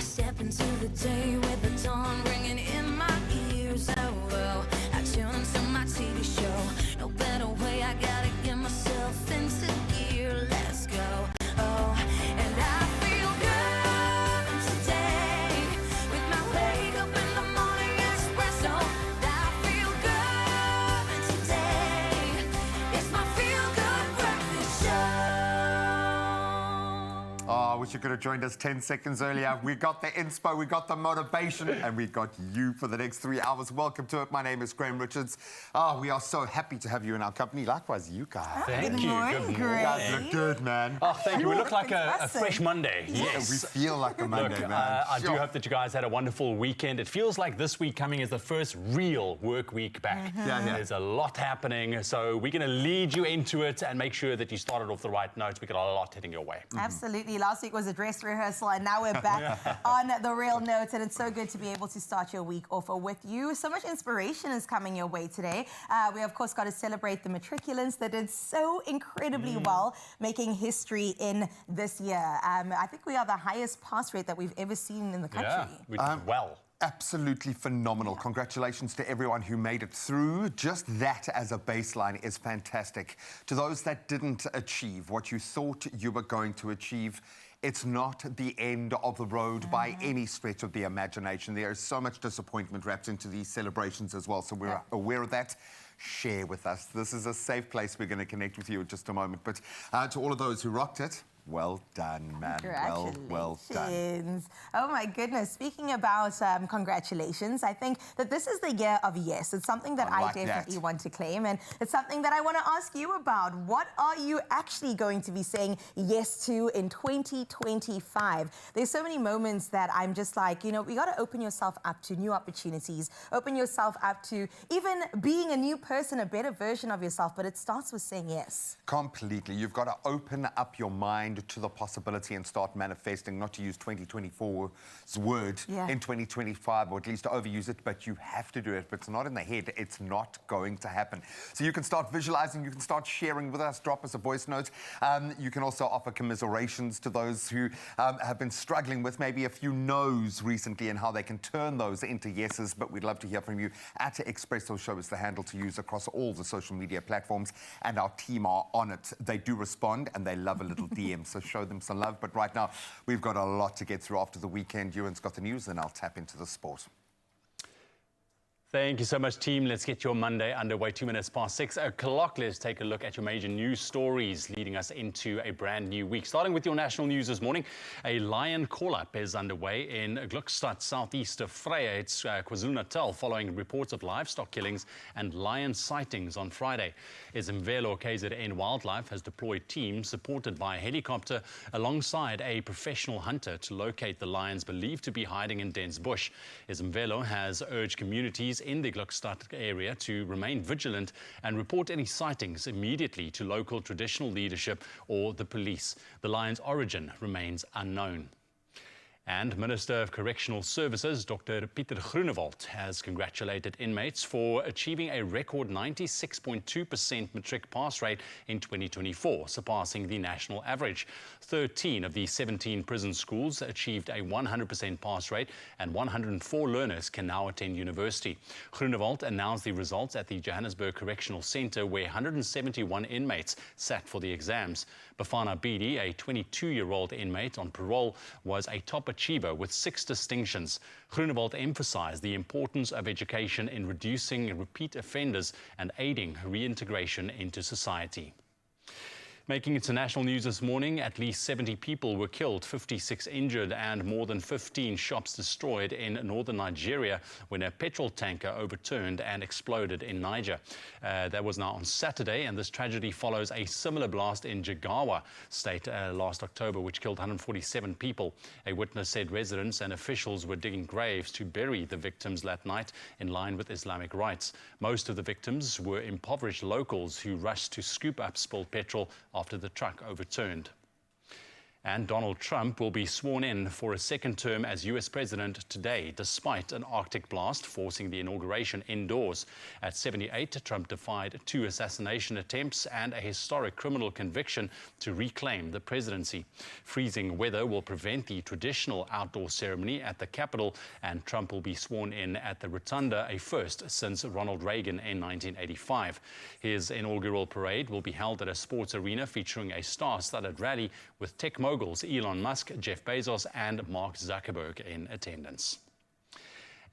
step into the day with the dawn ringing in my ears. Oh, well, I tune into my TV show. No better way, I gotta get myself into gear. Let's go. Oh, and I feel good today with my wake up in the morning espresso. I feel good today. It's my feel good breakfast show. Oh, I wish you could have joined us 10 seconds earlier. We got the inspo, we got the motivation, and we got you for the next 3 hours. Welcome to it. My name is Graham Richards. Oh, we are so happy to have you in our company. Likewise, you guys. Thank you. Good morning. You guys look good, man. Oh, thank you. We look like a fresh Monday. Yes. We feel like a Monday, Look, man. I do hope that you guys had a wonderful weekend. It feels like this week coming is the first real work week back. There's a lot happening, so we're going to lead you into it and make sure that you started off the right notes. We got a lot heading your way. Absolutely. Last week was a dress rehearsal, and now we're back on the real notes, and it's so good to be able to start your week off with you. So much inspiration is coming your way today. We, of course, got to celebrate the matriculants that did so incredibly well, making history in this year. I think we are the highest pass rate that we've ever seen in the country. Yeah, we did well. Absolutely phenomenal. Congratulations to everyone who made it through. Just that as a baseline is fantastic. To those that didn't achieve what you thought you were going to achieve, it's not the end of the road by any stretch of the imagination. There is so much disappointment wrapped into these celebrations as well, so we're aware of that. Share with us. This is a safe place. We're going to connect with you in just a moment. But to all of those who rocked it, well done, man. Well done. Oh, my goodness. Speaking about congratulations, I think that this is the year of yes. It's something that I definitely want to claim, and it's something that I want to ask you about. What are you actually going to be saying yes to in 2025? There's so many moments that I'm just like, you know, you got to open yourself up to new opportunities, open yourself up to even being a new person, a better version of yourself, but it starts with saying yes. Completely. You've got to open up your mind to the possibility and start manifesting, not to use 2024's word in 2025, or at least to overuse it, but you have to do it. If it's not in the head, it's not going to happen. So you can start visualizing, you can start sharing with us, drop us a voice note. You can also offer commiserations to those who have been struggling with maybe a few no's recently and how they can turn those into yeses, but we'd love to hear from you. At Expresso Show is the handle to use across all the social media platforms, and our team are on it. They do respond, and they love a little DM. So show them some love. But right now, we've got a lot to get through after the weekend. Ewan's got the news, and I'll tap into the sport. Thank you so much, team. Let's get your Monday underway. 2 minutes past 6 o'clock. Let's take a look at your major news stories leading us into a brand new week. Starting with your national news this morning, a lion call-up is underway in Glückstadt, southeast of Freya. It's KwaZulu-Natal, following reports of livestock killings and lion sightings on Friday. Izimvelo KZN Wildlife has deployed teams supported by a helicopter alongside a professional hunter to locate the lions believed to be hiding in dense bush. Izimvelo has urged communities in the Glückstadt area to remain vigilant and report any sightings immediately to local traditional leadership or the police. The lion's origin remains unknown. And Minister of Correctional Services, Dr. Pieter Groenewald, has congratulated inmates for achieving a record 96.2% matric pass rate in 2024, surpassing the national average. 13 of the 17 prison schools achieved a 100% pass rate, and 104 learners can now attend university. Groenewald announced the results at the Johannesburg Correctional Centre, where 171 inmates sat for the exams. Bafana Bidi, a 22-year-old inmate on parole, was a top achiever with 6 distinctions. Groenewald emphasized the importance of education in reducing repeat offenders and aiding reintegration into society. Making international news this morning, at least 70 people were killed, 56 injured, and more than 15 shops destroyed in northern Nigeria when a petrol tanker overturned and exploded in Niger. That was now on Saturday, and this tragedy follows a similar blast in Jigawa state last October, which killed 147 people. A witness said residents and officials were digging graves to bury the victims that night in line with Islamic rites. Most of the victims were impoverished locals who rushed to scoop up spilled petrol after the truck overturned. And Donald Trump will be sworn in for a second term as U.S. president today, despite an Arctic blast forcing the inauguration indoors. At 78, Trump defied 2 assassination attempts and a historic criminal conviction to reclaim the presidency. Freezing weather will prevent the traditional outdoor ceremony at the Capitol, and Trump will be sworn in at the Rotunda, a first since Ronald Reagan in 1985. His inaugural parade will be held at a sports arena featuring a star-studded rally with tech moguls Elon Musk, Jeff Bezos and Mark Zuckerberg in attendance.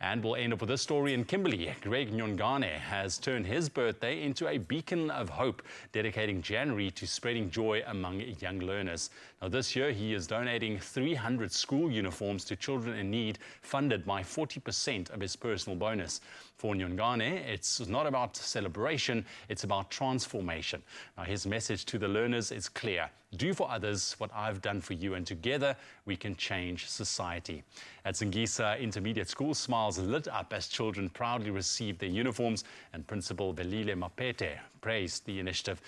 And we'll end up with this story in Kimberley. Greg Nyongane has turned his birthday into a beacon of hope, dedicating January to spreading joy among young learners. Now, this year, he is donating 300 school uniforms to children in need, funded by 40% of his personal bonus. For Nyongane, it's not about celebration, it's about transformation. Now, his message to the learners is clear. Do for others what I've done for you, and together we can change society. At Zingisa Intermediate School, smiles lit up as children proudly received their uniforms, and Principal Belile Mapete praised the initiative,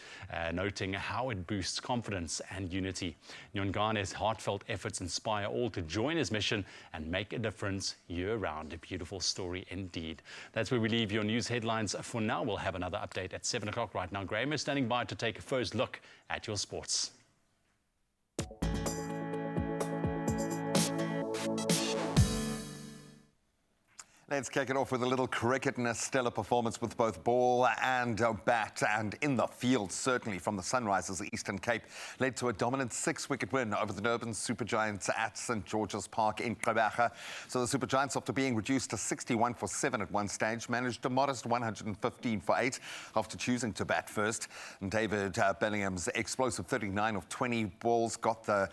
noting how it boosts confidence and unity. Nyongane's heartfelt efforts inspire all to join his mission and make a difference year-round. A beautiful story indeed. That's where we leave your news headlines for now. We'll have another update at 7 o'clock. Right now, Graham is standing by to take a first look at your sports. Let's kick it off with a little cricket and a stellar performance with both ball and bat, and in the field, certainly from the Sunrisers. Eastern Cape led to a dominant 6-wicket win over the Durban Super Giants at St George's Park in Gqeberha. So the Super Giants, after being reduced to 61 for 7 at one stage, managed a modest 115 for 8 after choosing to bat first. And David Bellingham's explosive 39 of 20 balls got the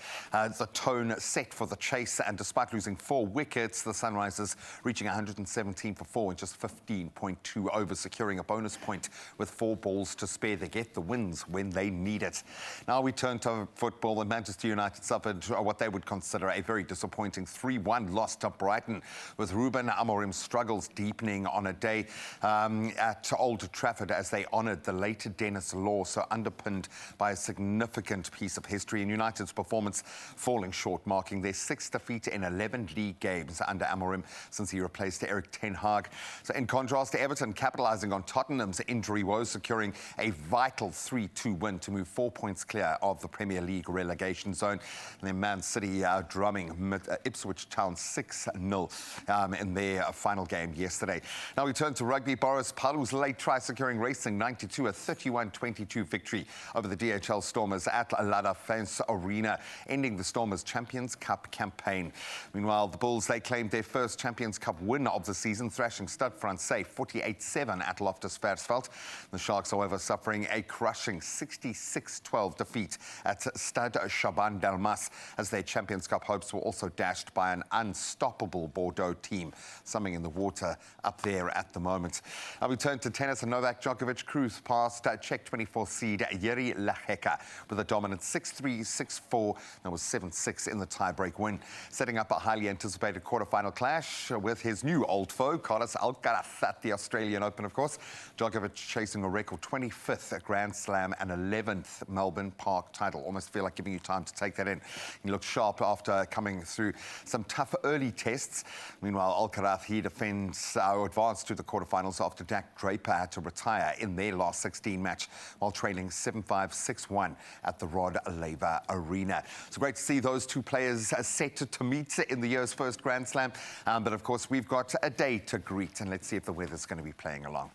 tone set for the chase, and despite losing 4 wickets, the Sunrisers reaching 117 for 4 in just 15.2 overs, securing a bonus point with 4 balls to spare. They get the wins when they need it. Now we turn to football, and Manchester United suffered what they would consider a very disappointing 3-1 loss to Brighton, with Ruben Amorim's struggles deepening on a day at Old Trafford as they honoured the late Dennis Law, so underpinned by a significant piece of history. And United's performance falling short, marking their 6th defeat in 11 league games under Amorim since he replaced Eric Ten Hag. So in contrast to Everton, capitalising on Tottenham's injury woes, securing a vital 3-2 win to move 4 points clear of the Premier League relegation zone. And then Man City drumming Ipswich Town 6-0 in their final game yesterday. Now we turn to rugby. Boris Palou's late try securing Racing 92, a 31-22 victory over the DHL Stormers at La Défense Arena, ending the Stormers' Champions Cup campaign. Meanwhile, the Bulls, they claimed their first Champions Cup win of the season, thrashing Stade Francais 48-7 at Loftus Versfeld. The Sharks, however, suffering a crushing 66-12 defeat at Stade Chaban Delmas, as their Champions Cup hopes were also dashed by an unstoppable Bordeaux team, something in the water up there at the moment. Now we turn to tennis, and Novak Djokovic cruised past Czech 24 seed Jiří Lehecka with a dominant 6-3, 6-4. That was 7-6 in the tiebreak win, setting up a highly anticipated quarterfinal clash with his new old foe, Carlos Alcaraz, at the Australian Open, of course. Djokovic chasing a record 25th Grand Slam and 11th Melbourne Park title. Almost feel like giving you time to take that in. He looked sharp after coming through some tough early tests. Meanwhile, Alcaraz, he advanced to the quarterfinals after Dak Draper had to retire in their last 16 match while trailing 7-5, 6-1 at the Rod Laver Arena. So great to see those two players set to meet in the year's first Grand Slam. But of course, we've got a day to greet, and let's see if the weather's going to be playing along.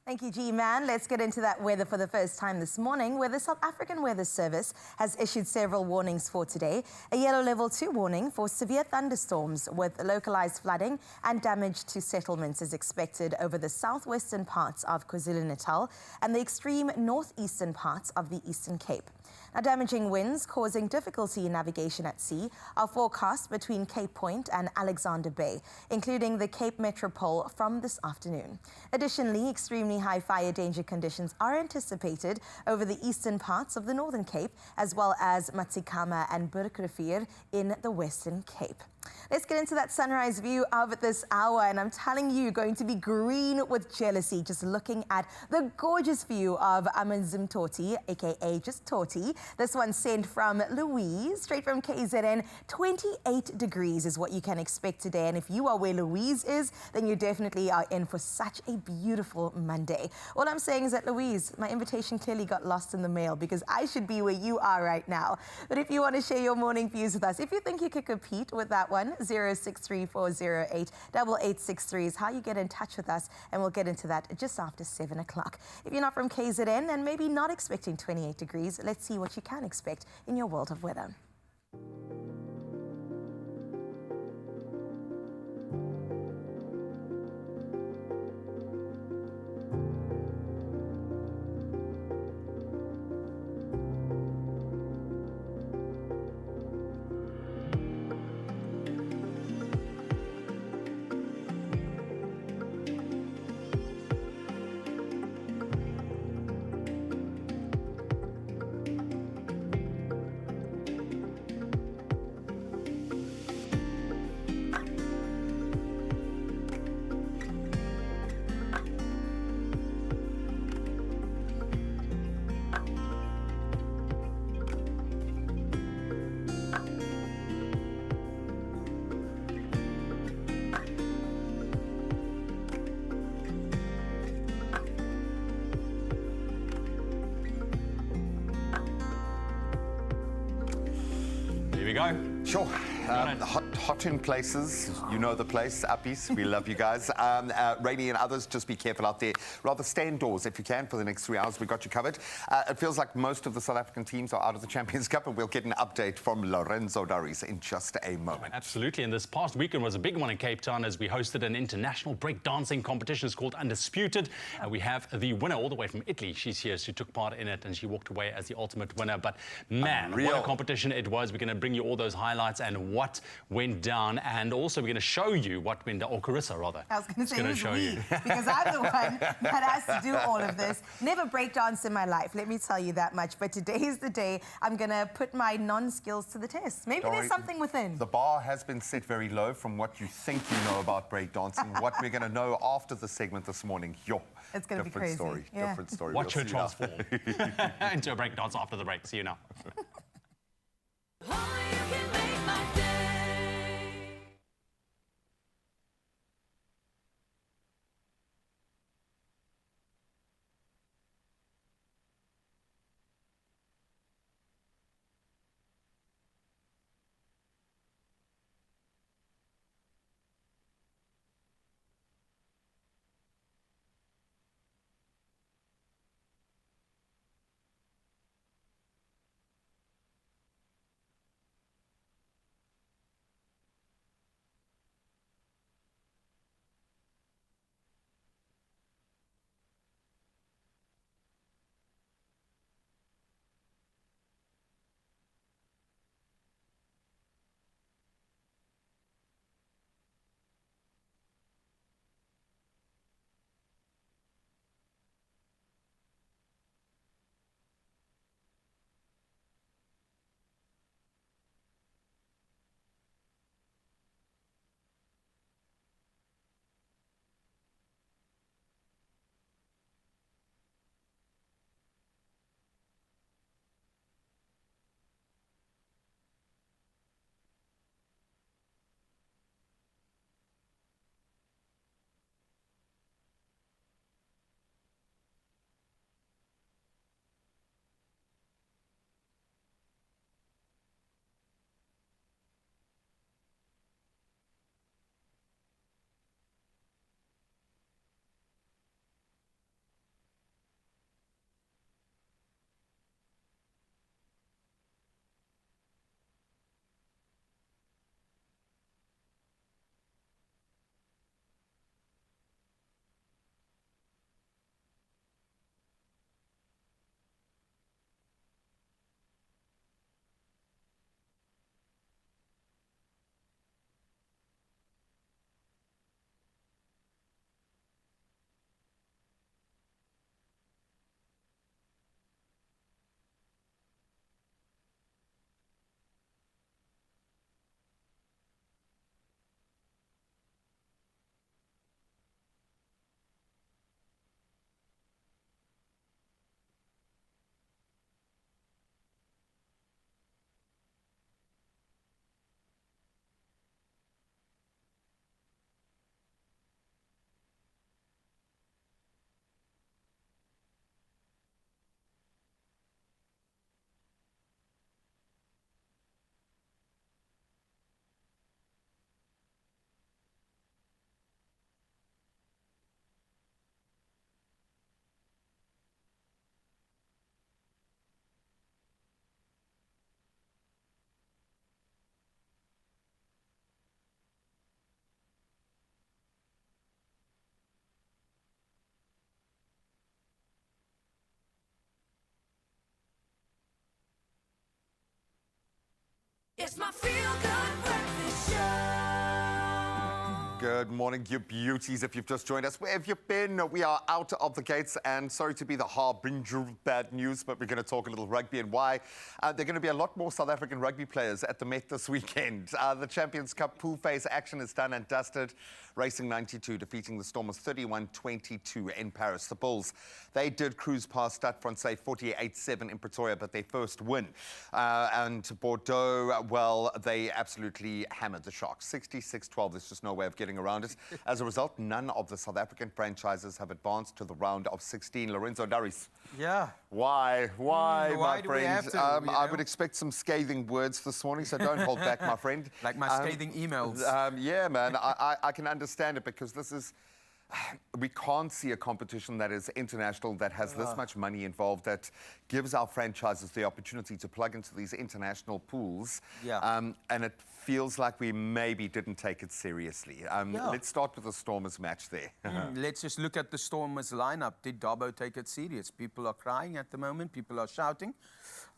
Thank you, G-Man. Let's get into that weather for the first time this morning, where the South African Weather Service has issued several warnings for today. A yellow level 2 warning for severe thunderstorms with localized flooding and damage to settlements is expected over the southwestern parts of KwaZulu-Natal and the extreme northeastern parts of the Eastern Cape. Now, damaging winds causing difficulty in navigation at sea are forecast between Cape Point and Alexander Bay, including the Cape Metropole from this afternoon. Additionally, extremely high fire danger conditions are anticipated over the eastern parts of the Northern Cape, as well as Matsikama and Burgrivier in the Western Cape. Let's get into that sunrise view of this hour, and I'm telling you, going to be green with jealousy just looking at the gorgeous view of Amanzimtoti, aka just Toti. This one sent from Louise, straight from KZN. 28 degrees is what you can expect today, and if you are where Louise is, then you definitely are in for such a beautiful Monday. All I'm saying is that, Louise, my invitation clearly got lost in the mail because I should be where you are right now. But if you want to share your morning views with us, if you think you could compete with that one, 0634088863 is how you get in touch with us, and we'll get into that just after 7 o'clock. If you're not from KZN and maybe not expecting 28 degrees, let's see what you can expect in your world of weather. Here we go. Sure. Hot in places, you know the place, Uppies, we love you guys. Rainy and others, just be careful out there. Rather stay indoors if you can for the next 3 hours. We got you covered. It feels like most of the South African teams are out of the Champions Cup, and we'll get an update from Lorenzo Daris in just a moment. Absolutely, and this past weekend was a big one in Cape Town as we hosted an international breakdancing competition. It's called Undisputed. We have the winner all the way from Italy. She's here. She took part in it and she walked away as the ultimate winner. But man, what a competition it was. We're going to bring you all those highlights and what went down, and also we're going to show you what went down, or Carissa rather. I was going to say show you because I'm the one that has to do all of this. Never breakdanced in my life, let me tell you that much. But today is the day I'm going to put my non-skills to the test. Maybe there's something within. The bar has been set very low from what you think you know about breakdancing. What we're going to know after the segment this morning, it's going to be crazy. Different story. Watch her transform into a breakdance after the break. See you now. It's my feel-good breakfast show. Good morning, you beauties. If you've just joined us, where have you been? We are out of the gates, and sorry to be the harbinger of bad news, but we're going to talk a little rugby and why. There are going to be a lot more South African rugby players at the Met this weekend. The Champions Cup pool phase action is done and dusted. Racing 92 defeating the Stormers 31-22 in Paris. The Bulls, they did cruise past Stade Francais 48-7 in Pretoria, but their first win. And Bordeaux, well, they absolutely hammered the Sharks 66-12. There's just no way of getting around it. As a result, none of the South African franchises have advanced to the round of 16. Lorenzo Daris. Yeah. Why, my do we friend? have to, I would expect some scathing words this morning, so don't hold back, my friend. Like my scathing emails. Yeah, man, I can understand it, because this is... We can't see a competition that is international, that has this much money involved, that gives our franchises the opportunity to plug into these international pools. Yeah. And it feels like we maybe didn't take it seriously. Let's start with the Stormers match there. Let's just look at the Stormers lineup. Did Dabo take it serious? People are crying at the moment. People are shouting.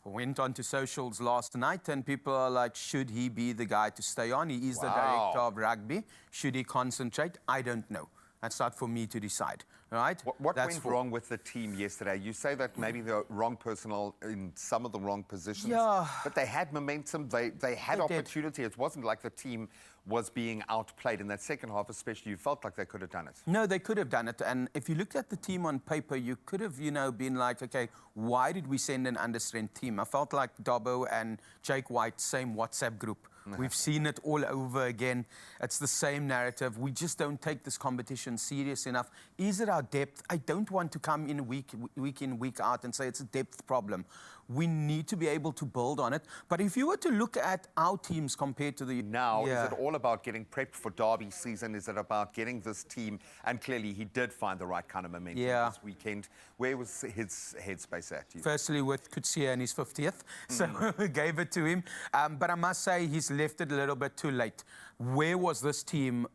I went onto socials last night and people are like, should he be the guy to stay on? He is the director of rugby. Should he concentrate? I don't know. That's not for me to decide, right? What went wrong with the team yesterday? You say that maybe the wrong personnel in some of the wrong positions. Yeah. But they had momentum. They had opportunity. It wasn't like the team was being outplayed in that second half, especially. You felt like they could have done it. No, they could have done it. And if you looked at the team on paper, you could have, been like, okay, why did we send an under-strength team? I felt like Dabo and Jake White, same WhatsApp group. We've seen it all over again. It's the same narrative. We just don't take this competition serious enough. Is it our depth? I don't want to come in week in, week out and say it's a depth problem. We need to be able to build on it. But if you were to look at our teams compared to the... Now, is it all about getting prepped for Derby season? Is it about getting this team... And clearly, he did find the right kind of momentum this weekend. Where was his headspace at? Firstly, with Kutsia in his 50th. So gave it to him. But I must say, he's left it a little bit too late. Where was this team,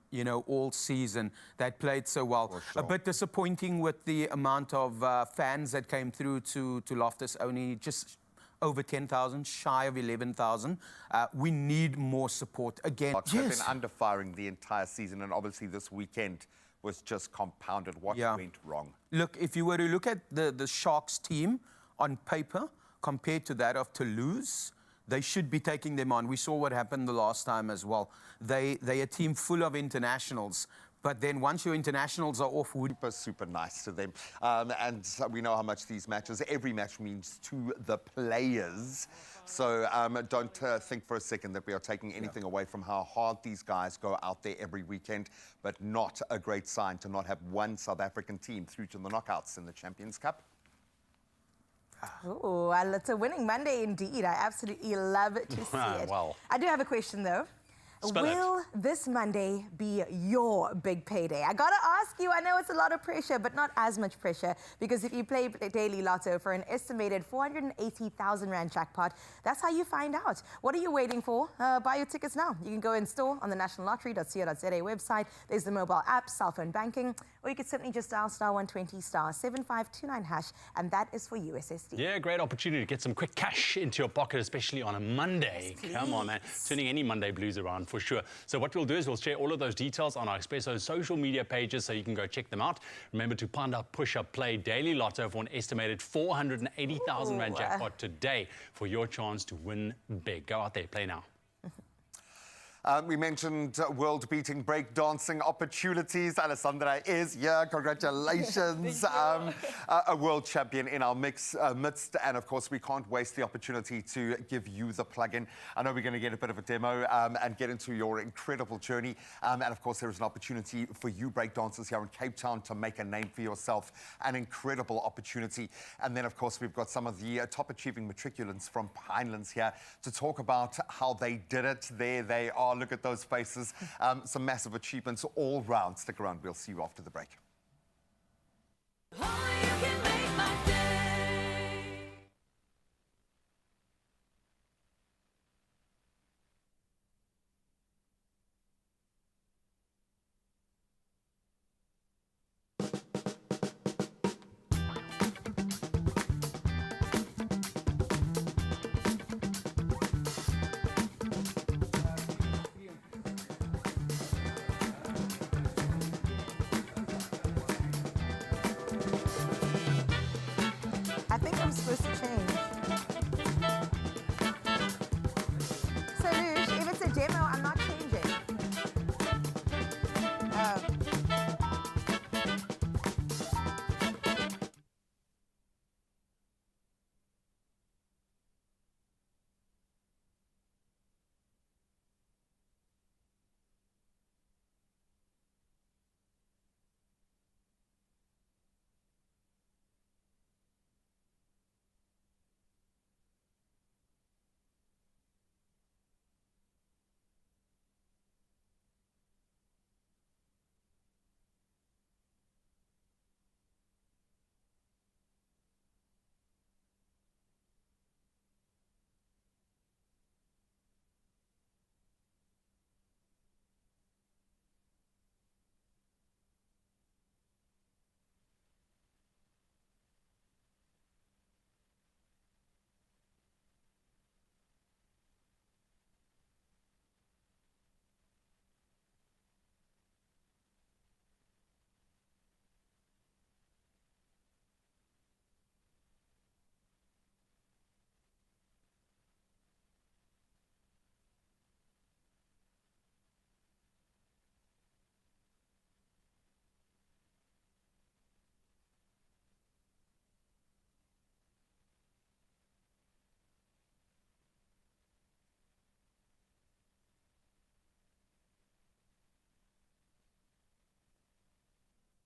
all season that played so well? Sure. A bit disappointing with the amount of fans that came through to Loftus, only just over 10,000, shy of 11,000. We need more support. Again, They've been under firing the entire season, and obviously this weekend was just compounded. What went wrong? Look, if you were to look at the Sharks team on paper compared to that of Toulouse, they should be taking them on. We saw what happened the last time as well. They're a team full of internationals. But then once your internationals are off... Super nice to them. And we know how much these matches, every match means to the players. So don't think for a second that we are taking anything away from how hard these guys go out there every weekend, but not a great sign to not have one South African team through to the knockouts in the Champions Cup. Oh, it's a winning Monday indeed. I absolutely love to see it. Well. I do have a question, though. Will this Monday be your big payday? I gotta ask you, I know it's a lot of pressure, but not as much pressure, because if you play Daily Lotto for an estimated 480,000 Rand jackpot, that's how you find out. What are you waiting for? Buy your tickets now. You can go in store on the nationallottery.co.za website. There's the mobile app, cell phone banking, or you could simply just dial *120 *7529#, and that is for USSD. Yeah, great opportunity to get some quick cash into your pocket, especially on a Monday. Yes, come on, man. Turning any Monday blues around. For sure. So what we'll do is we'll share all of those details on our Expresso social media pages so you can go check them out. Remember to push up, play Daily Lotto for an estimated 480,000 Rand jackpot today for your chance to win big. Go out there, play now. We mentioned world-beating breakdancing opportunities. Alessandra is here. Congratulations. A world champion in our midst. And, of course, we can't waste the opportunity to give you the plug-in. I know we're going to get a bit of a demo and get into your incredible journey. And, of course, there is an opportunity for you breakdancers here in Cape Town to make a name for yourself. An incredible opportunity. And then, of course, we've got some of the top-achieving matriculants from Pinelands here to talk about how they did it. There they are. Look at those faces. Some massive achievements all round. Stick around. We'll see you after the break. Only you can make my day. think I'm supposed to change. So, Lush, if it's a demo, I'm not changing. Oh.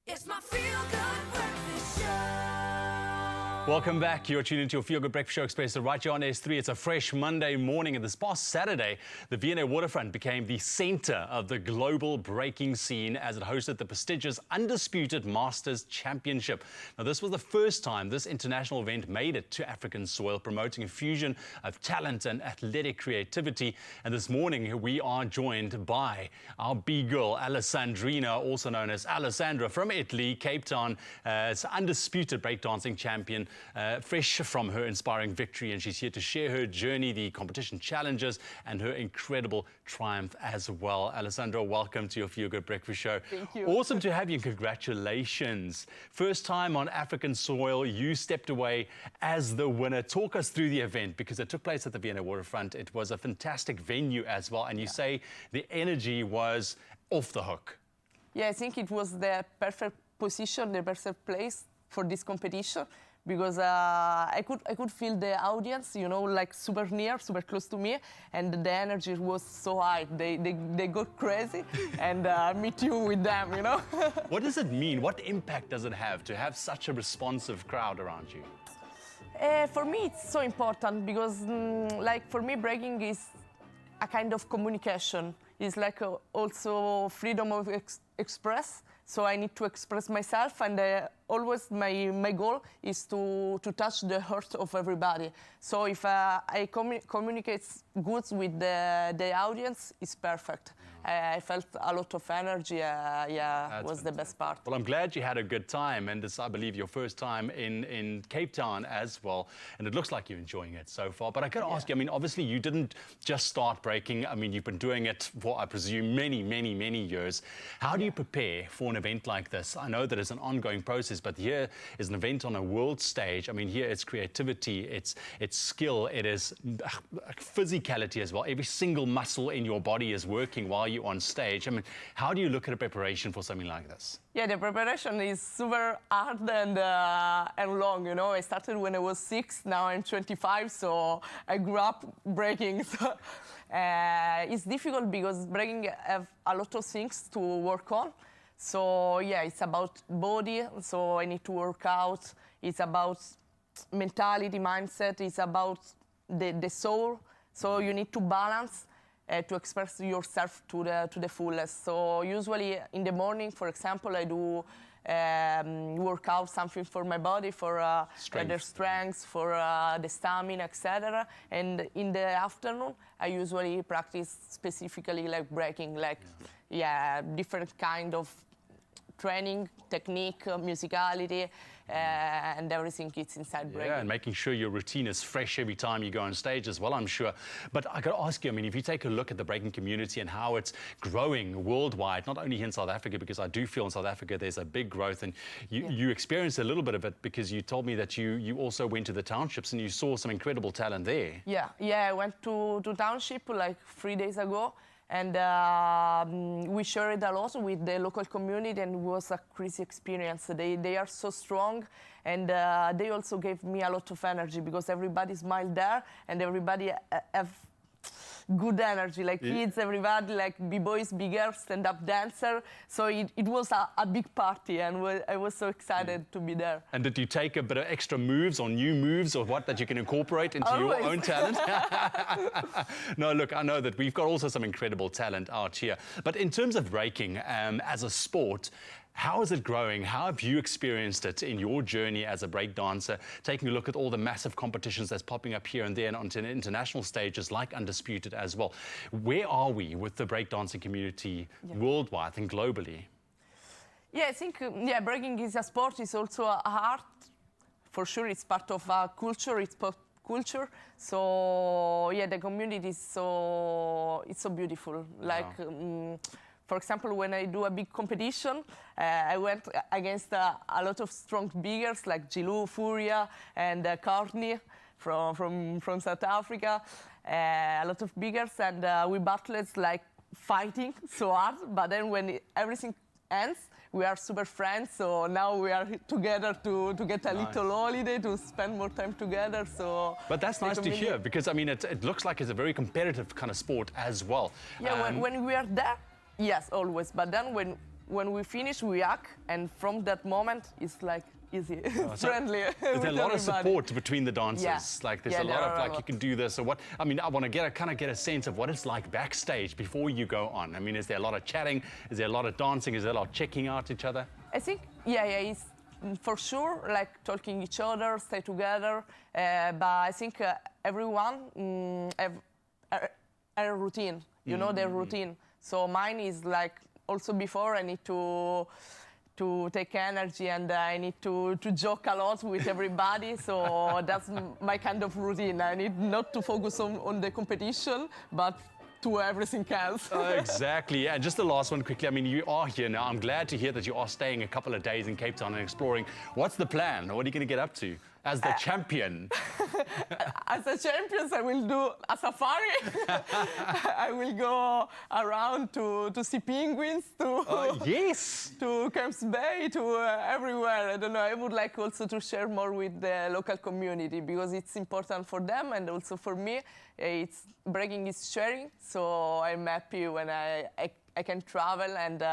It's my feel-good breakfast show. Welcome back. You're tuned into your Feel Good Breakfast Show Expresso right here on S3. It's a fresh Monday morning, and this past Saturday, the V&A Waterfront became the center of the global breaking scene as it hosted the prestigious Undisputed Masters Championship. Now, this was the first time this international event made it to African soil, promoting a fusion of talent and athletic creativity. And this morning, we are joined by our B-girl, Alessandrina, also known as Alessandra, from Italy, Cape Town, as undisputed breakdancing champion. Fresh from her inspiring victory, and she's here to share her journey, the competition challenges, and her incredible triumph as well. Alessandra, welcome to your Feel Good Breakfast Show. Thank you. Awesome to have you, and congratulations. First time on African soil, you stepped away as the winner. Talk us through the event, because it took place at the V&A Waterfront. It was a fantastic venue as well, and you say the energy was off the hook. Yeah, I think it was the perfect position, the perfect place for this competition, because I could feel the audience, you know, like super near, super close to me, and the energy was so high. They got crazy, and me too with them, you know. What does it mean? What impact does it have to have such a responsive crowd around you? For me, it's so important because, like, for me, breaking is a kind of communication. It's like also freedom of express. So I need to express myself, and always my goal is to touch the heart of everybody. So if I communicate good with the audience, it's perfect. I felt a lot of energy. Yeah, was the best part. Well, I'm glad you had a good time, and it's, I believe, your first time in Cape Town as well, and it looks like you're enjoying it so far. But I got to ask you, I mean, obviously you didn't just start breaking. I mean, you've been doing it for, I presume, many years. How do you prepare for an event like this? I know that it's an ongoing process, but here is an event on a world stage. I mean, here it's creativity, it's skill, it is physicality as well. Every single muscle in your body is working while you're on stage. I mean, how do you look at a preparation for something like this? Yeah, the preparation is super hard and long, you know. I started when I was 6, now I'm 25, so I grew up breaking. So, it's difficult because breaking have a lot of things to work on. So yeah, it's about body, so I need to work out. It's about mentality, mindset. It's about the soul. So you need to balance to express yourself to the fullest. So usually in the morning, for example, I do work out something for my body, for the strength, for the stamina, etc. And in the afternoon, I usually practice specifically like breaking, like different kind of training, technique, musicality, and everything is inside breaking. Yeah, and making sure your routine is fresh every time you go on stage as well, I'm sure. But I got to ask you, I mean, if you take a look at the breaking community and how it's growing worldwide, not only here in South Africa, because I do feel in South Africa there's a big growth, and you experienced a little bit of it because you told me that you also went to the townships and you saw some incredible talent there. Yeah, I went to township like 3 days ago, and we shared a lot with the local community, and it was a crazy experience. They are so strong, and they also gave me a lot of energy because everybody smiled there, and everybody have good energy, like kids, everybody, like b-boys, b-girls, stand-up dancer. So it was a big party, and I was so excited to be there. And did you take a bit of extra moves or new moves or what that you can incorporate into your own talent? No, look, I know that we've got also some incredible talent out here. But in terms of breaking as a sport, how is it growing? How have you experienced it in your journey as a break dancer, taking a look at all the massive competitions that's popping up here and there and onto international stages like Undisputed as well? Where are we with the breakdancing community worldwide and globally? Yeah, I think, breaking is a sport, it's also a art. For sure, it's part of our culture, it's pop culture. So, yeah, the community is it's so beautiful. Like, for example, when I do a big competition, I went against a lot of strong biggers like Gilu, Furia, and Courtney from South Africa. A lot of biggers, and we battled like fighting so hard. But then when everything ends, we are super friends. So now we are together to get a little holiday, to spend more time together. So. But that's nice to hear, because I mean, it looks like it's a very competitive kind of sport as well. Yeah, when we are there. Yes, always. But then when we finish, we hug, and from that moment, it's like easy, friendly. There's a lot of support between the dancers. Yeah. Like there's a lot of like you can do this or what. I mean, I want to kind of get a sense of what it's like backstage before you go on. I mean, is there a lot of chatting? Is there a lot of dancing? Is there a lot of checking out each other? I think it's for sure like talking each other, stay together. But I think everyone have a routine. You know their routine. So mine is like also before I need to take energy, and I need to joke a lot with everybody. So that's my kind of routine. I need not to focus on the competition, but to everything else. Exactly. And just the last one quickly. I mean, you are here now. I'm glad to hear that you are staying a couple of days in Cape Town and exploring. What's the plan? What are you going to get up to as the champion? As a champion, I will do a safari. I will go around to see penguins, to Camps Bay, to everywhere. I don't know. I would like also to share more with the local community because it's important for them and also for me. Breaking is sharing, so I'm happy when I can travel and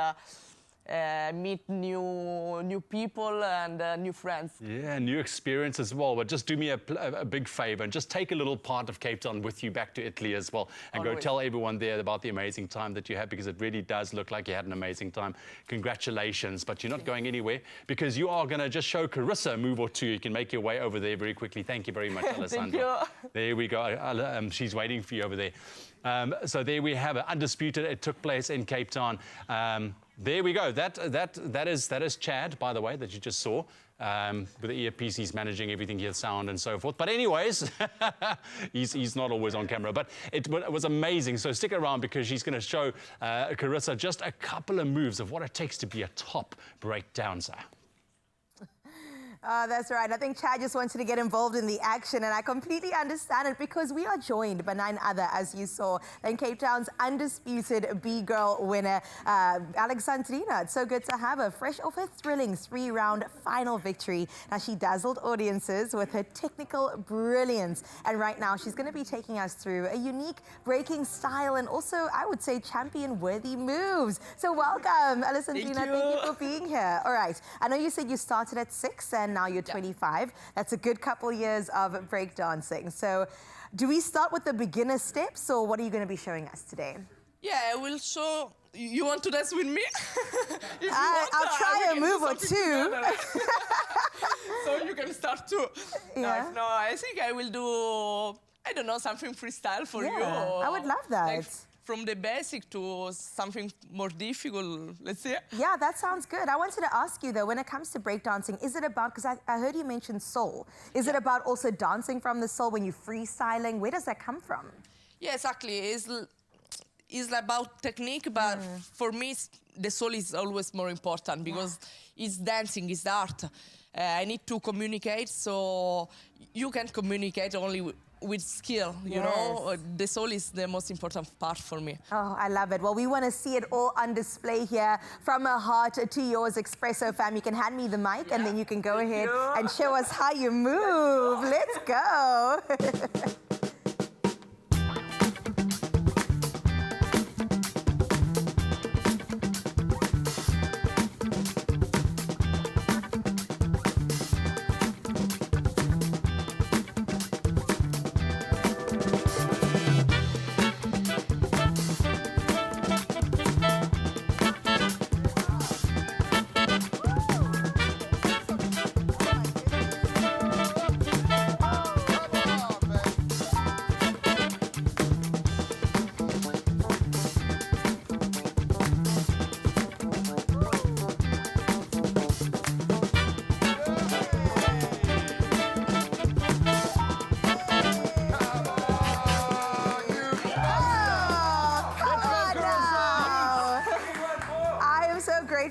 meet new people and new friends. Yeah, new experience as well. But just do me a big favor and just take a little part of Cape Town with you back to Italy as well, and go tell everyone there about the amazing time that you had, because it really does look like you had an amazing time. Congratulations. But you're not going anywhere, because you are going to just show Carissa a move or two. You can make your way over there very quickly. Thank you very much, Alessandra. Thank you. There we go. She's waiting for you over there. So there we have it. Undisputed. It took place in Cape Town. There we go. That is Chad, by the way, that you just saw. With the earpiece, he's managing everything here, sound and so forth. But anyways, he's not always on camera. But it was amazing. So stick around, because she's going to show Carissa just a couple of moves of what it takes to be a top break dancer. That's right. I think Chad just wanted to get involved in the action, and I completely understand it, because we are joined by none other, as you saw, than Cape Town's undisputed B-Girl winner, Alexandrina. It's so good to have her, fresh off her thrilling 3-round final victory. Now, she dazzled audiences with her technical brilliance, and right now she's going to be taking us through a unique breaking style and also, I would say, champion-worthy moves. So welcome, Alexandrina. Thank you for being here. All right. I know you said you started at 6 and now you're 25. That's a good couple years of breakdancing. So do we start with the beginner steps, or what are you going to be showing us today? Yeah, I will show. You want to dance with me? I'll try a move or two. So you can start too. Yeah. No, I think I will do, I don't know, something freestyle for you. I would love that. Like from the basic to something more difficult, let's say. Yeah, that sounds good. I wanted to ask you, though, when it comes to breakdancing, is it about, because I heard you mention soul, is it about also dancing from the soul when you're freestyling? Where does that come from? Yeah, exactly. It's about technique, but for me, the soul is always more important because it's dancing, it's art. I need to communicate, so you can communicate only with skill, you know? The soul is the most important part for me. Oh, I love it. Well, we want to see it all on display here. From her heart to yours, Expresso fam. You can hand me the mic and then you can go ahead and show us how you move. Let's go.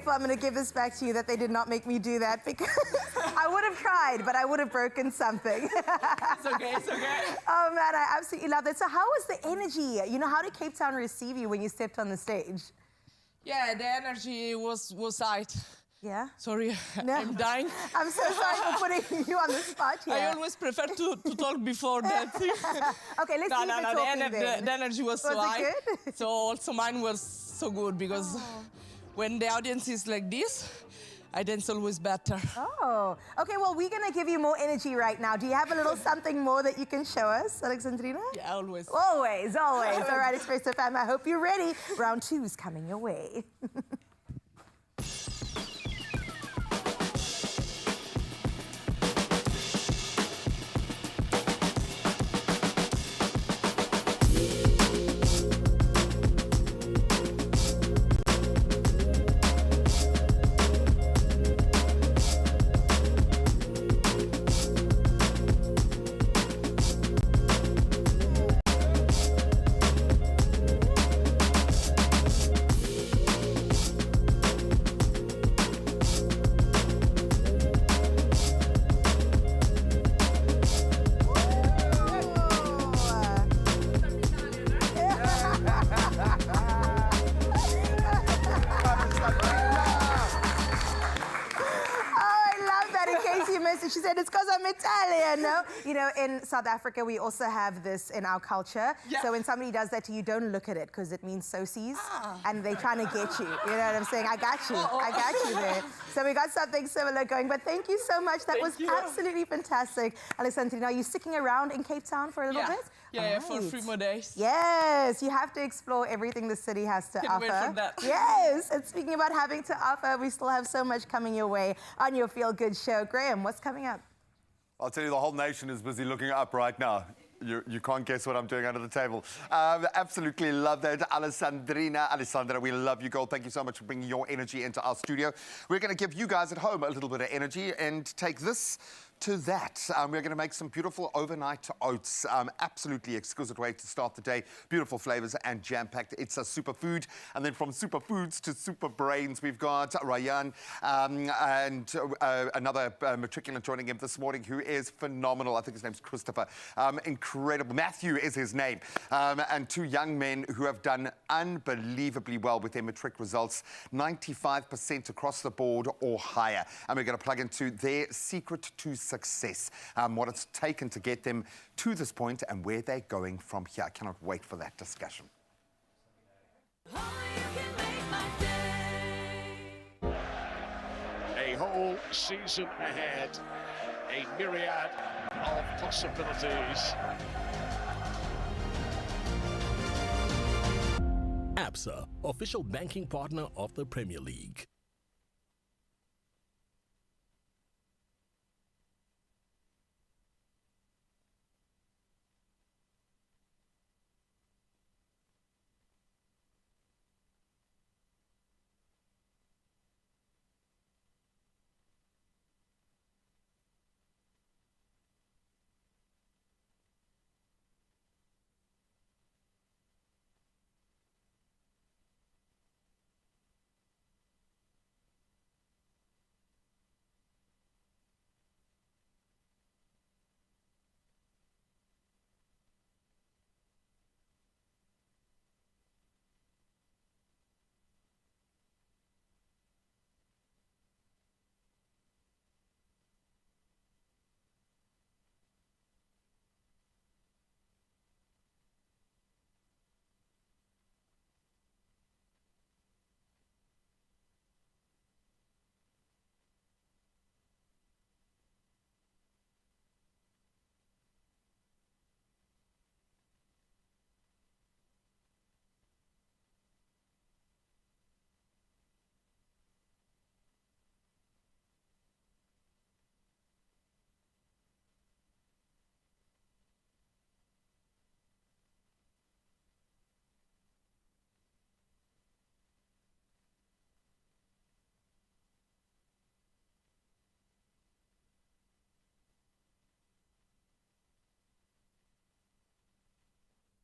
I'm going to give this back to you that they did not make me do that because I would have tried, but I would have broken something. It's okay, it's okay. Oh, man, I absolutely love that. So how was the energy? You know, how did Cape Town receive you when you stepped on the stage? Yeah, the energy was right. Yeah? Sorry, No. I'm dying. I'm so sorry for putting you on the spot here. I always prefer to talk before that. Okay, let's see if the energy was so high. Was it good? So also mine was so good because when the audience is like this, I dance always better. Oh, okay, well, we're going to give you more energy right now. Do you have a little something more that you can show us, Alexandrina? Yeah, always. Always, always. All right, Expresso fam, I hope you're ready. Round 2 is coming your way. She said, it's because I'm Italian, no? You know, in South Africa, we also have this in our culture. Yeah. So when somebody does that to you, don't look at it, because it means socies, and they're trying to get you. You know what I'm saying? I got you. I got you there. So we got something similar going. But thank you so much. That was absolutely fantastic. Alexandrina, are you sticking around in Cape Town for a little bit? Yeah, for 3 more days. Yes, you have to explore everything the city has to offer. Wait for that. Yes, and speaking about having to offer, we still have so much coming your way on your Feel Good show. Graham, what's coming up? I'll tell you, the whole nation is busy looking up right now. You can't guess what I'm doing under the table. Absolutely love that. Alessandra, we love you, girl. Thank you so much for bringing your energy into our studio. We're going to give you guys at home a little bit of energy and take this to that. We're going to make some beautiful overnight oats. Absolutely exquisite way to start the day. Beautiful flavors and jam-packed. It's a superfood. And then from superfoods to super brains, we've got Ryan and another matriculant joining him this morning who is phenomenal. I think his name's Christopher. Incredible. Matthew is his name. And 2 young men who have done unbelievably well with their matric results. 95% across the board or higher. And we're going to plug into their secret to success, what it's taken to get them to this point and where they're going from here. I cannot wait for that discussion. A whole season ahead, a myriad of possibilities. ABSA, official banking partner of the Premier League.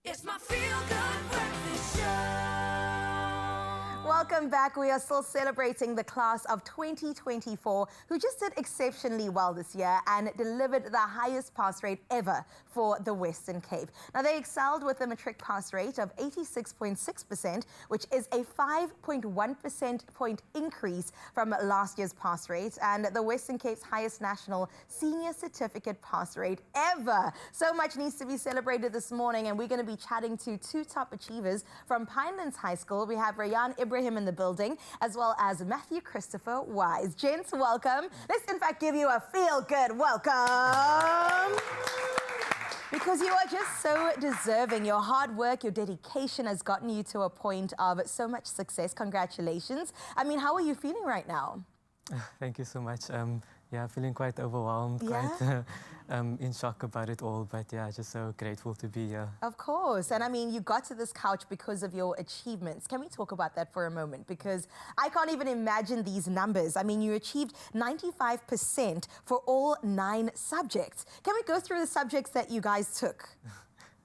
It's my feel-good breakfast show. Welcome back. We are still celebrating the class of 2024 who just did exceptionally well this year and delivered the highest pass rate ever for the Western Cape. Now, they excelled with a matric pass rate of 86.6%, which is a 5.1% point increase from last year's pass rate and the Western Cape's highest national senior certificate pass rate ever. So much needs to be celebrated this morning, and we're going to be chatting to two top achievers from Pinelands High School. We have Rayan Ibrahim in the building, as well as Matthew Christopher Wise. Gents, welcome. Let's in fact give you a feel-good welcome. Because you are just so deserving. Your hard work, your dedication has gotten you to a point of so much success. Congratulations. I mean, how are you feeling right now? Thank you so much. Yeah, feeling quite overwhelmed, quite in shock about it all. But yeah, just so grateful to be here. Of course. And I mean, you got to this couch because of your achievements. Can we talk about that for a moment? Because I can't even imagine these numbers. I mean, you achieved 95% for all 9 subjects. Can we go through the subjects that you guys took?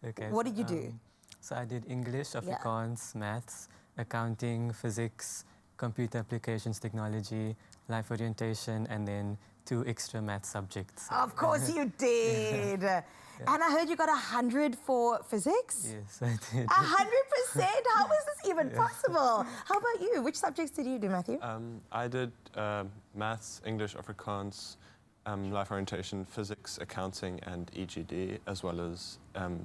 Okay. What did you do? So I did English, Afrikaans, maths, accounting, physics, computer applications, technology, life orientation, and then 2 extra math subjects. Of course you did. And I heard you got 100 for physics? Yes, I did. 100%? How is this even possible? How about you? Which subjects did you do, Matthew? I did maths, English, Afrikaans, life orientation, physics, accounting, and EGD, as well as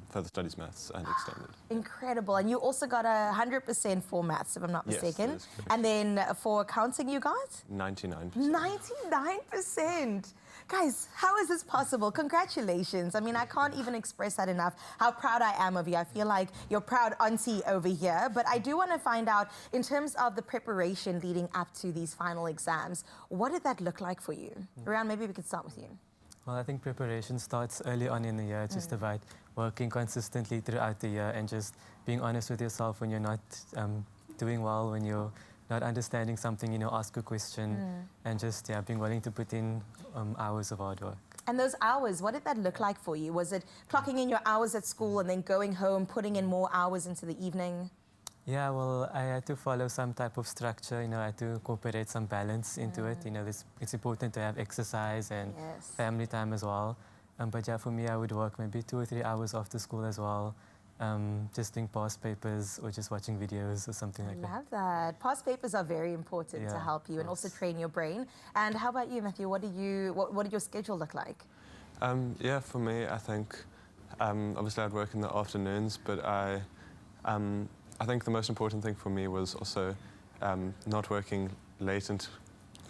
further studies maths and extended. Incredible. And you also got 100% for maths, if I'm not mistaken. Yes, that is correct. And then for accounting, you got? 99%. 99%. Guys, how is this possible? Congratulations. I mean, I can't even express that enough, how proud I am of you. I feel like you're proud auntie over here. But I do want to find out, in terms of the preparation leading up to these final exams, what did that look like for you? Rayan, maybe we could start with you. Well, I think preparation starts early on in the year. It's just about working consistently throughout the year and just being honest with yourself when you're not doing well, when you're not understanding something, you know, ask a question and just, being willing to put in hours of hard work. And those hours, what did that look like for you? Was it clocking in your hours at school and then going home, putting in more hours into the evening? Yeah, well, I had to follow some type of structure, you know, I had to incorporate some balance into it. You know, it's important to have exercise and family time as well. But yeah, for me, I would work maybe 2 or 3 hours after school as well, just doing past papers or just watching videos or something like that. I love that. Past papers are very important to help you and also train your brain. And how about you, Matthew? What did your schedule look like? Yeah, for me, I think obviously I'd work in the afternoons, but I think the most important thing for me was also not working late into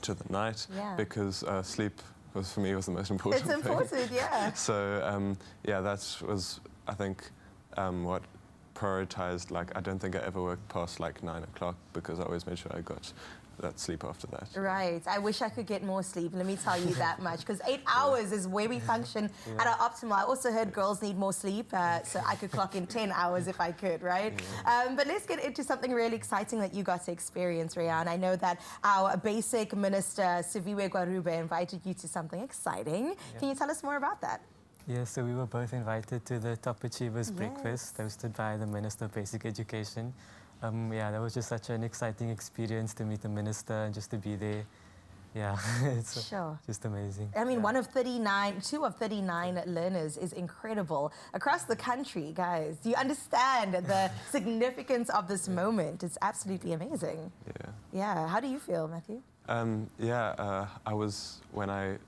the night because sleep for me was the most important thing. It's important, yeah. So yeah, that was, I think, what prioritized. Like, I don't think I ever worked past like 9 o'clock because I always made sure I got that sleep after that. Right. I wish I could get more sleep, let me tell you that much, because 8 hours is where we function at our optimal. I also heard girls need more sleep, so I could clock in 10 hours if I could, right? But let's get into something really exciting that you got to experience, Rayan. I know that our basic minister, Siviwe Gwarube, invited you to something exciting. Can you tell us more about that? Yes, so we were both invited to the Top Achievers Breakfast hosted by the Minister of Basic Education. Yeah, that was just such an exciting experience to meet the minister and just to be there. Yeah, it's just amazing. I mean, 2 of 39 learners is incredible. Across the country, guys, do you understand the significance of this moment? It's absolutely amazing. Yeah, how do you feel, Matthew? Yeah, I was, when I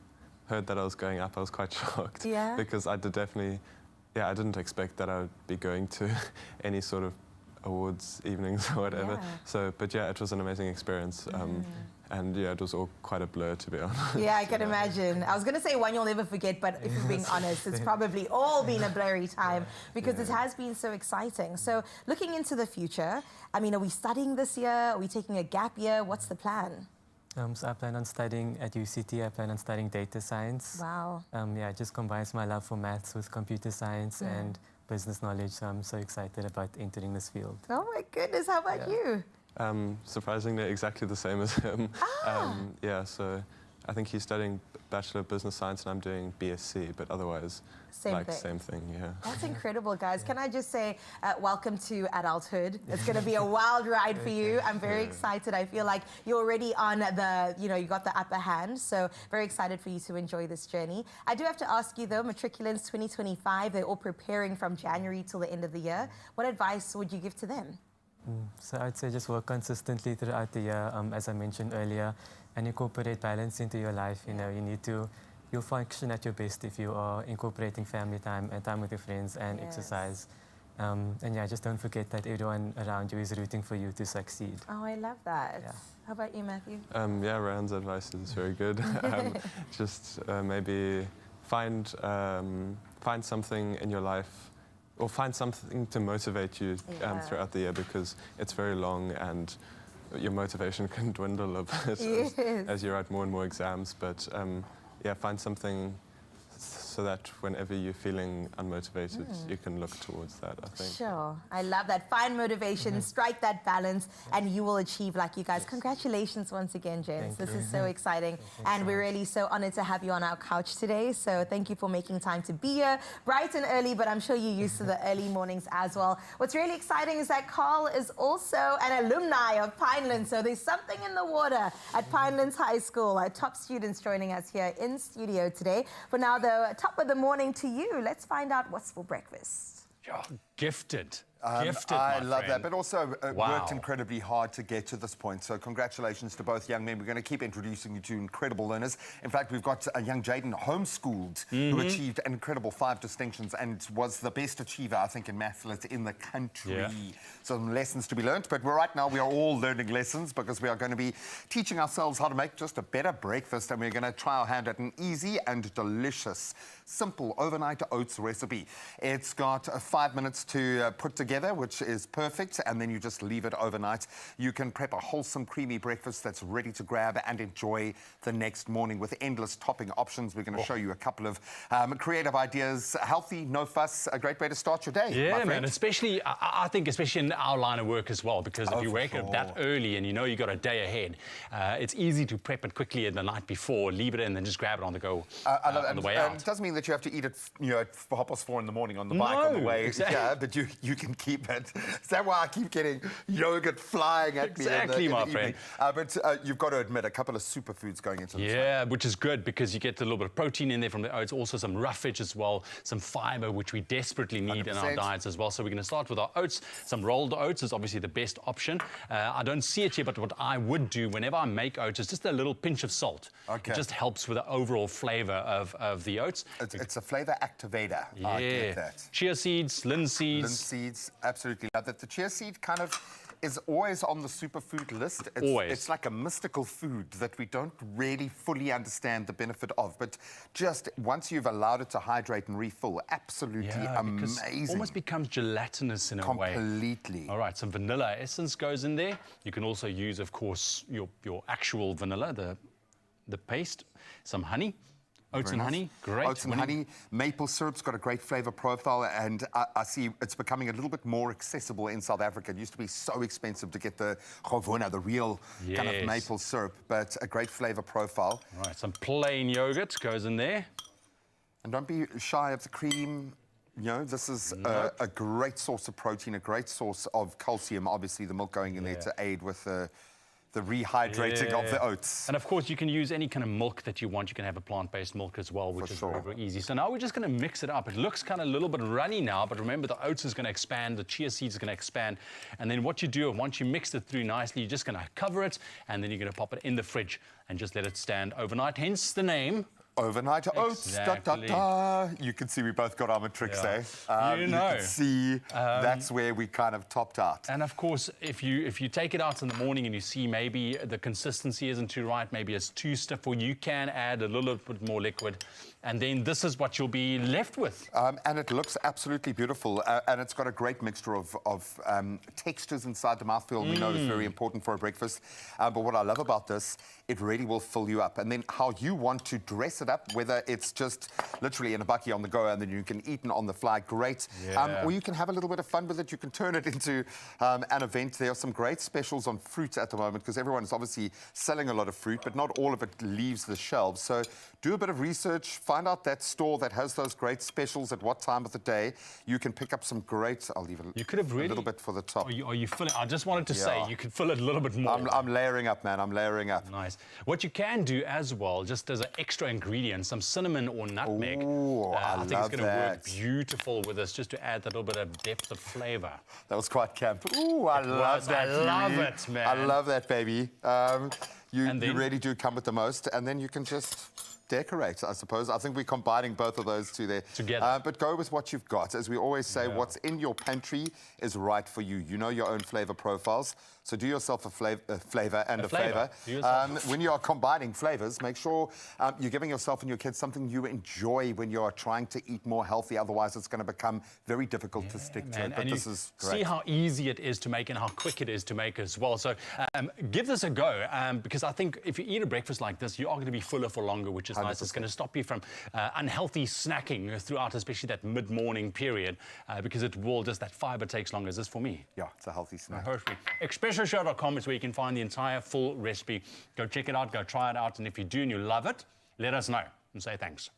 heard that I was going up, I was quite shocked. Because I didn't expect that I would be going to any sort of awards evenings or whatever. So, but yeah, it was an amazing experience. And yeah, it was all quite a blur, to be honest. Yeah, I can imagine. I was going to say one you'll never forget, but if you're being honest, it's probably all been a blurry time because it has been so exciting. So looking into the future, I mean, are we studying this year? Are we taking a gap year? What's the plan? So I plan on studying at UCT. I plan on studying data science. Wow. Yeah, it just combines my love for maths with computer science and business knowledge. So I'm so excited about entering this field. Oh my goodness, how about you? Surprisingly, exactly the same as him. Yeah, so I think he's studying Bachelor of Business Science and I'm doing BSc, but otherwise, same thing, yeah. That's incredible, guys. Can I just say welcome to adulthood. It's going to be a wild ride for you. I'm very excited. I feel like you're already on the, you got the upper hand. So very excited for you to enjoy this journey. I do have to ask you, though, matriculants 2025, they're all preparing from January till the end of the year. What advice would you give to them? So I'd say just work consistently throughout the year, as I mentioned earlier, and incorporate balance into your life. You'll function at your best if you are incorporating family time and time with your friends and exercise. And yeah, just don't forget that everyone around you is rooting for you to succeed. Oh, I love that. Yeah. How about you, Matthew? Yeah, Rand's advice is very good. Just maybe find something in your life, or find something to motivate you throughout the year, because it's very long and your motivation can dwindle a bit as you write more and more exams. But yeah, find something so that whenever you're feeling unmotivated, you can look towards that, I think. Sure. I love that. Find motivation, strike that balance, and you will achieve like you guys. Congratulations once again, James. This is so exciting. And we're really so honored to have you on our couch today. So thank you for making time to be here. Bright and early, but I'm sure you're used to the early mornings as well. What's really exciting is that Carl is also an alumni of Pinelands. So there's something in the water at Pinelands High School. Our top students joining us here in studio today. For now, though, top of the morning to you. Let's find out what's for breakfast. Oh, gifted. I love that, but also worked incredibly hard to get to this point. So congratulations to both young men. We're going to keep introducing you to incredible learners. In fact, we've got a young Jaden homeschooled who achieved an incredible 5 distinctions and was the best achiever, I think, in maths in the country. Yeah. Some lessons to be learnt, but right now we are all learning lessons because we are going to be teaching ourselves how to make just a better breakfast, and we're going to try our hand at an easy and delicious, simple overnight oats recipe. It's got 5 minutes to put together, which is perfect, and then you just leave it overnight. You can prep a wholesome, creamy breakfast that's ready to grab and enjoy the next morning with endless topping options. We're going to show you a couple of creative ideas. Healthy, no fuss, a great way to start your day. Yeah, man, especially, I think, especially in our line of work as well, because if you wake up that early and you know you've got a day ahead, it's easy to prep it quickly the night before, leave it in, and then just grab it on the go on the way out. It doesn't mean that you have to eat it, at 4:30 in the morning on the bike on the way. Exactly. Yeah, but you can keep it. Is that why I keep getting yogurt flying at me in the evening? But you've got to admit, a couple of superfoods going into this. Yeah, which is good because you get a little bit of protein in there from the oats, also some roughage as well, some fiber, which we desperately need 100%. In our diets as well. So we're going to start with our oats. Some rolled oats is obviously the best option. I don't see it here, but what I would do whenever I make oats is just a little pinch of salt. Okay. It just helps with the overall flavor of the oats. It's a flavor activator. Yeah. I get that. Chia seeds, linseeds. Linseeds, absolutely love that. The chia seed kind of is always on the superfood list. It's like a mystical food that we don't really fully understand the benefit of. But just once you've allowed it to hydrate and refill, absolutely amazing. It almost becomes gelatinous in a way. Completely. All right, some vanilla essence goes in there. You can also use, of course, your actual vanilla, the paste, some honey. Oats and honey, great. Oats and honey. Maple syrup's got a great flavour profile, and I see it's becoming a little bit more accessible in South Africa. It used to be so expensive to get the govona, the real kind of maple syrup, but a great flavour profile. All right, some plain yogurt goes in there. And don't be shy of the cream. This is a great source of protein, a great source of calcium. Obviously, the milk going in there to aid with the rehydrating of the oats. And of course, you can use any kind of milk that you want. You can have a plant-based milk as well, which is very, very easy. So now we're just going to mix it up. It looks kind of a little bit runny now, but remember the oats is going to expand, the chia seeds are going to expand. And then what you do, once you mix it through nicely, you're just going to cover it, and then you're going to pop it in the fridge and just let it stand overnight, hence the name. Overnight oats. You can see we both got our matrix, eh? You can see that's where we kind of topped out. And of course, if you take it out in the morning and you see maybe the consistency isn't too right, maybe it's too stiff, or you can add a little bit more liquid. and then this is what you'll be left with. And it looks absolutely beautiful, and it's got a great mixture of textures inside the mouthfeel. We know it's very important for a breakfast, but what I love about this, it really will fill you up. And then how you want to dress it up, whether it's just literally in a bucky on the go and then you can eat it on the fly, great. Or you can have a little bit of fun with it. You can turn it into an event. There are some great specials on fruit at the moment because everyone is obviously selling a lot of fruit, but not all of it leaves the shelves. So do a bit of research, find out that store that has those great specials at what time of the day. You can pick up some great, I'll leave you could have really, a little bit for the top. Are you filling? I just wanted to say you could fill it a little bit more. I'm layering up, man. I'm layering up. Nice. What you can do as well, just as an extra ingredient, some cinnamon or nutmeg. Ooh, I think it's going to work beautiful with this, just to add that little bit of depth of flavour. That was quite camp. Ooh, I love that. I love it, man. I love that, baby. You really do come with the most, and then you can just decorate, I suppose. I think we're combining both of those two there. Together. But go with what you've got. As we always say, what's in your pantry is right for you. You know your own flavour profiles. So do yourself a flavour and a flavour. When you are combining flavours, make sure you're giving yourself and your kids something you enjoy when you are trying to eat more healthy. Otherwise, it's going to become very difficult to stick to it. But and this is great. See how easy it is to make and how quick it is to make as well. So give this a go, because I think if you eat a breakfast like this, you are going to be fuller for longer, which is nice. It's going to stop you from unhealthy snacking throughout, especially that mid-morning period, because it will just, that fibre takes longer. Is this for me? Yeah, it's a healthy snack. Perfect. ExpressoShow.com is where you can find the entire full recipe. Go check it out, go try it out, and if you do and you love it, let us know and say thanks.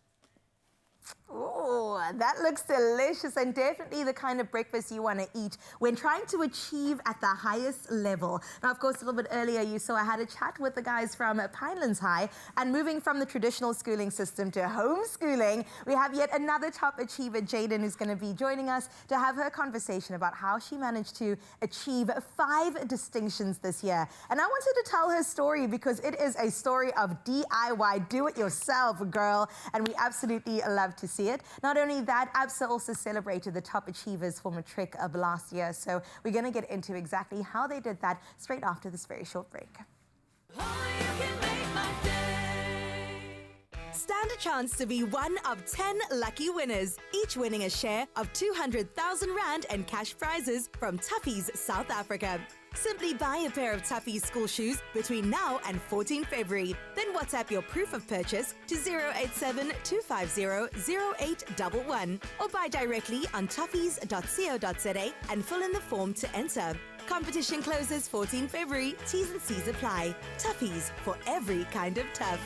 Oh, that looks delicious and definitely the kind of breakfast you want to eat when trying to achieve at the highest level. Now, of course, a little bit earlier you saw I had a chat with the guys from Pinelands High, and moving from the traditional schooling system to homeschooling, we have yet another top achiever, Jaden, who's going to be joining us to have her conversation about how she managed to achieve 5 distinctions this year. And I wanted to tell her story because it is a story of DIY, do-it-yourself, girl, and we absolutely love to see it. Not only that, ABSA also celebrated the top achievers for matric of last year. So we're going to get into exactly how they did that straight after this very short break. Stand a chance to be one of 10 lucky winners, each winning a share of 200,000 Rand and cash prizes from Tuffy's South Africa. Simply buy a pair of Tuffy's school shoes between now and 14 February. Then WhatsApp your proof of purchase to 087-250-0811 or buy directly on tuffys.co.za and fill in the form to enter. Competition closes 14 February. T's and C's apply. Tuffy's, for every kind of tough.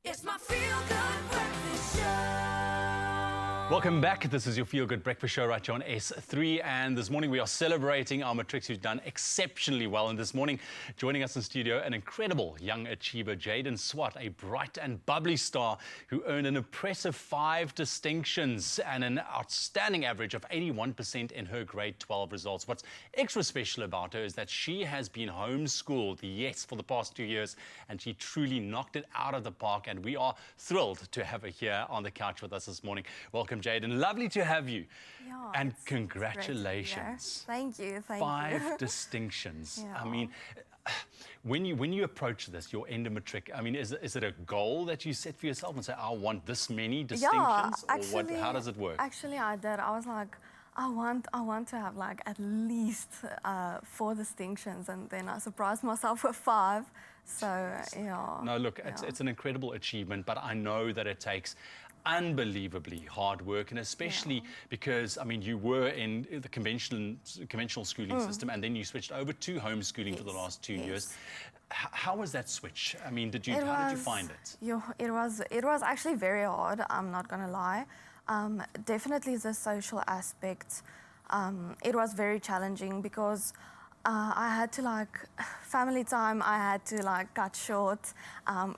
It's my feel-good breakfast show. Welcome back. This is your Feel Good Breakfast Show right here on S3. And this morning we are celebrating our matrics who've done exceptionally well. And this morning, joining us in studio, an incredible young achiever, Jaden Swart, a bright and bubbly star who earned an impressive 5 distinctions and an outstanding average of 81% in her grade 12 results. What's extra special about her is that she has been homeschooled, yes, for the past 2 years, and she truly knocked it out of the park. And we are thrilled to have her here on the couch with us this morning. Welcome, Jaden. Lovely to have you. Yeah, and congratulations. Thank you. 5 distinctions. Yeah. I mean, when you approach this, your end of matric, I mean, is it a goal that you set for yourself and say, I want this many distinctions? Yeah, actually, how does it work? Actually, I did. I was like, I want to have like at least 4 distinctions, and then I surprised myself with 5. So, yeah. No, look, it's an incredible achievement, but I know that it takes unbelievably hard work, and especially because, I mean, you were in the conventional schooling system, and then you switched over to homeschooling for the last 2 years. How was that switch? I mean, how did you find it? It was actually very hard, I'm not going to lie. Definitely the social aspect. It was very challenging because I had to family time, I had to cut short.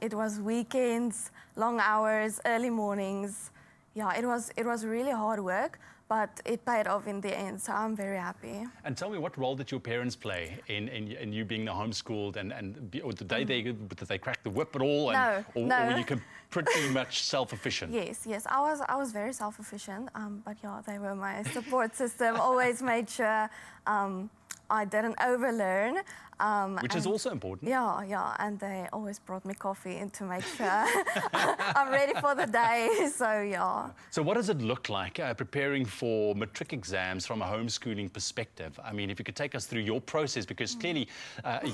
It was weekends, long hours, early mornings. Yeah, it was really hard work, but it paid off in the end, so I'm very happy. And tell me, what role did your parents play in you being homeschooled, or did they crack the whip at all? No. Or were you pretty much self-efficient? Yes, I was very self-efficient, but yeah, they were my support system, always made sure I didn't overlearn. Which is also important. Yeah, and they always brought me coffee to make sure I'm ready for the day, so yeah. So what does it look like preparing for matric exams from a homeschooling perspective? I mean, if you could take us through your process, because clearly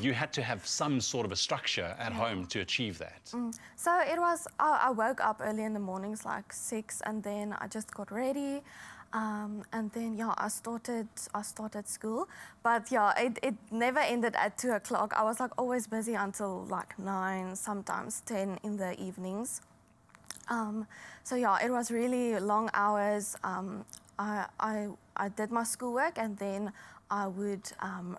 you had to have some sort of a structure at home to achieve that. So it was, I woke up early in the mornings, like 6, and then I just got ready. And then, yeah, I started school, but yeah, it never ended at 2 o'clock. I was always busy until 9, sometimes 10 in the evenings. So yeah, it was really long hours. I did my schoolwork, and then I would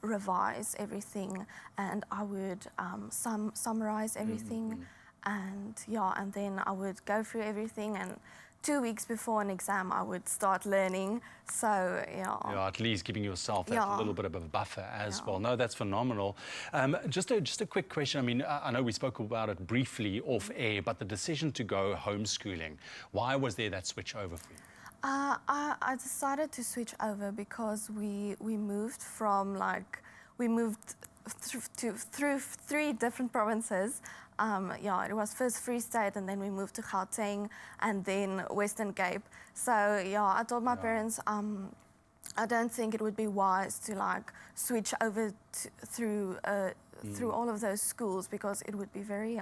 revise everything, and I would summarize everything, and yeah, and then I would go through everything, and 2 weeks before an exam, I would start learning. So, yeah. Yeah, at least giving yourself that little bit of a buffer as well. No, that's phenomenal. Just a quick question. I mean, I know we spoke about it briefly off air, but the decision to go homeschooling, why was there that switch over for you? I decided to switch over because we moved from through 3 different provinces. Yeah, it was first Free State, and then we moved to Gauteng, and then Western Cape. So yeah, I told my parents I don't think it would be wise to switch over through all of those schools, because it would be very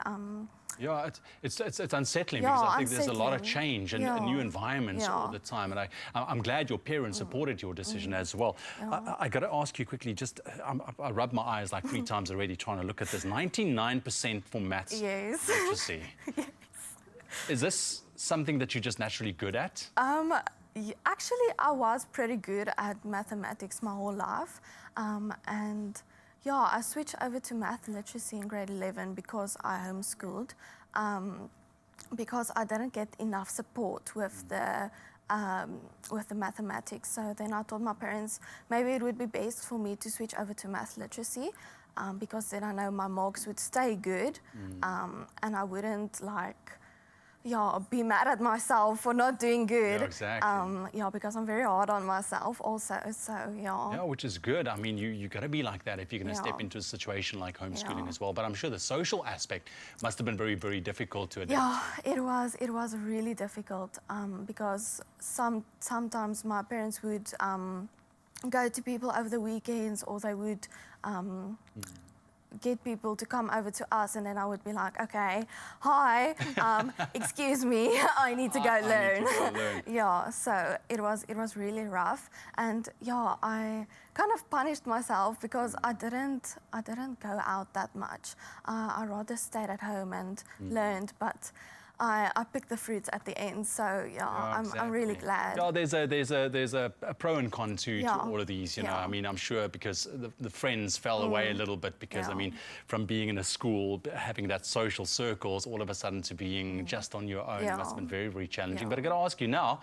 yeah, it's unsettling, because I think there's a lot of change and new environments all the time, and I'm glad your parents supported your decision as well. I got to ask you quickly, just I rubbed my eyes 3 times already trying to look at this. 99% for maths literacy. Yes. Is this something that you're just naturally good at? Actually, I was pretty good at mathematics my whole life, and yeah, I switched over to math literacy in grade 11 because I homeschooled, because I didn't get enough support with the mathematics. So then I told my parents maybe it would be best for me to switch over to math literacy, because then I know my marks would stay good, and I wouldn't be mad at myself for not doing good. Yeah, exactly. Yeah, because I'm very hard on myself also, so yeah. Yeah, which is good. I mean, you got to be like that if you're going to step into a situation like homeschooling as well. But I'm sure the social aspect must have been very, very difficult to adapt. Yeah, it was really difficult, because sometimes my parents would go to people over the weekends, or they would get people to come over to us, and then I would be like, okay, hi, excuse me, I need to go learn. Yeah, so it was really rough, and yeah, I kind of punished myself because I didn't go out that much. I rather stayed at home and learned, but I pick the fruits at the end. So yeah, I'm really glad. Yeah, there's a pro and con to all of these. You know, I mean, I'm sure because the friends fell away a little bit because I mean, from being in a school, having that social circles, all of a sudden to being just on your own, it must have been very, very challenging. But I got to ask you now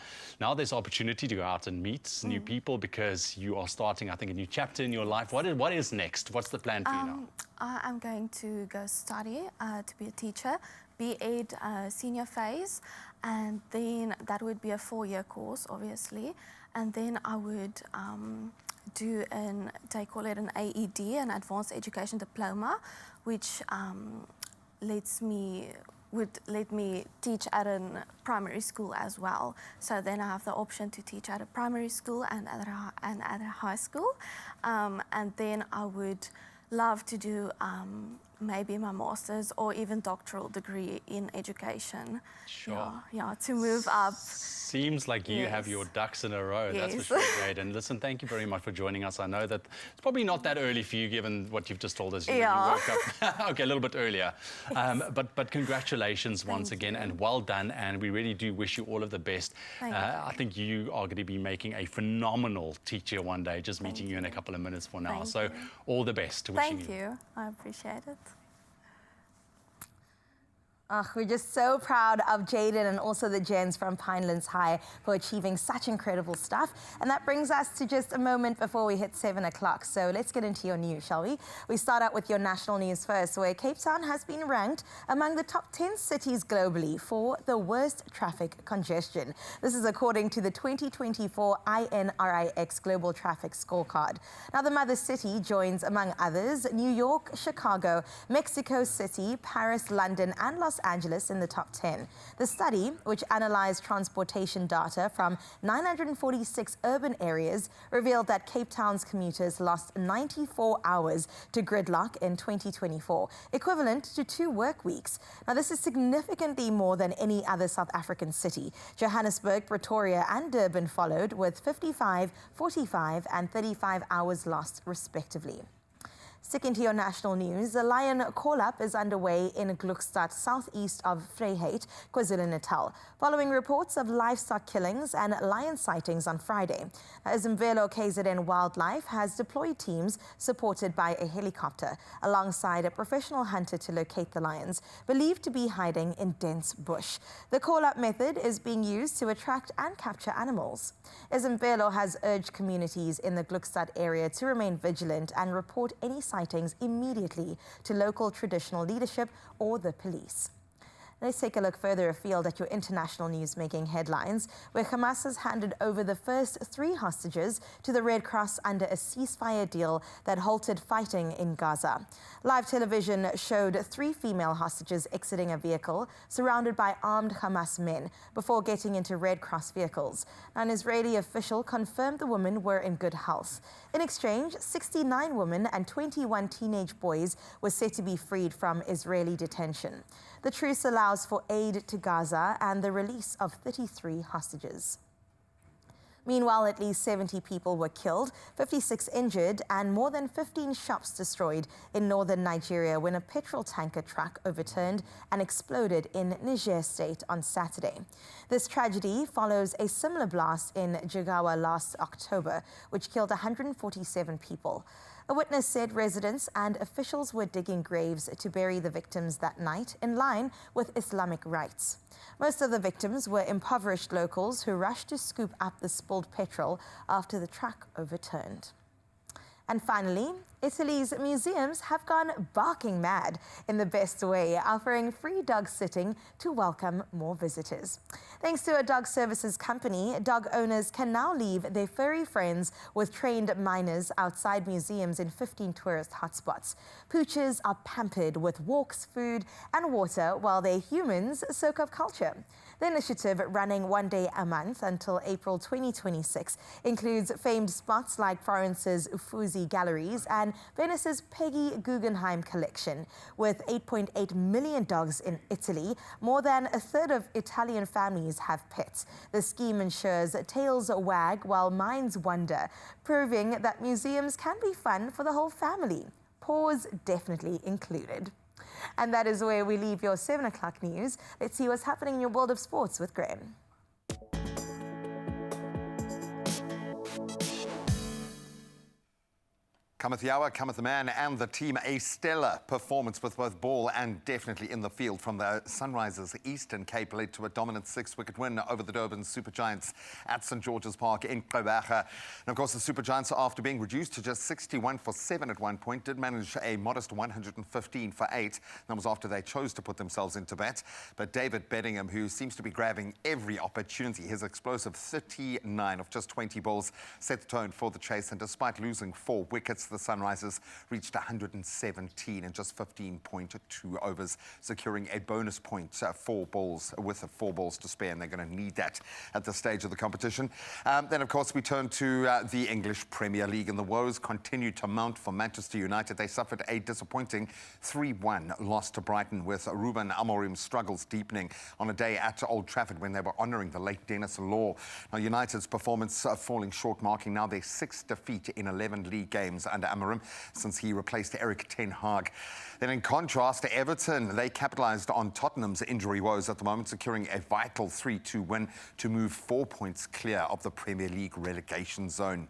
there's opportunity to go out and meet new people because you are starting, I think, a new chapter in your life. What is next? What's the plan for you now? I'm going to go study to be a teacher, B.Ed senior phase, and then that would be a 4-year course, obviously, and then I would do they call it an AED, an Advanced Education Diploma, which would let me teach at a primary school as well. So then I have the option to teach at a primary school and at a high school, and then I would love to do maybe my master's or even doctoral degree in education. Sure. Yeah, to move up. Seems like you have your ducks in a row. Yes. That's for sure, great. And listen, thank you very much for joining us. I know that it's probably not that early for you, given what you've just told us. You woke up okay, a little bit earlier. But congratulations once again, and well done. And we really do wish you all of the best. I think you are going to be making a phenomenal teacher one day, just meeting you in a couple of minutes for now. So all the best. Thank you. I appreciate it. We're just so proud of Jaden and also the Gens from Pinelands High for achieving such incredible stuff. And that brings us to just a moment before we hit 7 o'clock. So let's get into your news, shall we? We start out with your national news first, where Cape Town has been ranked among the top 10 cities globally for the worst traffic congestion. This is according to the 2024 INRIX Global Traffic Scorecard. Now, the mother city joins, among others, New York, Chicago, Mexico City, Paris, London, and Los Angeles in the top 10. The study, which analyzed transportation data from 946 urban areas, revealed that Cape Town's commuters lost 94 hours to gridlock in 2024, equivalent to 2 work weeks. Now, this is significantly more than any other South African city. Johannesburg, Pretoria, and Durban followed with 55, 45, and 35 hours lost, respectively. Sticking to your national news, the lion call-up is underway in Gluckstadt, southeast of Vryheid, KwaZulu-Natal, following reports of livestock killings and lion sightings on Friday. Zimvelo KZN Wildlife has deployed teams supported by a helicopter alongside a professional hunter to locate the lions, believed to be hiding in dense bush. The call-up method is being used to attract and capture animals. Zimvelo has urged communities in the Gluckstadt area to remain vigilant and report any sightings immediately to local traditional leadership or the police. Let's take a look further afield at your international news making headlines, where Hamas has handed over the first 3 hostages to the Red Cross under a ceasefire deal that halted fighting in Gaza. Live television showed 3 female hostages exiting a vehicle surrounded by armed Hamas men before getting into Red Cross vehicles. An Israeli official confirmed the women were in good health. In exchange, 69 women and 21 teenage boys were set to be freed from Israeli detention. The truce allows for aid to Gaza and the release of 33 hostages. Meanwhile, at least 70 people were killed, 56 injured, and more than 15 shops destroyed in northern Nigeria when a petrol tanker truck overturned and exploded in Niger State on Saturday. This tragedy follows a similar blast in Jigawa last October, which killed 147 people. A witness said residents and officials were digging graves to bury the victims that night in line with Islamic rites. Most of the victims were impoverished locals who rushed to scoop up the spilled petrol after the truck overturned. And finally, Italy's museums have gone barking mad in the best way, offering free dog sitting to welcome more visitors. Thanks to a dog services company, dog owners can now leave their furry friends with trained minors outside museums in 15 tourist hotspots. Pooches are pampered with walks, food, and water while their humans soak up culture. The initiative, running 1 day a month until April 2026, includes famed spots like Florence's Uffizi Galleries and Venice's Peggy Guggenheim collection. With 8.8 million dogs in Italy, more than a third of Italian families have pets. The scheme ensures tails wag while minds wander, proving that museums can be fun for the whole family. Paws definitely included. And that is where we leave your 7 o'clock news. Let's see what's happening in your world of sports with Graham. Cometh the hour, cometh the man and the team. A stellar performance with both ball and definitely in the field from the Sunrisers. Eastern Cape led to a dominant 6-wicket win over the Durban Super Giants at St George's Park in Gqeberha. And of course, the Super Giants, after being reduced to just 61 for 7 at one point, did manage a modest 115 for 8. That was after they chose to put themselves into bat. But David Bedingham, who seems to be grabbing every opportunity, his explosive 39 of just 20 balls set the tone for the chase. And despite losing 4 wickets, the Sunrisers reached 117 in just 15.2 overs, securing a bonus point, 4 balls with 4 balls to spare, and they're going to need that at this stage of the competition. Then, of course, we turn to the English Premier League, and the woes continued to mount for Manchester United. They suffered a disappointing 3-1 loss to Brighton, with Ruben Amorim's struggles deepening on a day at Old Trafford when they were honouring the late Dennis Law. Now, United's performance falling short, marking now their 6th defeat in 11 league games under Amorim since he replaced Eric Ten Hag. Then in contrast to Everton, they capitalised on Tottenham's injury woes at the moment, securing a vital 3-2 win to move 4 points clear of the Premier League relegation zone.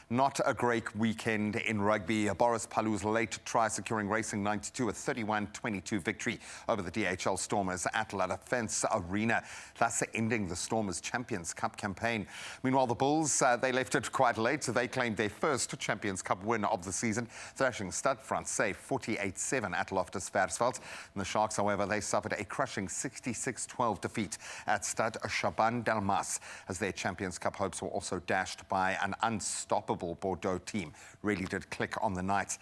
Not a great weekend in rugby. Boris Palou's late try securing Racing 92 a 31-22 victory over the DHL Stormers at La Defence Arena, thus ending the Stormers' Champions Cup campaign. Meanwhile, the Bulls, they left it quite late, so they claimed their first Champions Cup win of the season, thrashing Stade Francais 48-7 at Loftus Versfeld. And the Sharks, however, they suffered a crushing 66-12 defeat at Stade Chaban Delmas, as their Champions Cup hopes were also dashed by an unstoppable Bordeaux team. Really did click on the night.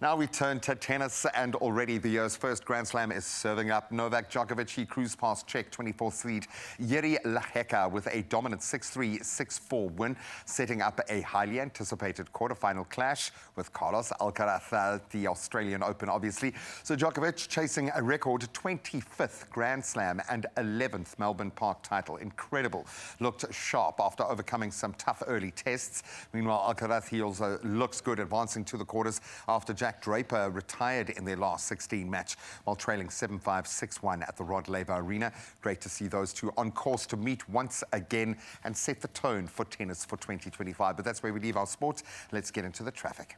Now we turn to tennis, and already the year's first Grand Slam is serving up. Novak Djokovic, he cruised past Czech 24th seed Jiří Lehecka with a dominant 6-3, 6-4 win, setting up a highly anticipated quarterfinal clash with Carlos Alcaraz at the Australian Open, obviously. So Djokovic chasing a record 25th Grand Slam and 11th Melbourne Park title. Incredible. Looked sharp after overcoming some tough early tests. Meanwhile, Alcaraz, he also looks good, advancing to the quarters after Jack Draper retired in their last 16 match while trailing 7-5, 6-1 at the Rod Laver Arena. Great to see those two on course to meet once again and set the tone for tennis for 2025. But that's where we leave our sports. Let's get into the traffic.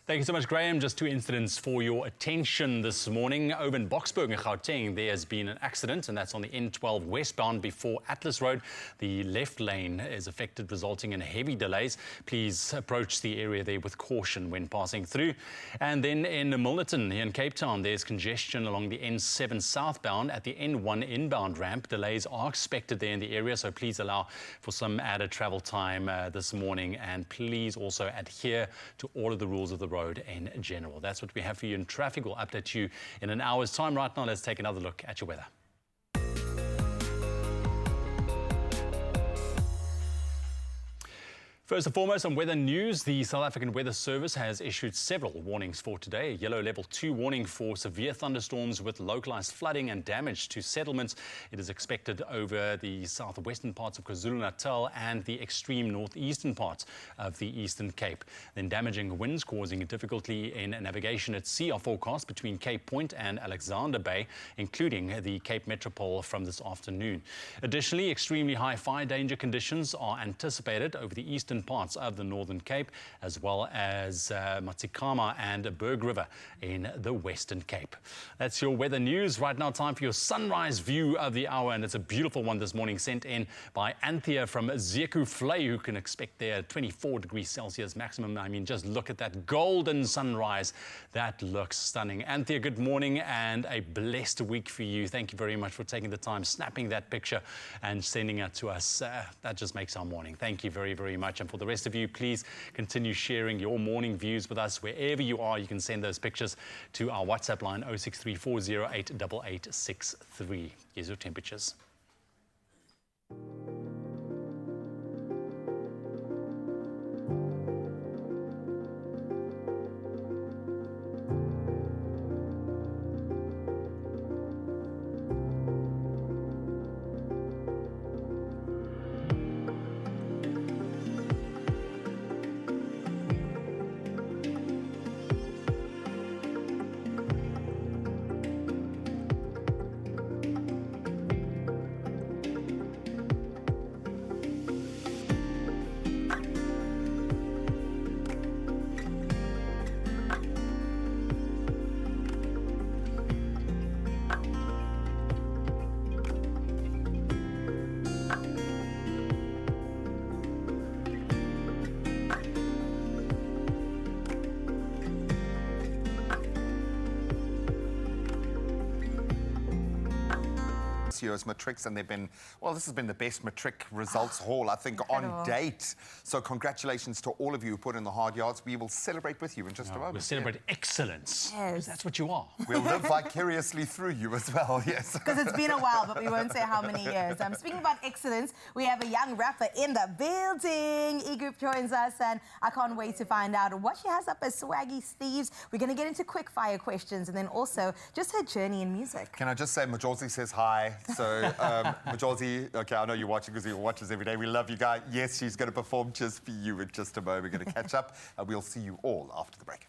Thank you so much, Graham. Just 2 incidents for your attention this morning. Over in Boksburg in Gauteng, there has been an accident, and that's on the N12 westbound before Atlas Road. The left lane is affected, resulting in heavy delays. Please approach the area there with caution when passing through. And then in Milnerton, here in Cape Town, there's congestion along the N7 southbound at the N1 inbound ramp. Delays are expected there in the area, so please allow for some added travel time this morning. And please also adhere to all of the rules of the road in general. That's what we have for you in traffic. We'll update you in an hour's time. Right now, let's take another look at your weather. First and foremost, on weather news, the South African Weather Service has issued several warnings for today. A yellow level 2 warning for severe thunderstorms with localized flooding and damage to settlements. It is expected over the southwestern parts of KwaZulu-Natal and the extreme northeastern parts of the Eastern Cape. Then damaging winds causing difficulty in navigation at sea are forecast between Cape Point and Alexander Bay, including the Cape Metropole from this afternoon. Additionally, extremely high fire danger conditions are anticipated over the eastern parts of the Northern Cape, as well as Matikama and Berg River in the Western Cape. That's your weather news. Right now, time for your sunrise view of the hour, and it's a beautiful one this morning, sent in by Anthea from Zeku Flay, who can expect their 24 degrees Celsius maximum. I mean, just look at that golden sunrise. That looks stunning. Anthea, good morning and a blessed week for you. Thank you very much for taking the time, snapping that picture and sending it to us. That just makes our morning. Thank you very, very much. And for the rest of you, please continue sharing your morning views with us. Wherever you are, you can send those pictures to our WhatsApp line 0634088863. Here's your temperatures. this year's matrics, and they've been, well, this has been the best matric results haul, I think, on date. So congratulations to all of you who put in the hard yards. We will celebrate with you in just a moment. We'll celebrate excellence. Yes. That's what you are. We'll live vicariously through you as well, yes. Because it's been a while, but we won't say how many years. Speaking about excellence, we have a young rapper in the building. E-Group joins us, and I can't wait to find out what she has up her swaggy sleeves. We're going to get into quick fire questions and then also just her journey in music. Can I just say, Majorzi says hi. So, Majorzi, okay, I know you're watching because you watch us every day. We love you guys. Yes, she's going to perform just for you in just a moment. We're going to catch up, and we'll see you all after the break.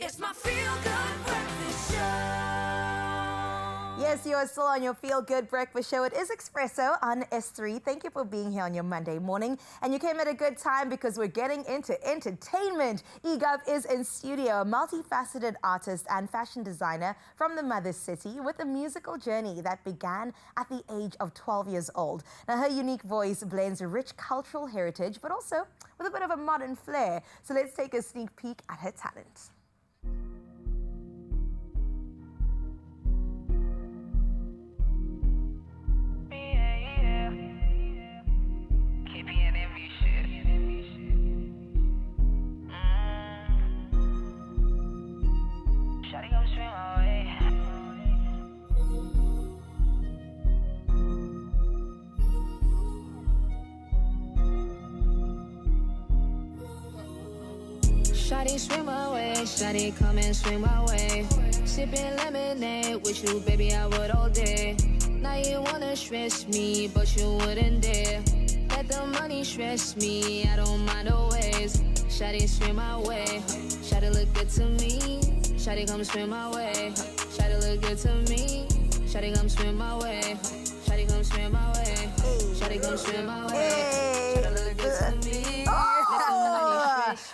It's my feel-good breakfast show. Yes, you are still on your Feel Good Breakfast Show. It is Expresso on S3. Thank you for being here on your Monday morning. And you came at a good time because we're getting into entertainment. EGov is in studio, a multifaceted artist and fashion designer from the mother city with a musical journey that began at the age of 12 years old. Now, her unique voice blends rich cultural heritage, but also with a bit of a modern flair. So let's take a sneak peek at her talent. Shawty swim away, shawty come and swim my way. Sipping lemonade with you, baby, I would all day. Now you wanna stress me, but you wouldn't dare. Let the money stress me, I don't mind always. Shawty swim my way, shawty look good to me. Shawty come swim my way, shawty look good to me. Shawty come swim my way, shawty come swim my way. Shawty come swim my way, shawty look good to me.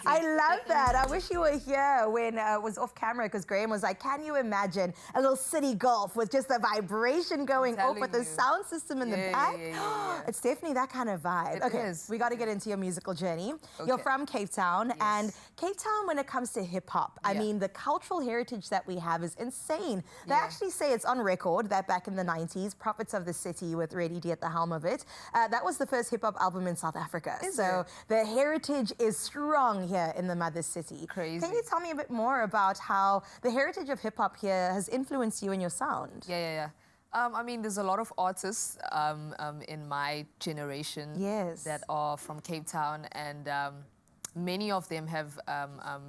I love that. I wish you were here when it was off camera because Graham was like, can you imagine a little city golf with just the vibration going off with the sound system in the back? Yeah. It's definitely that kind of vibe. Okay, we got to get into your musical journey. You're from Cape Town, and Cape Town, when it comes to hip-hop, I mean, the cultural heritage that we have is insane. They actually say it's on record that back in the 90s, Prophets of the City with Reddy D at the helm of it, that was the first hip-hop album in South Africa. So the heritage is strong here in the mother city. Crazy. Can you tell me a bit more about how the heritage of hip-hop here has influenced you and your sound? I mean, there's a lot of artists in my generation that are from Cape Town, and many of them have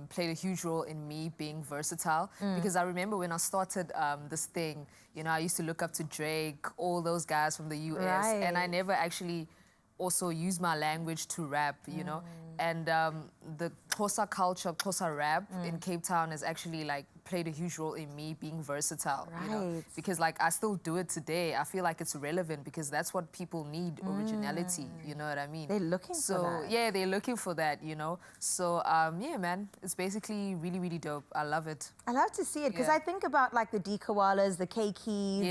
played a huge role in me being versatile. Because I remember when I started this thing, you know, I used to look up to Drake, all those guys from the US, and I never actually also use my language to rap, you know. And Xhosa culture, Xhosa rap in Cape Town has actually like played a huge role in me being versatile, you know? Because like I still do it today. I feel like it's relevant because that's what people need, originality, you know what I mean? They're looking for that. Yeah, they're looking for that, you know? So, yeah, man, it's basically really, really dope. I love it. I love to see it because I think about like the D Koalas, the K Keys,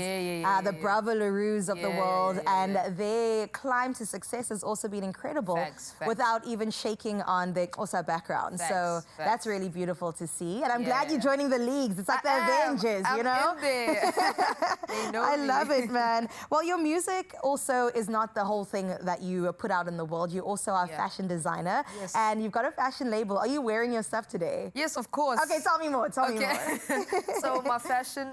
the Bravo Laroos of the world, and their climb to success has also been incredible without even shaking on their Xhosa background. So that's really beautiful to see. And I'm glad you're joining the leagues. It's like the Avengers, you know? In there. They know I love it, man. Well, your music also is not the whole thing that you put out in the world. You also are a fashion designer, and you've got a fashion label. Are you wearing your stuff today? Yes, of course. Okay, tell me more. Tell me more. So my fashion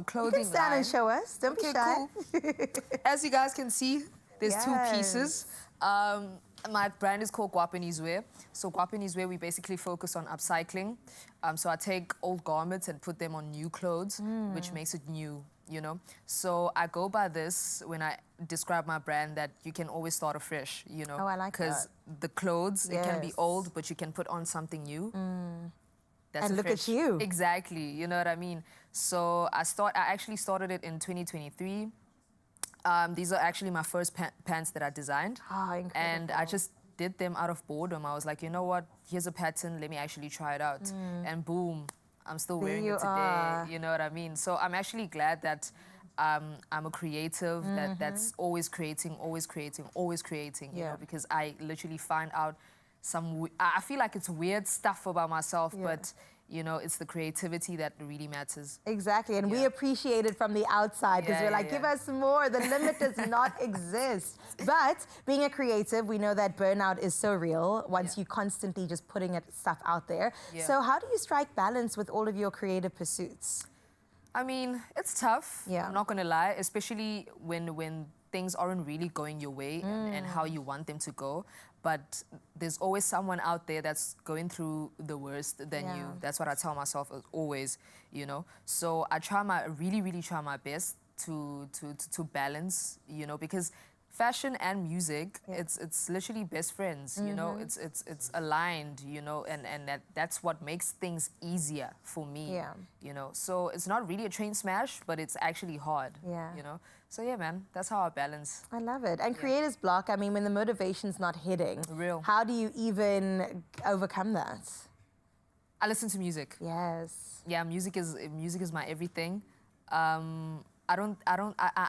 clothing you can stand line. and show us. Don't be shy. Cool. As you guys can see, there's two pieces. My brand is called Guapanizwe. So Guapanizwe, we basically focus on upcycling. So I take old garments and put them on new clothes, which makes it new, you know? So I go by this when I describe my brand, that you can always start afresh, you know? Oh, I like that. Because the clothes, it can be old, but you can put on something new. That's and look at you. Exactly, you know what I mean? So I actually started it in 2023. These are actually my first pants that I designed. Oh, incredible. And I just did them out of boredom. I was like, you know what? Here's a pattern. Let me actually try it out. And boom, I'm still wearing it today. You know what I mean? So I'm actually glad that I'm a creative that's always creating, you know, because I literally find out I feel like it's weird stuff about myself, but you know, it's the creativity that really matters. Exactly, and we appreciate it from the outside because we're like, give us more. The limit does not exist. But being a creative, we know that burnout is so real once you constantly just putting stuff out there. So how do you strike balance with all of your creative pursuits? I mean, it's tough. I'm not gonna lie, especially when things aren't really going your way and how you want them to go. But there's always someone out there that's going through the worst than you. That's what I tell myself always, you know. So I really try my best to balance, you know, because fashion and music, it's literally best friends, you know. It's aligned, you know, and that's what makes things easier for me, you know. So it's not really a train smash, but it's actually hard, you know. So yeah, man, that's how I balance. I love it. And creator's block, I mean, when the motivation's not hitting, how do you even overcome that? I listen to music. Yes. Yeah, music is my everything. I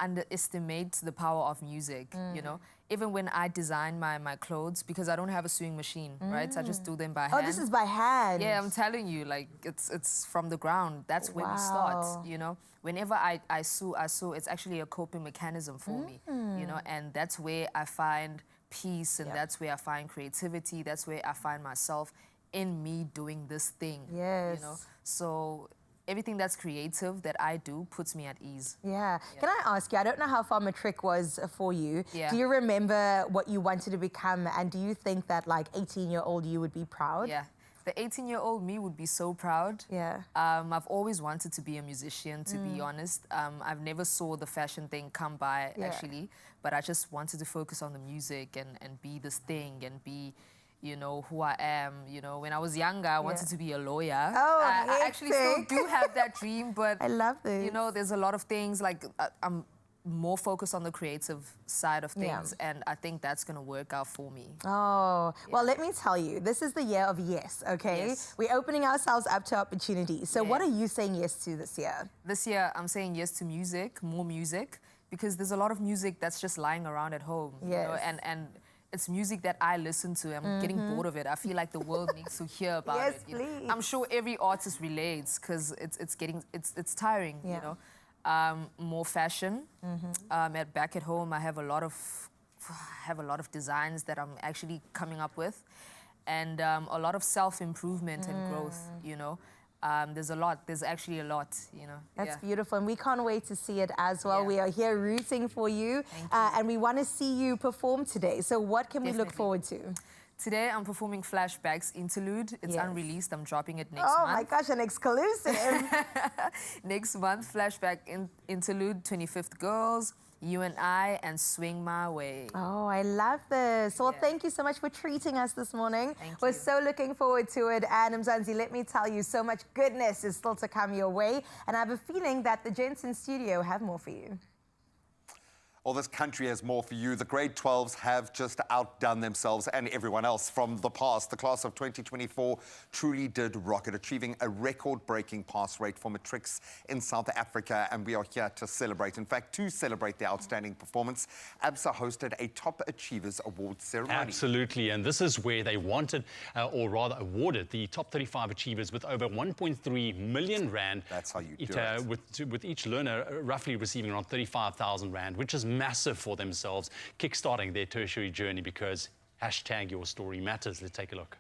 underestimate the power of music, you know. Even when I design my clothes, because I don't have a sewing machine, right? So I just do them by hand. Oh, this is by hand? Yeah, I'm telling you, like, it's from the ground. That's when we start, you know. Whenever I sew, it's actually a coping mechanism for me, you know, and that's where I find peace, and that's where I find creativity, that's where I find myself in me doing this thing, you know. So everything that's creative that I do puts me at ease. Yeah. Can I ask you, I don't know how far matric was for you. Do you remember what you wanted to become, and do you think that like 18-year-old you would be proud? Yeah. The 18-year-old me would be so proud. Yeah. I've always wanted to be a musician, to be honest. I've never saw the fashion thing come by, actually, but I just wanted to focus on the music and be this thing and be, you know, who I am. You know, when I was younger, I wanted to be a lawyer. Oh, I actually still do have that dream, but I love this. You know, there's a lot of things, like I'm more focused on the creative side of things, and I think that's going to work out for me. Oh, well, let me tell you, this is the year of yes, okay? We're opening ourselves up to opportunities. So what are you saying yes to this year? This year, I'm saying yes to music, more music, because there's a lot of music that's just lying around at home, you know, and it's music that I listen to. I'm getting bored of it. I feel like the world needs to hear about it. You know? I'm sure every artist relates, because it's tiring, you know. More fashion. Back at home, I have a lot of designs that I'm actually coming up with, and a lot of self-improvement and growth, you know. There's actually a lot, you know. That's beautiful, and we can't wait to see it as well. We are here rooting for you, and we want to see you perform today. So what can we look forward to? Today, I'm performing Flashbacks Interlude. It's unreleased. I'm dropping it next month. Oh my gosh, an exclusive. Next month, Flashback Interlude, 25th Girls. You and I, and Swing My Way. Oh, I love this. Well, thank you so much for treating us this morning. Thank We're you. so looking forward to it. And Mzansi, let me tell you, so much goodness is still to come your way. And I have a feeling that the gents in studio have more for you. Well, this country has more for you. The grade 12s have just outdone themselves and everyone else from the past. The class of 2024 truly did rocket, achieving a record-breaking pass rate for matrics in South Africa, and we are here to celebrate. In fact, to celebrate their outstanding performance, ABSA hosted a Top Achievers Awards ceremony. Absolutely, and this is where they wanted, or rather awarded, the top 35 achievers with over 1.3 million rand. That's how you do it. With each learner roughly receiving around 35,000 rand, which is massive for themselves, kickstarting their tertiary journey because #YourStoryMatters. Let's take a look.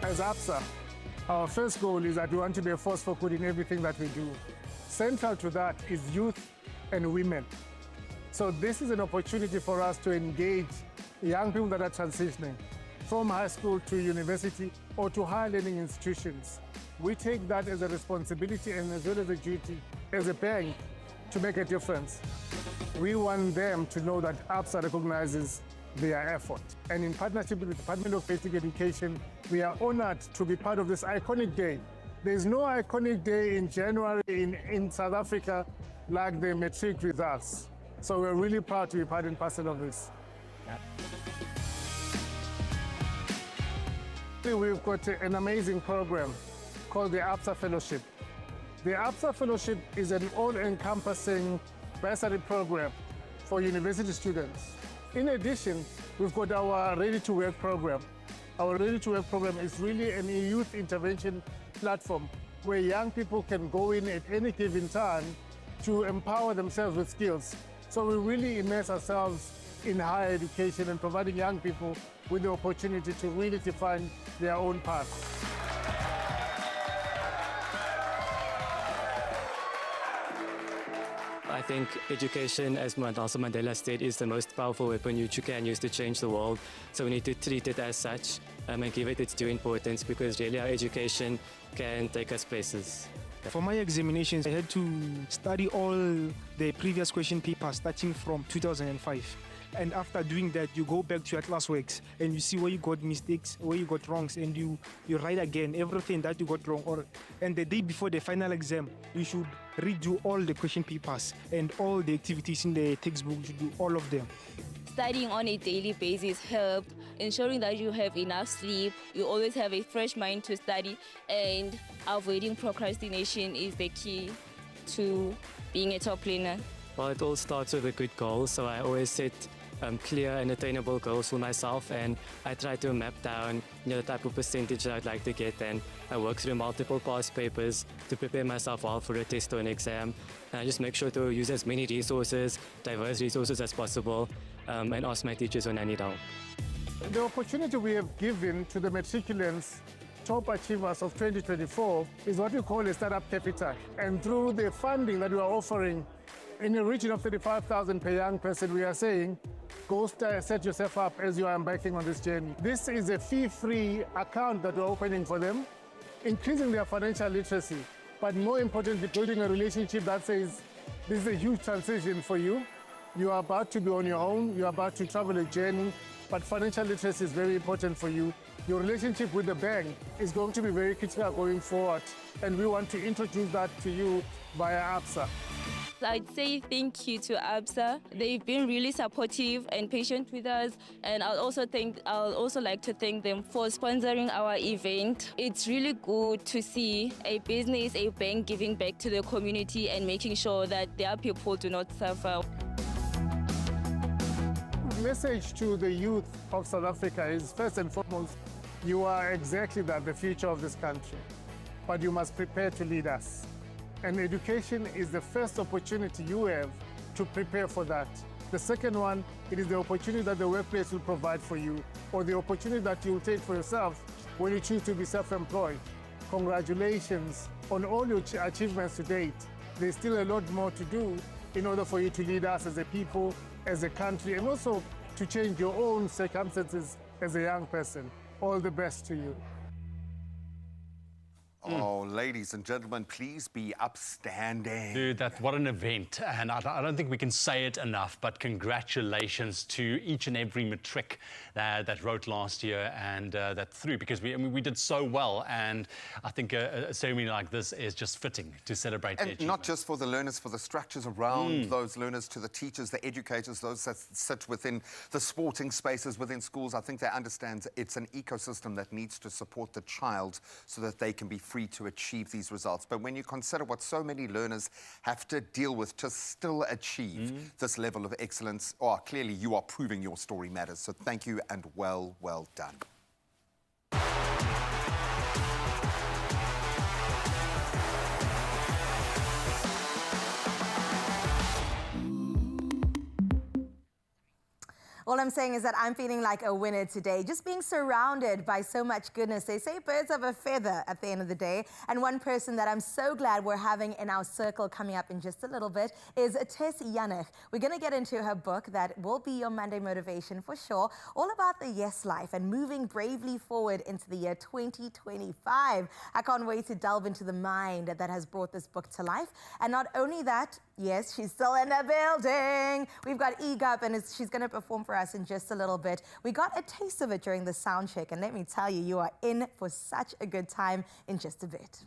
As ABSA, our first goal is that we want to be a force for good in everything that we do. Central to that is youth and women. So this is an opportunity for us to engage young people that are transitioning from high school to university or to higher learning institutions. We take that as a responsibility and as well as a duty as a bank to make a difference. We want them to know that ABSA recognizes their effort. And in partnership with the Department of Basic Education, we are honored to be part of this iconic day. There's no iconic day in January in South Africa like the matric results. So we're really proud to be part and parcel of this. We've got an amazing program called the ABSA Fellowship. The ABSA Fellowship is an all-encompassing bursary program for university students. In addition, we've got our Ready to Work program. Our Ready to Work program is really a youth intervention platform where young people can go in at any given time to empower themselves with skills. So we really immerse ourselves in higher education and providing young people with the opportunity to really define their own path. I think education, as Nelson Mandela said, is the most powerful weapon you can use to change the world. So we need to treat it as such and give it its due importance, because really our education can take us places. For my examinations, I had to study all the previous question papers starting from 2005. And after doing that, you go back to your classworks and you see where you got mistakes, where you got wrongs, and you write again everything that you got wrong. And the day before the final exam, you should redo all the question papers and all the activities in the textbook, you should do all of them. Studying on a daily basis helped, ensuring that you have enough sleep, you always have a fresh mind to study, and avoiding procrastination is the key to being a top learner. Well, it all starts with a good goal, so I always set clear and attainable goals for myself, and I try to map down the type of percentage that I'd like to get, and I work through multiple past papers to prepare myself well for a test or an exam. And I just make sure to use as many resources, diverse resources as possible, and ask my teachers when I need help. The opportunity we have given to the matriculants, top achievers of 2024, is what we call a startup capital. And through the funding that we are offering in the region of 35,000 per young person, we are saying, go set yourself up as you are embarking on this journey. This is a fee-free account that we're opening for them, increasing their financial literacy, but more importantly, building a relationship that says, this is a huge transition for you. You are about to be on your own, you are about to travel a journey, but financial literacy is very important for you. Your relationship with the bank is going to be very critical going forward, and we want to introduce that to you via ABSA. I'd say thank you to ABSA. They've been really supportive and patient with us, and I'll also like to thank them for sponsoring our event. It's really good to see a business, a bank giving back to the community and making sure that their people do not suffer. The message to the youth of South Africa is, first and foremost, you are exactly that, the future of this country, but you must prepare to lead us. And education is the first opportunity you have to prepare for that. The second one, it is the opportunity that the workplace will provide for you, or the opportunity that you will take for yourself when you choose to be self-employed. Congratulations on all your achievements to date. There's still a lot more to do in order for you to lead us as a people, as a country, and also to change your own circumstances as a young person. All the best to you. Oh, ladies and gentlemen, please be upstanding. Dude, what an event. And I don't think we can say it enough, but congratulations to each and every matric that wrote last year and that threw, because we did so well. And I think a ceremony like this is just fitting to celebrate their And not just for the learners, for the structures around those learners, to the teachers, the educators, those that sit within the sporting spaces within schools. I think they understand it's an ecosystem that needs to support the child so that they can be free to achieve these results. But when you consider what so many learners have to deal with to still achieve this level of excellence, clearly you are proving your story matters. So thank you and well done. All I'm saying is that I'm feeling like a winner today, just being surrounded by so much goodness. They say birds of a feather at the end of the day. And one person that I'm so glad we're having in our circle coming up in just a little bit is Tess Janich. We're going to get into her book that will be your Monday motivation for sure, all about the yes life and moving bravely forward into the year 2025. I can't wait to delve into the mind that has brought this book to life. And not only that, yes, she's still in the building. We've got EGUP, and she's going to perform for us in just a little bit. We got a taste of it during the sound check, and let me tell you, you are in for such a good time in just a bit.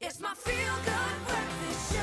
It's my feel-good breakfast show.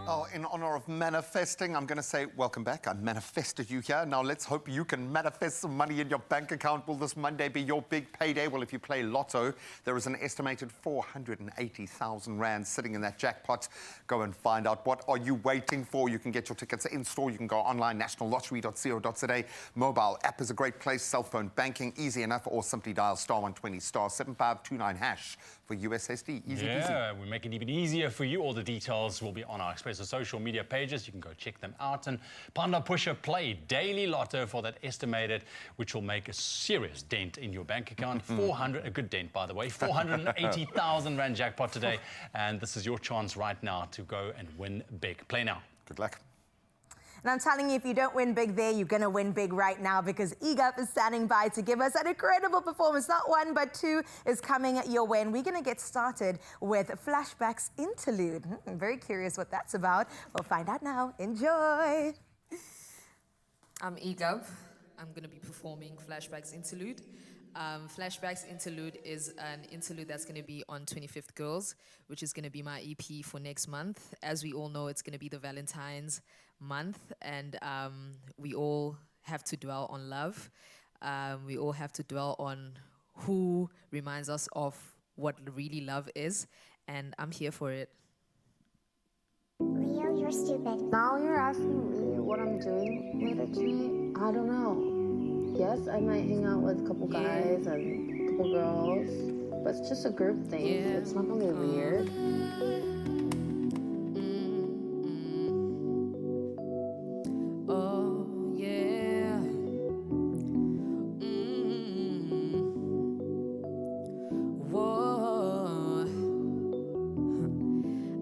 Oh, in honor of manifesting, I'm going to say, welcome back. I manifested you here. Now let's hope you can manifest some money in your bank account. Will this Monday be your big payday? Well, if you play Lotto, there is an estimated 480,000 Rand sitting in that jackpot. Go and find out. What are you waiting for? You can get your tickets in-store. You can go online, nationallottery.co.za. Mobile app is a great place. Cell phone banking, easy enough, or simply dial *120 *7529# for USSD. Easy peasy. Yeah, we make it even easier for you. All the details will be on our Expresso social media pages. You can go check them out. And Panda Pusher, play daily Lotto for that estimated, which will make a serious dent in your bank account. A good dent, by the way. 480,000 Rand jackpot today. And this is your chance right now to go and win big. Play now. Good luck. And I'm telling you, if you don't win big there, you're going to win big right now, because EGUP is standing by to give us an incredible performance. Not one, but two is coming your way. And we're going to get started with Flashbacks Interlude. Very curious what that's about. We'll find out now. Enjoy. I'm EGUP. I'm going to be performing Flashbacks Interlude. Flashbacks Interlude is an interlude that's going to be on 25th Girls, which is going to be my EP for next month. As we all know, it's going to be the Valentine's month, and we all have to dwell on love. We all have to dwell on who reminds us of what really love is, and I'm here for it. Leo, you're stupid. Now you're asking me what I'm doing later tonight? I don't know. Yes, I might hang out with a couple guys and a couple girls, but it's just a group thing. It's not gonna be weird. Oh, yeah. Whoa.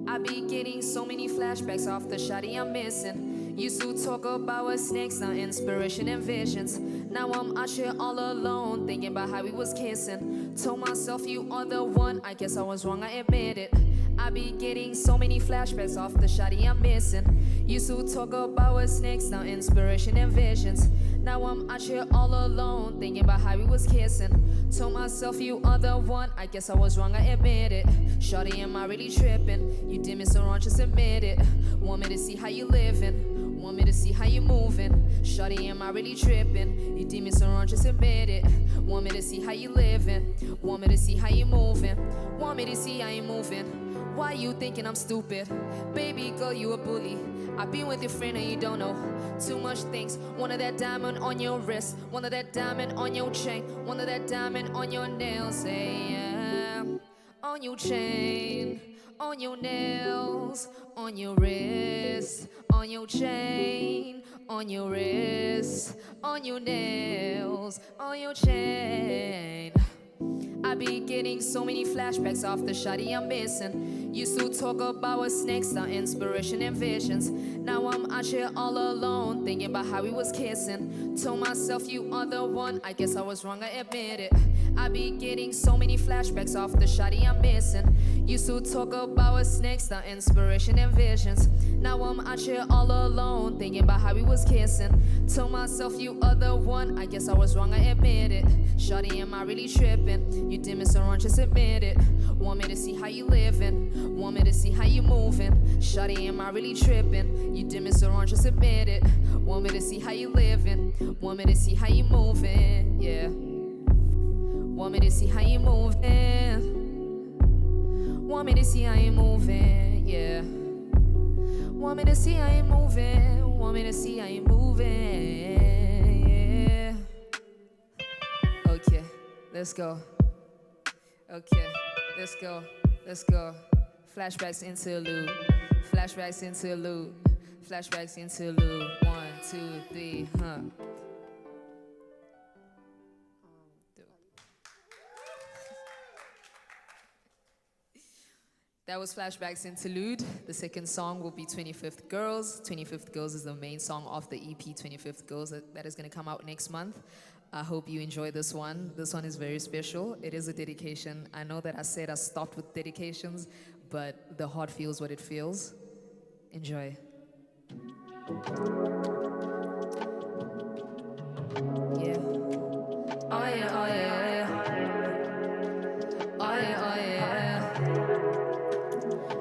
I be getting so many flashbacks off the shawty I'm missing. Used to talk about what's next, now inspiration and visions. Now I'm out here all alone, thinking about how we was kissing. Told myself you are the one, I guess I was wrong, I admit it. I be getting so many flashbacks off the shawty I'm missing. Used to talk about what's next, now inspiration and visions. Now I'm out here all alone, thinking about how we was kissing. Told myself you are the one, I guess I was wrong, I admit it. Shawty, am I really tripping? You did me so wrong, just admit it. Want me to see how you living? Want me to see how you moving? Shawty, am I really tripping? You did me so wrong, just admit it. Want me to see how you living? Want me to see how you moving? Want me to see how you moving? Why you thinking I'm stupid? Baby girl, you a bully. I've been with your friend and you don't know too much things. One of that diamond on your wrist, one of that diamond on your chain, one of that diamond on your nails, hey, yeah. On your chain, on your nails, on your wrist, on your chain, on your wrist, on your nails, on your chain. I be getting so many flashbacks off the shawty I'm missing. Used to talk about what's next, now inspiration and visions. Now I'm out here all alone, thinking about how we was kissing. Told myself you are the one, I guess I was wrong, I admit it. I be getting so many flashbacks off the shawty I'm missing. Used to talk about what's next, now inspiration and visions. Now I'm out here all alone, thinking about how we was kissing. Told myself you are the one, I guess I was wrong, I admit it. Shawty, am I really tripping? You did me so wrong, just admit it. Want me to see how you living? Want me to see how you moving? Shawty, am I really tripping? You did me so wrong, just admit it. Want me to see how you living? Want me to see how you moving? Yeah. Want me to see how you moving? Want me to see how you moving? Yeah. Want me to see how you moving? Want me to see how you moving? Yeah. Okay, let's go. Okay, let's go. Let's go. Flashbacks interlude. Flashbacks interlude. Flashbacks interlude. 1, 2, 3, huh? That was Flashbacks Interlude. The second song will be 25th Girls. 25th Girls is the main song of the EP 25th Girls that is going to come out next month. I hope you enjoy this one. This one is very special. It is a dedication. I know that I said I stopped with dedications, but the heart feels what it feels. Enjoy. Yeah. Oh yeah, oh yeah. Oh yeah, oh yeah.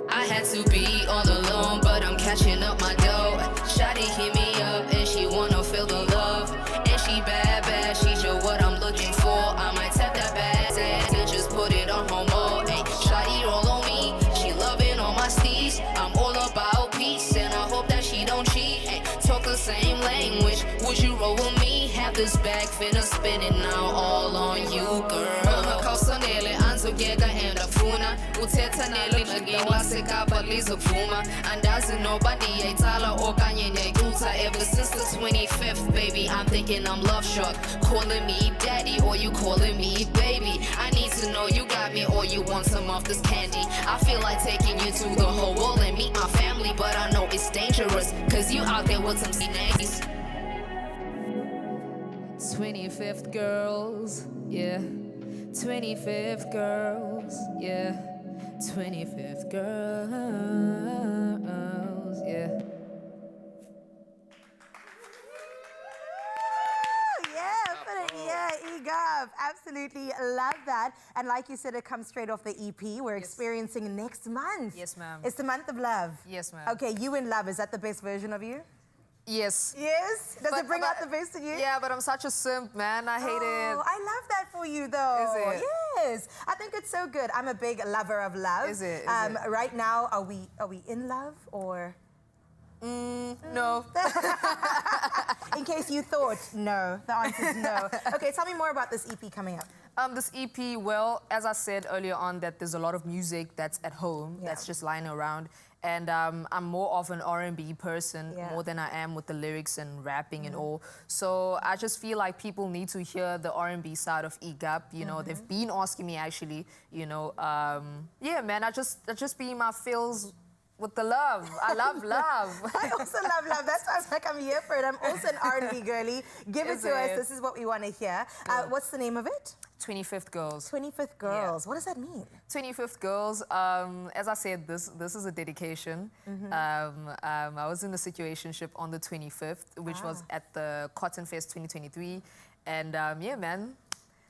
I had to be all alone, but I'm catching up my dough. Shawty hit me up and she wanna feel the love. And she bad, bad, she's just what I'm looking for. I might tap that bad ass and just put it on homo. Ay, shawty roll on me, she loving all my steez. I'm all about peace and I hope that she don't cheat. Ay, talk the same language, would you roll with me? Have this bag finna spin it now, all on you, girl. Sogeka and afuna uthetha nelilageni lasekapa lizophuma andazi nobody yayithala okanye nyayicutha ever since the 25th, baby. I'm thinking I'm love struck, calling me daddy or you calling me baby. I need to know you got me or you want some of this candy. I feel like taking you to the whole world and meet my family, but I know it's dangerous cause you out there with some snakes. 25th Girls, yeah. 25th Girls, yeah. 25th Girls, yeah. EGOV, absolutely love that. And like you said, it comes straight off the EP. We're experiencing next month. Yes, ma'am. It's the month of love. Yes, ma'am. Okay, you in love. Is that the best version of you? Yes. Yes? Does it bring out the best in you? Yeah, but I'm such a simp, man. I hate it. I love that for you, though. Is it? Yes. I think it's so good. I'm a big lover of love. Is it? Right now, are we in love or? No. In case you thought no, the answer is no. Okay, tell me more about this EP coming up. This EP, well, as I said earlier on, that there's a lot of music that's at home, that's just lying around. And I'm more of an R&B person, more than I am with the lyrics and rapping and all. So I just feel like people need to hear the R&B side of EGAP. You know, they've been asking me actually, you know, yeah, man, I just be in my feels with the love. I love love. I also love love. That's why I was like, I'm here for it. I'm also an R&B girly. Give it to us. This is what we want to hear. What's the name of it? 25th Girls. 25th Girls. What does that mean? 25th Girls. As I said, this is a dedication. I was in a situationship on the 25th, which was at the Cotton Fest 2023. And yeah, man.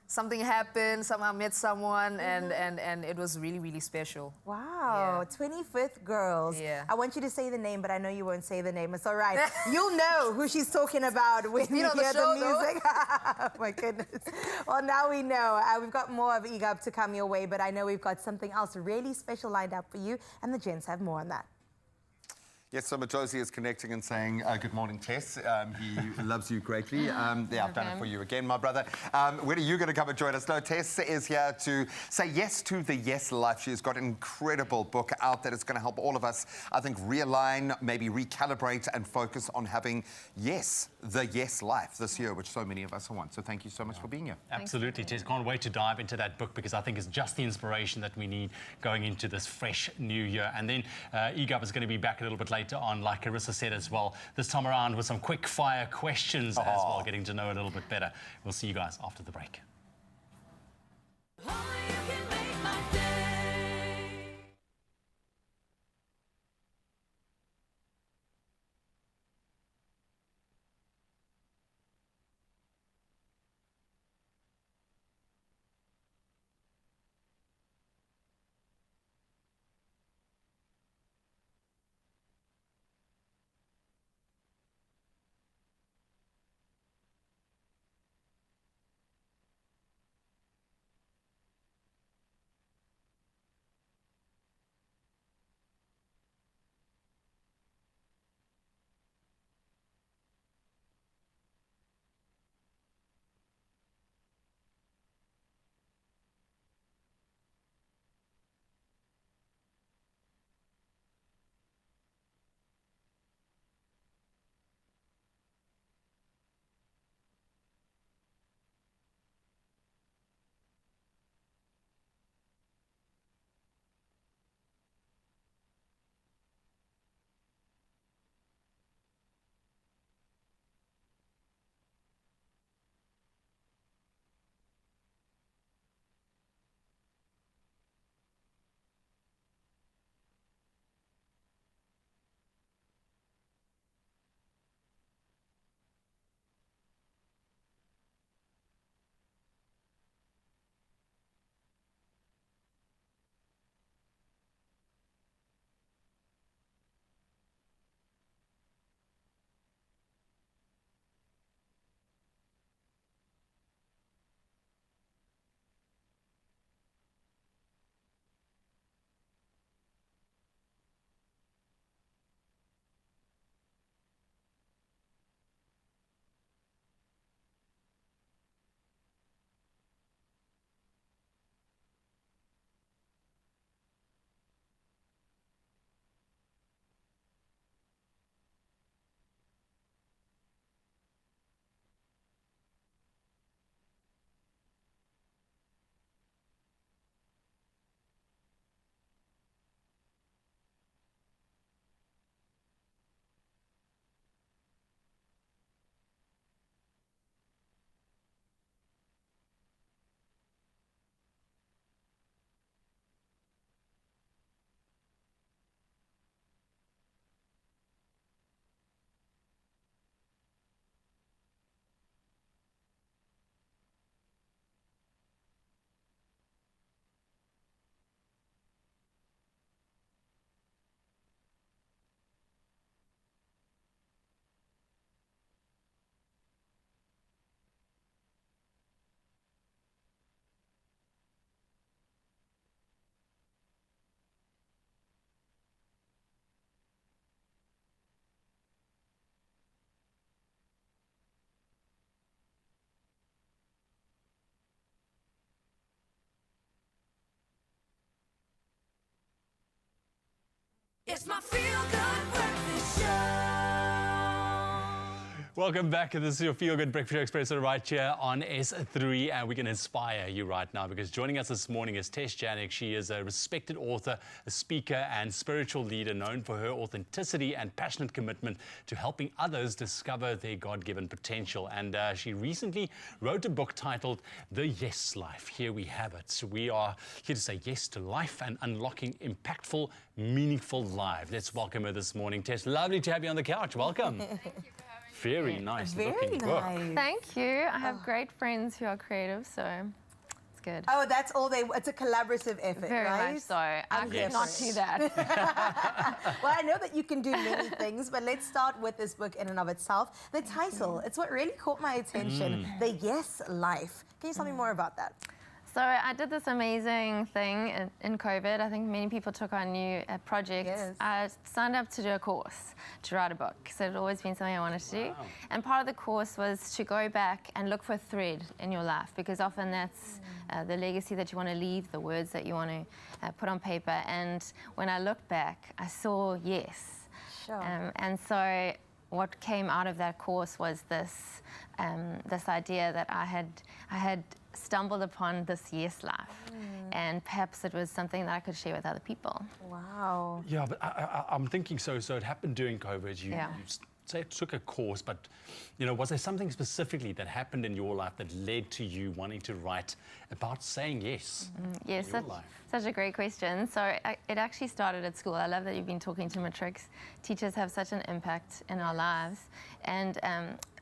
Something happened, somehow I met someone, and it was really, really special. Wow, 25th Girls. Yeah. I want you to say the name, but I know you won't say the name. It's all right. You'll know who she's talking about when you hear the music. Oh, my goodness. Well, now we know. We've got more of EGAP to come your way, but I know we've got something else really special lined up for you, and the gents have more on that. Yes, so Josie is connecting and saying, good morning, Tess. He loves you greatly. Yeah, I've done it for you again, my brother. When are you going to come and join us? No, Tess is here to say yes to the Yes Life. She's got an incredible book out that is going to help all of us, I think, realign, maybe recalibrate and focus on having, yes, the Yes Life this year, which so many of us want. So thank you so much for being here. Absolutely, Tess. Can't wait to dive into that book because I think it's just the inspiration that we need going into this fresh new year. And then EGAP is going to be back a little bit later on, like Carissa said as well, this time around with some quick fire questions as well, getting to know a little bit better. We'll see you guys after the break. It's my feel-good breakfast show. Welcome back. This is your Feel Good Breakfast Show Expresso right here on S3, and we can inspire you right now because joining us this morning is Tess Janik. She is a respected author, a speaker, and spiritual leader known for her authenticity and passionate commitment to helping others discover their God-given potential. And she recently wrote a book titled The Yes Life. Here we have it. So we are here to say yes to life and unlocking impactful, meaningful lives. Let's welcome her this morning. Tess, lovely to have you on the couch. Welcome. Thank you for having me. Very nice looking book. Thank you. I have great friends who are creative, so it's good. Oh, that's all it's a collaborative effort, Very right? much so. I could not do that. Well, I know that you can do many things, but let's start with this book in and of itself. The title, it's what really caught my attention, The Yes Life. Can you tell me more about that? So I did this amazing thing in COVID. I think many people took on new projects. Yes. I signed up to do a course to write a book. So it had always been something I wanted to do. And part of the course was to go back and look for a thread in your life, because often that's the legacy that you want to leave, the words that you want to put on paper. And when I looked back, I saw yes. Sure. And so what came out of that course was this idea that I had stumbled upon this yes life, and perhaps it was something that I could share with other people. Wow. Yeah, but I'm thinking so it happened during COVID. You say it took a course, but you know, was there something specifically that happened in your life that led to you wanting to write about saying yes? Yes, such a great question. So it actually started at school. I love that you've been talking to matrics. Teachers have such an impact in our lives, and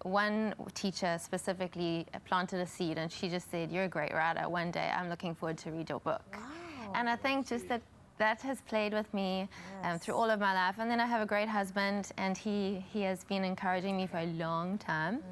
one teacher specifically planted a seed, and she just said, "You're a great writer. One day I'm looking forward to read your book." Wow. And I think just that has played with me through all of my life. And then I have a great husband, and he has been encouraging me for a long time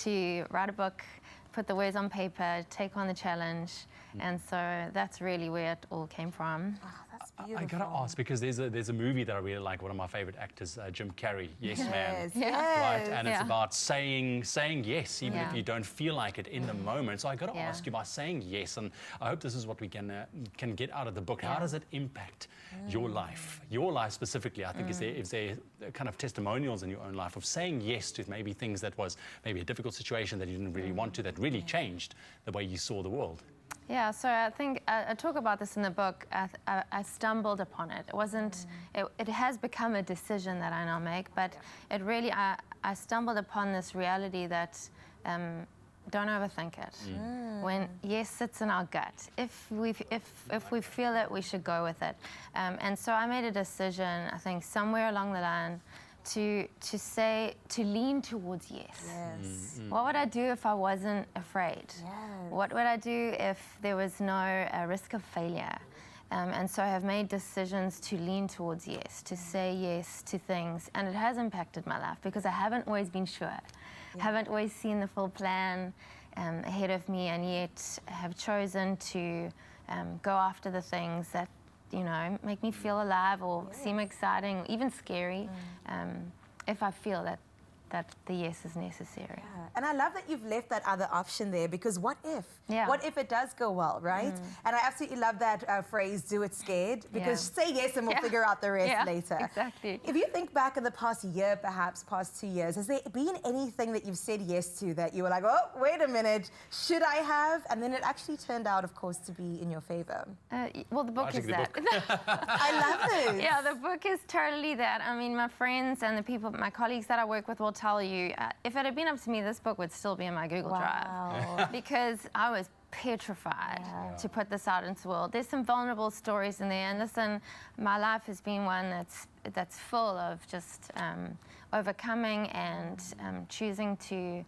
to write a book, put the words on paper, take on the challenge. And so that's really where it all came from. That's beautiful. I gotta ask, because there's a movie that I really like, one of my favorite actors, Jim Carrey, Yes Man. Yes. Right, and it's about saying yes, even if you don't feel like it in the moment. So I gotta ask you, by saying yes, and I hope this is what we can get out of the book, how does it impact your life? Your life specifically, I think, is there kind of testimonials in your own life of saying yes to maybe things that was maybe a difficult situation that you didn't really want to, that really changed the way you saw the world? Yeah, so I think I talk about this in the book. I stumbled upon it. It wasn't. It has become a decision that I now make, but it really I stumbled upon this reality that don't overthink it. When yes sits in our gut, if we feel it, we should go with it. And so I made a decision, I think somewhere along the line, to lean towards yes. What would I do if I wasn't afraid? What would I do if there was no risk of failure? And so I have made decisions to lean towards yes, to say yes to things, and it has impacted my life because I haven't always been sure. Haven't always seen the full plan ahead of me, and yet have chosen to go after the things that make me feel alive or seem exciting, even scary, if I feel that the yes is necessary. Yeah. And I love that you've left that other option there, because what if? What if it does go well, right? And I absolutely love that phrase, do it scared, because say yes and we'll figure out the rest later. Exactly. If you think back in the past year, perhaps past 2 years, has there been anything that you've said yes to that you were like, oh, wait a minute, should I have? And then it actually turned out, of course, to be in your favor. Well, the book is that. I love this. Yeah, the book is totally that. I mean, my friends and the people, my colleagues that I work with will tell you, if it had been up to me, this book would still be in my Google Drive, because I was petrified to put this out into the world. There's some vulnerable stories in there, and listen, my life has been one that's full of just overcoming and choosing to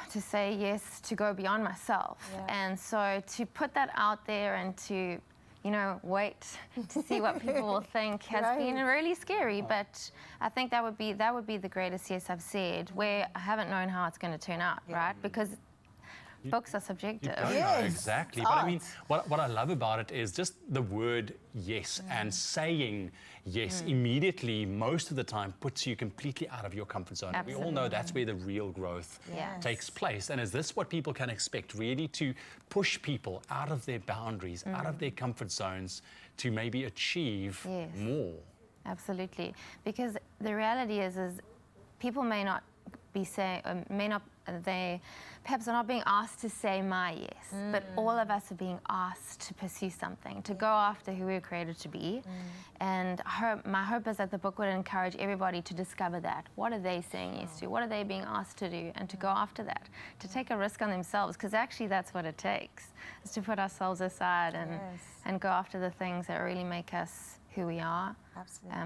say yes, to go beyond myself. And so to put that out there and to wait to see what people will think has been really scary. But I think that would be the greatest yes I've said, where I haven't known how it's going to turn out, right? Because books are subjective. You don't know exactly. But I mean, what I love about it is just the word yes and saying yes immediately, most of the time, puts you completely out of your comfort zone. Absolutely. We all know that's where the real growth takes place. And is this what people can expect, really, to push people out of their boundaries, out of their comfort zones, to maybe achieve more? absolutely. Because the reality is people may not be saying, they perhaps are not being asked to say my yes, but all of us are being asked to pursue something, to go after who we were created to be. And my hope is that the book would encourage everybody to discover that. What are they saying yes to? What are they being asked to do? And to go after that, to take a risk on themselves, because actually that's what it takes, is to put ourselves aside and go after the things that really make us who we are,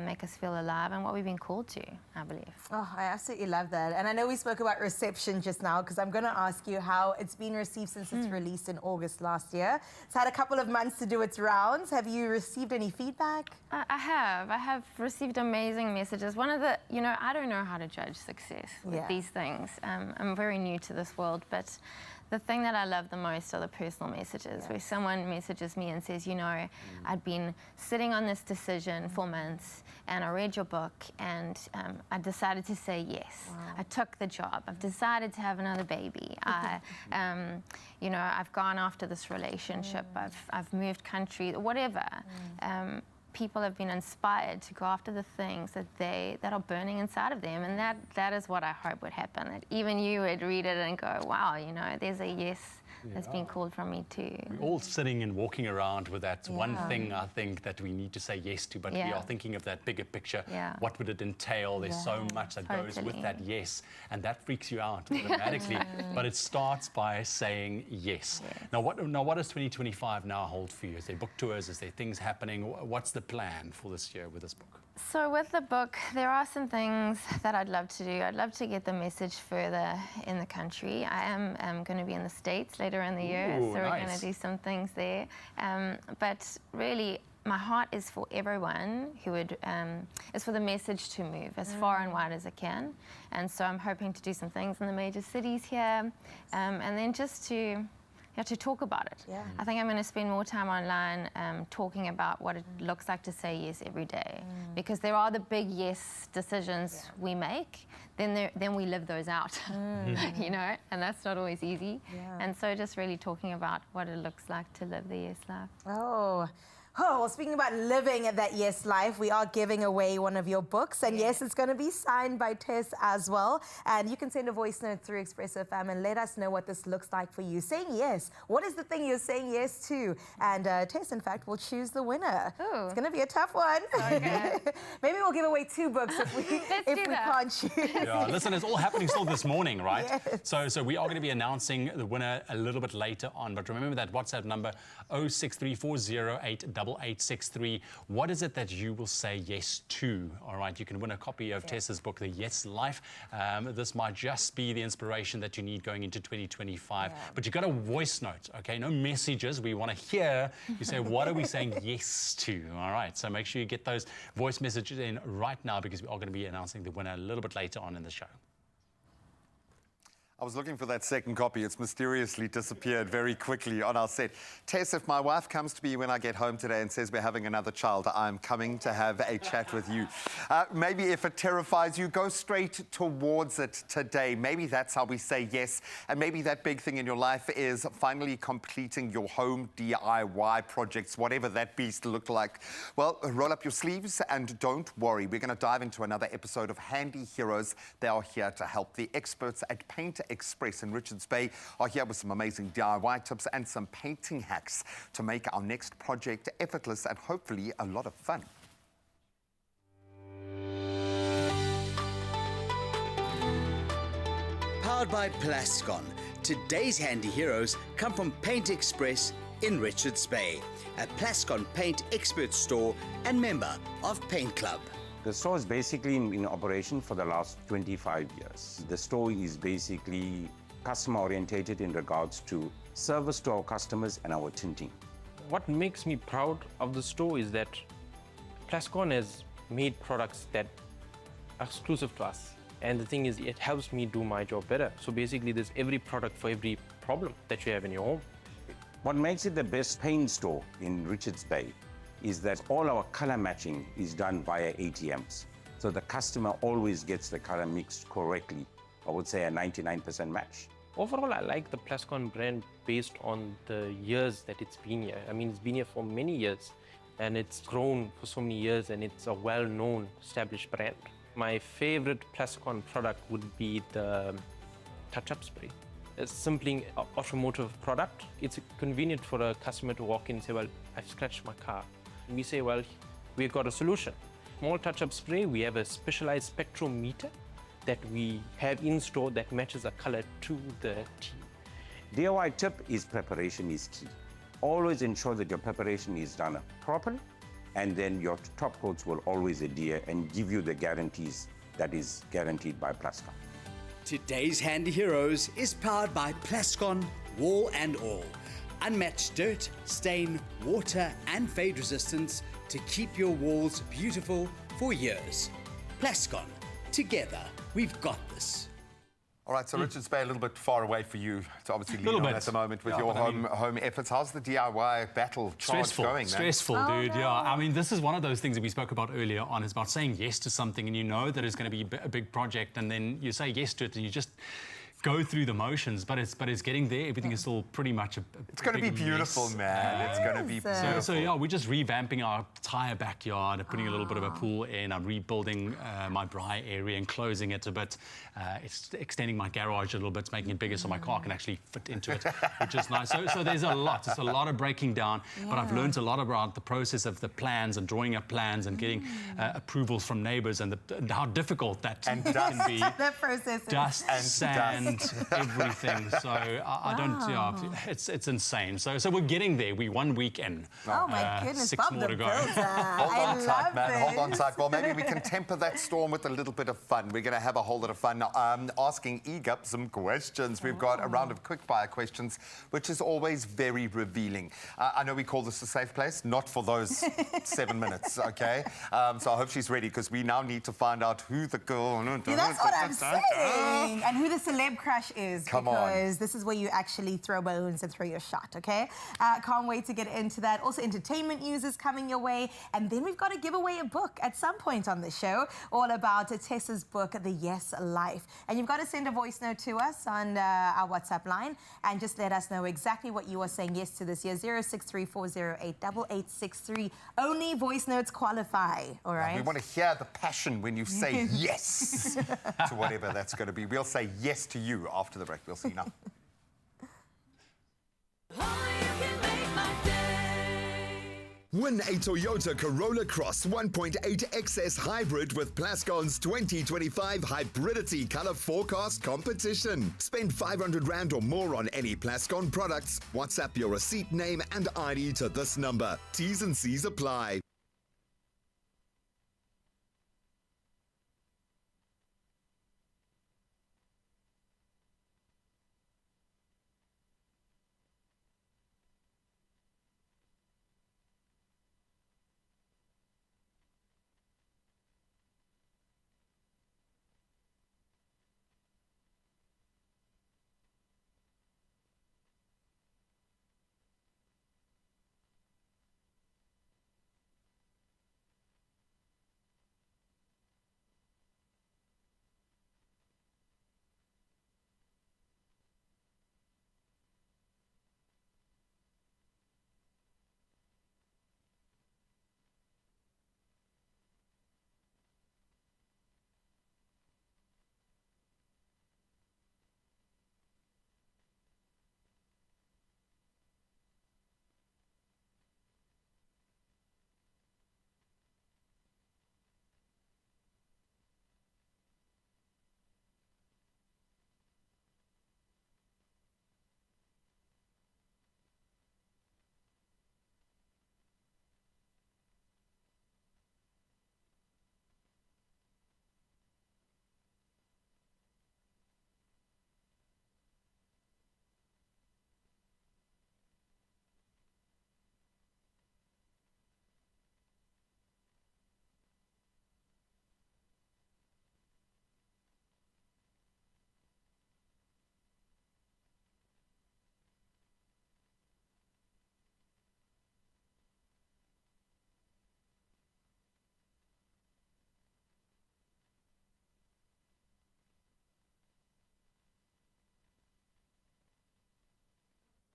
make us feel alive, and what we've been called to, I believe. Oh, I absolutely love that. And I know we spoke about reception just now, because I'm going to ask you how it's been received since its released in August last year. It's had a couple of months to do its rounds. Have you received any feedback? I have received amazing messages. One of the, I don't know how to judge success with these things. I'm very new to this world, but the thing that I love the most are the personal messages, where someone messages me and says, I'd been sitting on this decision for months, and I read your book, and I decided to say yes. I took the job. I've decided to have another baby. I've gone after this relationship. I've moved country, whatever. People have been inspired to go after the things that are burning inside of them, and that is what I hope would happen. That even you would read it and go, wow, there's a yes that's been called from me too. We're all sitting and walking around with that one thing, I think, that we need to say yes to, but we are thinking of that bigger picture. What would it entail? There's so much that goes with that yes, and that freaks you out automatically. But it starts by saying yes. Now, what does 2025 now hold for you? Is there book tours? Is there things happening? What's the plan for this year with this book? So with the book, there are some things that I'd love to do. I'd love to get the message further in the country. I am going to be in the States later in the year, so we're going to do some things there. But really, my heart is for everyone who is for the message to move as far and wide as it can. And so I'm hoping to do some things in the major cities here, and then just to talk about it. I think I'm going to spend more time online talking about what it looks like to say yes every day, because there are the big yes decisions we make, then we live those out, and that's not always easy. And so just really talking about what it looks like to live the yes life. Oh, well, speaking about living that yes life, we are giving away one of your books. And yes, it's going to be signed by Tess as well. And you can send a voice note through Expresso FM and let us know what this looks like for you. Saying yes. What is the thing you're saying yes to? And Tess, in fact, will choose the winner. Ooh. It's going to be a tough one. Okay. Maybe we'll give away 2 books if we can't choose. Yeah, listen, it's all happening still this morning, right? Yes. So we are going to be announcing the winner a little bit later on. But remember that WhatsApp number, 0634088863. What is it that you will say yes to? All right, you can win a copy of Tessa's book, The Yes Life. This might just be the inspiration that you need going into 2025. But you've got a voice note, okay? No messages. We want to hear you say, what are we saying yes to? All right, so make sure you get those voice messages in right now, because we are going to be announcing the winner a little bit later on in the show. I was looking for that second copy. It's mysteriously disappeared very quickly on our set. Tess, if my wife comes to me when I get home today and says we're having another child, I'm coming to have a chat with you. Maybe if it terrifies you, go straight towards it today. Maybe that's how we say yes. And maybe that big thing in your life is finally completing your home DIY projects, whatever that beast looked like. Well, roll up your sleeves and don't worry. We're going to dive into another episode of Handy Heroes. They are here to help. The experts at Paint Express in Richards Bay are here with some amazing DIY tips and some painting hacks to make our next project effortless and hopefully a lot of fun. Powered by Plascon, today's handy heroes come from Paint Express in Richards Bay, a Plascon paint expert store and member of Paint Club. The store is basically in operation for the last 25 years. The store is basically customer orientated in regards to service to our customers and our tinting. What makes me proud of the store is that Plascon has made products that are exclusive to us. And the thing is, it helps me do my job better. So basically, there's every product for every problem that you have in your home. What makes it the best paint store in Richards Bay is that all our color matching is done via ATMs. So the customer always gets the color mixed correctly. I would say a 99% match. Overall, I like the Plascon brand based on the years that it's been here. I mean, it's been here for many years. and it's grown for so many years, and it's a well-known established brand. My favorite Plascon product would be the touch-up spray. It's simply an automotive product. It's convenient for a customer to walk in and say, well, I've scratched my car. And we say, well, we've got a solution. Small touch-up spray, we have a specialized spectrometer that we have in store that matches a color to the T. DIY tip is preparation is key. Always ensure that your preparation is done properly, and then your top coats will always adhere and give you the guarantees that is guaranteed by Plascon. Today's Handy Heroes is powered by Plascon Wall and All. Unmatched dirt, stain, water and fade resistance to keep your walls beautiful for years. Plascon, together we've got this. All right, so Richards Bay a little bit far away for you to obviously lean on at the moment with your home efforts. How's the DIY battle charge going, man? Stressful, dude, yeah. I mean, this is one of those things that we spoke about earlier on, is about saying yes to something and you know that it's going to be a big project, and then you say yes to it and you just go through the motions, but it's getting there. Everything is still pretty much it's going to be beautiful, mess. man. It's going to be beautiful. So yeah, we're just revamping our entire backyard, putting a little bit of a pool in. I'm rebuilding my braai area and closing it a bit. It's extending my garage a little bit, making it bigger so my car can actually fit into it, which is nice. So there's a lot. It's a lot of breaking down, but I've learned a lot about the process of the plans and drawing up plans and getting approvals from neighbors, and how difficult that can be. That process is. Dust and sand. Everything. So I don't. Yeah, it's insane. So we're getting there. We 1 week in. Oh my goodness, 6 more to go. Hold on tight, man. Hold on tight. Well, maybe we can temper that storm with a little bit of fun. We're going to have a whole lot of fun asking EGUP some questions. We've got a round of quickfire questions, which is always very revealing. I know we call this a safe place, not for those 7 minutes, okay? So I hope she's ready, because we now need to find out who the girl... Yeah, that's what I'm saying. And who the celeb crush is, because this is where you actually throw bones and throw your shot, okay? Can't wait to get into that. Also, entertainment news is coming your way, and then we've got to give away a book at some point on the show, all about Tessa's book, The Yes Life. And you've got to send a voice note to us on our WhatsApp line and just let us know exactly what you are saying yes to this year. 0634088863. Only voice notes qualify, all right? We want to hear the passion when you say yes to whatever that's going to be. We'll say yes to you after the break. We'll see you now. Win a Toyota Corolla Cross 1.8 XS Hybrid with Plascon's 2025 Hybridity Color Forecast Competition. Spend 500 Rand or more on any Plascon products. WhatsApp your receipt, name and ID to this number. T's and C's apply.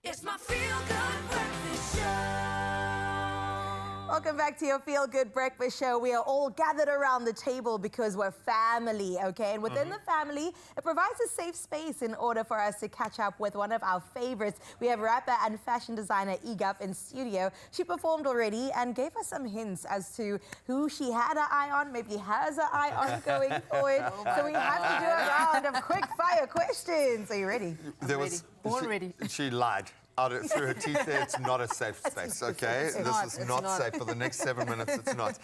It's my feel-good breakfast show. Welcome back to your Feel Good Breakfast Show. We are all gathered around the table because we're family, okay? And within the family, it provides a safe space in order for us to catch up with one of our favorites. We have rapper and fashion designer Egup in studio. She performed already and gave us some hints as to who she had her eye on, maybe has her eye on going forward. So we have to do a round of quick fire questions. Are you ready? Born ready. She lied. Through her teeth there, it's not a safe space, okay? This is not safe. For the next 7 minutes, it's not.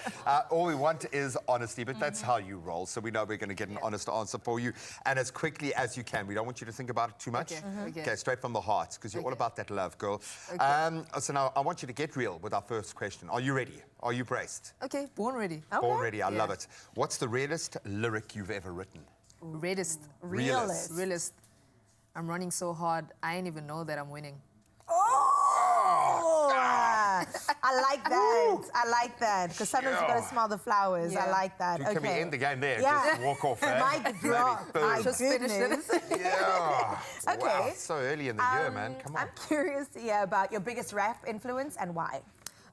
All we want is honesty, but that's how you roll, so we know we're going to get an honest answer for you, and as quickly as you can. We don't want you to think about it too much. Okay, straight from the heart, because you're all about that love, girl. So now, I want you to get real with our first question. Are you ready? Are you braced? Okay, born ready. Born ready, I love it. What's the reddest lyric you've ever written? Reddest. Realist. I'm running so hard, I ain't even know that I'm winning. Oh! I like that. I like that. Because sometimes you've got to smell the flowers. I like that. Can we end the game there? Yeah. Just walk off, eh? Mic drop. My goodness. Yeah. Okay. Wow, so early in the year, man. Come on. I'm curious to hear about your biggest rap influence and why.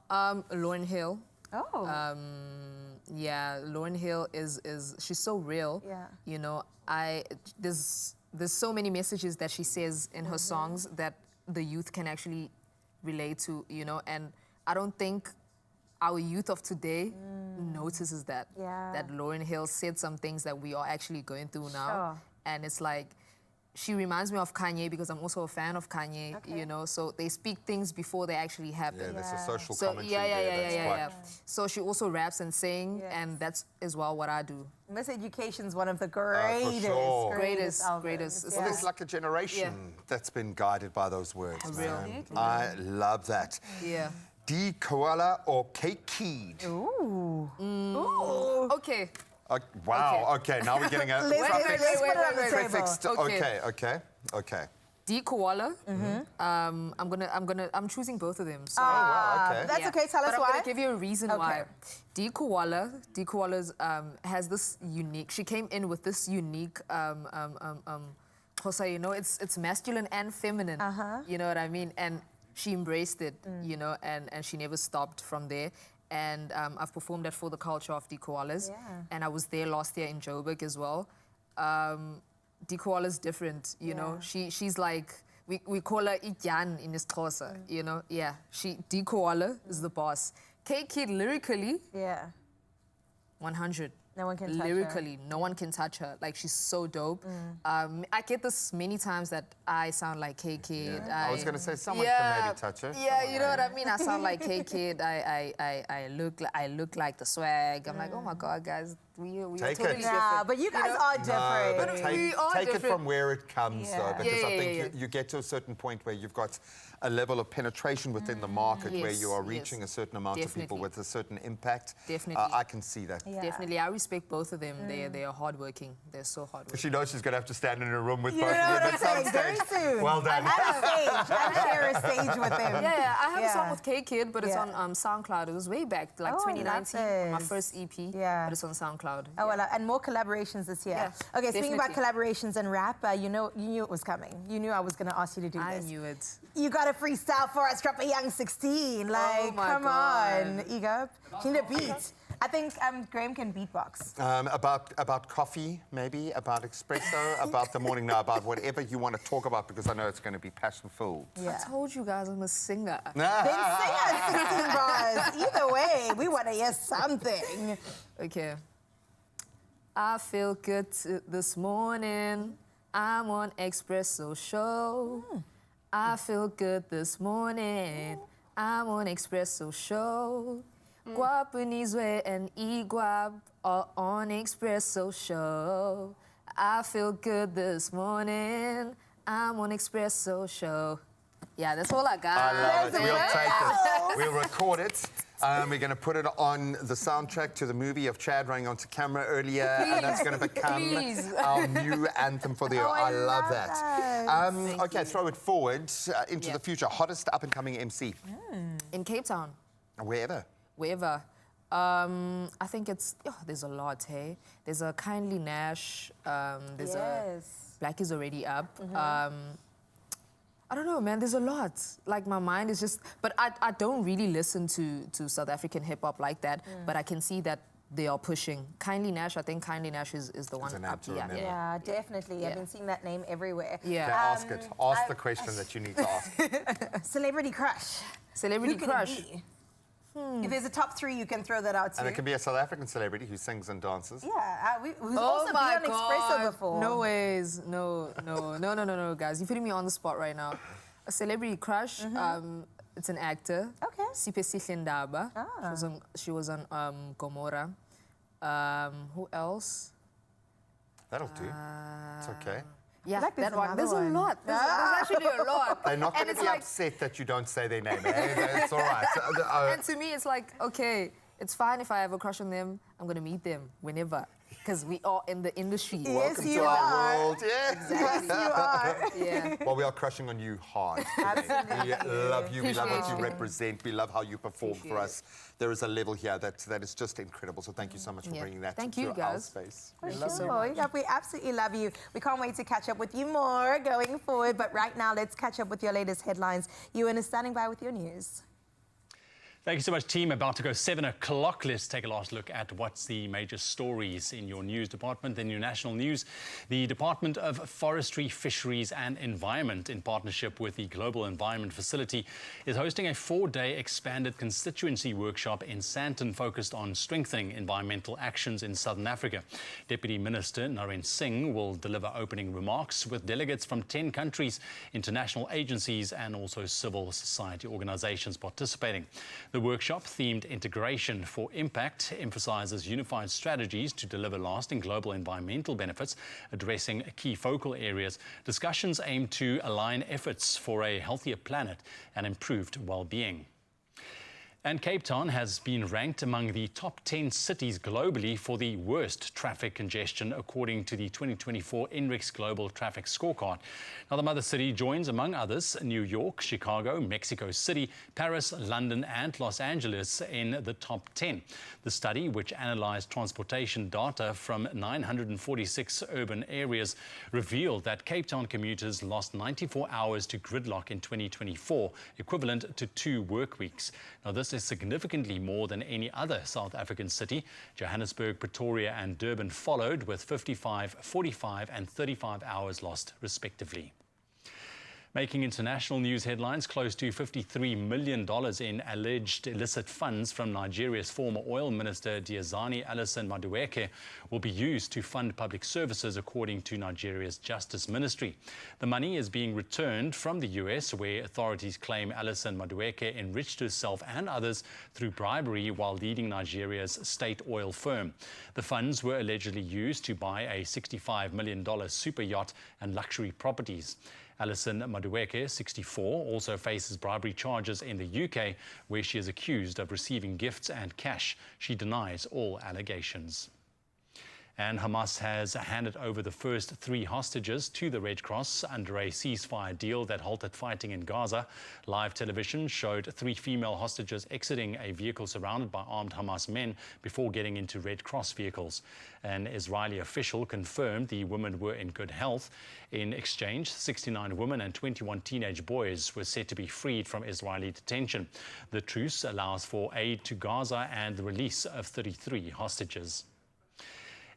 Lauryn Hill. Oh. Yeah, Lauryn Hill is she's so real. Yeah. You know, there's so many messages that she says in her songs that the youth can actually relate to, you know, and I don't think our youth of today notices that. That Lauryn Hill said some things that we are actually going through now. And it's like, she reminds me of Kanye because I'm also a fan of Kanye, you know, so they speak things before they actually happen. Yeah, there's a social So, commentary yeah. So she also raps and sings, and that's as well what I do. Miseducation's one of the greatest, greatest. Well, there's like a generation that's been guided by those words. Man. I love that. Yeah. D. Koala or Kate Keed? Ooh. Okay. Wow. Okay. Now we're getting a prefix. Okay. D. Koala. I'm choosing both of them. So. That's okay. Tell us but why. I'm gonna give you a reason why. D. Koala's has this unique. She came in with this unique. You know, it's masculine and feminine. You know what I mean? And she embraced it. You know, and she never stopped from there. And I've performed at For the Culture of D. Koalas. And I was there last year in Joburg as well. D. Koala's different, you know. She's like, we call her Ityan in Xhosa, you know. Yeah, D. Koala is the boss. K-Kid lyrically, 100. No one can touch her. Lyrically, no one can touch her. Like, she's so dope. I get this many times that I sound like K-Kid. I was going to say someone can maybe touch her. Yeah, you know what I mean? I sound like K-Kid. I look like the swag. I'm like, oh my God, guys, we are totally different. But you guys are different. No, take it from where it comes, though, because I think you get to a certain point where you've got a level of penetration within the market where you are reaching a certain amount of people with a certain impact. Definitely. I can see that. Definitely. I respect both of them. They are hardworking. They're so hardworking. She knows she's going to have to stand in a room with both of them at some stage. Very soon. Well done. At a stage. I share a stage with them. Yeah, I have a song with K-Kid, but it's on SoundCloud. It was way back, like 2019, my first EP. But it's on SoundCloud. Oh, well, and more collaborations this year. Okay, speaking about collaborations and rap, you knew it was coming. You knew I was going to ask you to do this. I knew it. You got a freestyle for us, drop a young 16. Like, come on, Egup. Can you beat? I think Graham can beatbox. About coffee, maybe, about espresso, about the morning, no, about whatever you want to talk about, because I know it's going to be passion-filled. I told you guys I'm a singer. Then sing us 16 bars. Either way, we want to hear something. Okay. I feel good this morning. I'm on Expresso show. I feel good this morning. I'm on Expresso show. Guapanizwe and Egup are on Expresso show. I feel good this morning. I'm on Expresso show. Yeah, that's all I got. I love it. We'll take it. We'll record it. We're going to put it on the soundtrack to the movie of Chad running onto camera earlier, and that's going to become our new anthem for the year. I love that. Okay, throw it forward into the future. Hottest up-and-coming MC? In Cape Town. Wherever? Wherever. I think it's... there's a lot, hey? There's a Kindly Nash. There's a... Black is already up. I don't know, man. There's a lot. Like, my mind is just... But I don't really listen to South African hip-hop like that, but I can see that they are pushing. Kindly Nash, I think Kindly Nash is the one up here. Yeah, definitely. Yeah. I've been seeing that name everywhere. Yeah. Ask it. Ask the question that you need to ask. Celebrity crush. Celebrity Who could crush. it be? If there's a top 3, you can throw that out too. And it can be a South African celebrity who sings and dances. Yeah, who's Oh also been my on Expresso God. before. No ways. No, guys. You're putting me on the spot right now. A celebrity crush, it's an actor. Okay. Sipesihle Ndaba. She was on Gomorrah. Who else? That'll do. It's okay. Yeah, like that one. There's another a one. lot. There's actually a lot. They're not going And to it's be like- upset that you don't say their name. Eh? It's all right. And to me, it's like, okay, it's fine if I have a crush on them. I'm going to meet them whenever. Because we are in the industry. Welcome to our world. Yeah. Yes, you are. Yeah. Well, we are crushing on you hard. Absolutely. We love you. We love what you Appreciate you. represent. We love how you perform for us. There is a level here that is just incredible. So thank you so much for bringing that Thank to you, our guys. space. For Thank you so sure. much. Yeah, we absolutely love you. We can't wait to catch up with you more going forward. But right now, let's catch up with your latest headlines. Ewan is standing by with your news. Thank you so much, team. About to go 7 o'clock. Let's take a last look at what's the major stories in your news department, in your national news. The Department of Forestry, Fisheries and Environment, in partnership with the Global Environment Facility, is hosting a 4-day expanded constituency workshop in Sandton focused on strengthening environmental actions in Southern Africa. Deputy Minister Naren Singh will deliver opening remarks with delegates from 10 countries, international agencies and also civil society organizations participating. The workshop, themed Integration for Impact, emphasizes unified strategies to deliver lasting global environmental benefits, addressing key focal areas. Discussions aim to align efforts for a healthier planet and improved well-being. And Cape Town has been ranked among the top 10 cities globally for the worst traffic congestion, according to the 2024 INRIX Global Traffic Scorecard. Now, the mother city joins, among others, New York, Chicago, Mexico City, Paris, London and Los Angeles in the top 10. The study, which analyzed transportation data from 946 urban areas, revealed that Cape Town commuters lost 94 hours to gridlock in 2024, equivalent to 2 work weeks. Now, this is significantly more than any other South African city. Johannesburg, Pretoria and Durban followed with 55, 45 and 35 hours lost, respectively. Making international news headlines, close to $53 million in alleged illicit funds from Nigeria's former oil minister Diezani Alison Madueke will be used to fund public services, according to Nigeria's Justice Ministry. The money is being returned from the US, where authorities claim Alison Madueke enriched herself and others through bribery while leading Nigeria's state oil firm. The funds were allegedly used to buy a $65 million super yacht and luxury properties. Alison Madueke, 64, also faces bribery charges in the UK, where she is accused of receiving gifts and cash. She denies all allegations. And Hamas has handed over the first 3 hostages to the Red Cross under a ceasefire deal that halted fighting in Gaza. Live television showed 3 female hostages exiting a vehicle surrounded by armed Hamas men before getting into Red Cross vehicles. An Israeli official confirmed the women were in good health. In exchange, 69 women and 21 teenage boys were said to be freed from Israeli detention. The truce allows for aid to Gaza and the release of 33 hostages.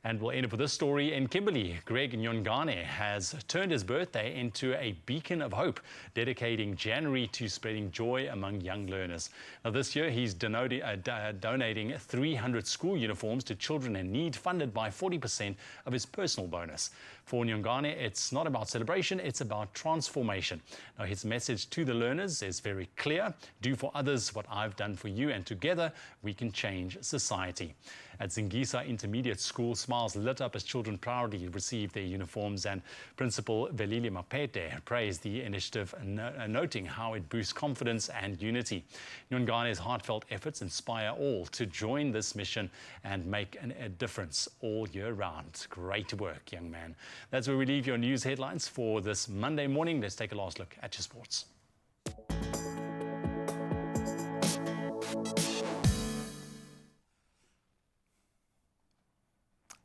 And we'll end up with this story in Kimberley. Greg Nyongane has turned his birthday into a beacon of hope, dedicating January to spreading joy among young learners. Now, this year, he's donating 300 school uniforms to children in need, funded by 40% of his personal bonus. For Nyongane, it's not about celebration, it's about transformation. Now, his message to the learners is very clear. Do for others what I've done for you, and together we can change society. At Zingisa Intermediate School, smiles lit up as children proudly received their uniforms, and Principal Velile Mapete praised the initiative, noting how it boosts confidence and unity. Nyongane's heartfelt efforts inspire all to join this mission and make a difference all year round. Great work, young man. That's where we leave your news headlines for this Monday morning. Let's take a last look at your sports.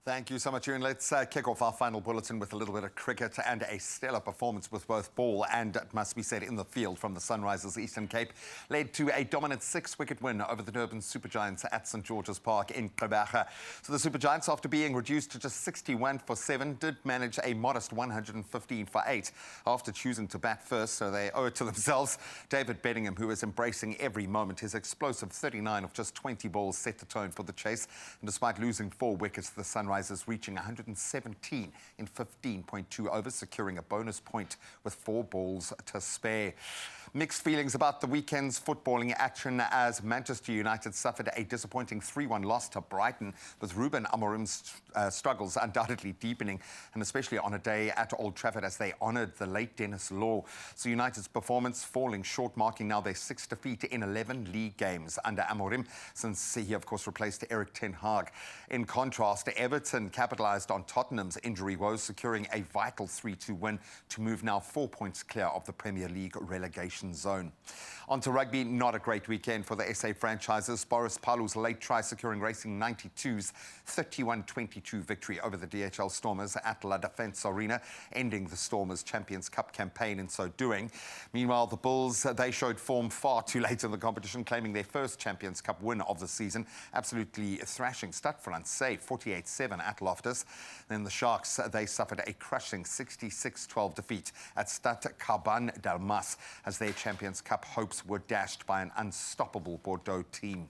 Thank you so much, Ewan. Let's kick off our final bulletin with a little bit of cricket and a stellar performance with both ball and, it must be said, in the field from the Sunrisers Eastern Cape. Led to a dominant 6-wicket win over the Durban Super Giants at St George's Park in Gqeberha. So the Super Giants, after being reduced to just 61 for 7, did manage a modest 115 for 8 after choosing to bat first, so they owe it to themselves. David Bedingham, who is embracing every moment, his explosive 39 of just 20 balls set the tone for the chase. And despite losing 4 wickets, the Sunrisers reaching 117 in 15.2 overs, securing a bonus point with 4 balls to spare. Mixed feelings about the weekend's footballing action as Manchester United suffered a disappointing 3-1 loss to Brighton, with Ruben Amorim's struggles undoubtedly deepening, and especially on a day at Old Trafford as they honoured the late Dennis Law. So United's performance falling short, marking now their 6th defeat in 11 league games under Amorim, since he, of course, replaced Erik ten Hag. In contrast, Everton capitalised on Tottenham's injury woes, securing a vital 3-2 win to move now 4 points clear of the Premier League relegation zone. On to rugby, not a great weekend for the SA franchises. Boris Palu's late try securing Racing 92's 31-22 victory over the DHL Stormers at La Defence Arena, ending the Stormers' Champions Cup campaign in so doing. Meanwhile, the Bulls, they showed form far too late in the competition, claiming their first Champions Cup win of the season, absolutely thrashing Stade Francais 48-7 at Loftus. Then the Sharks, they suffered a crushing 66-12 defeat at Stade Caban Dalmas as their Champions Cup hopes were dashed by an unstoppable Bordeaux team.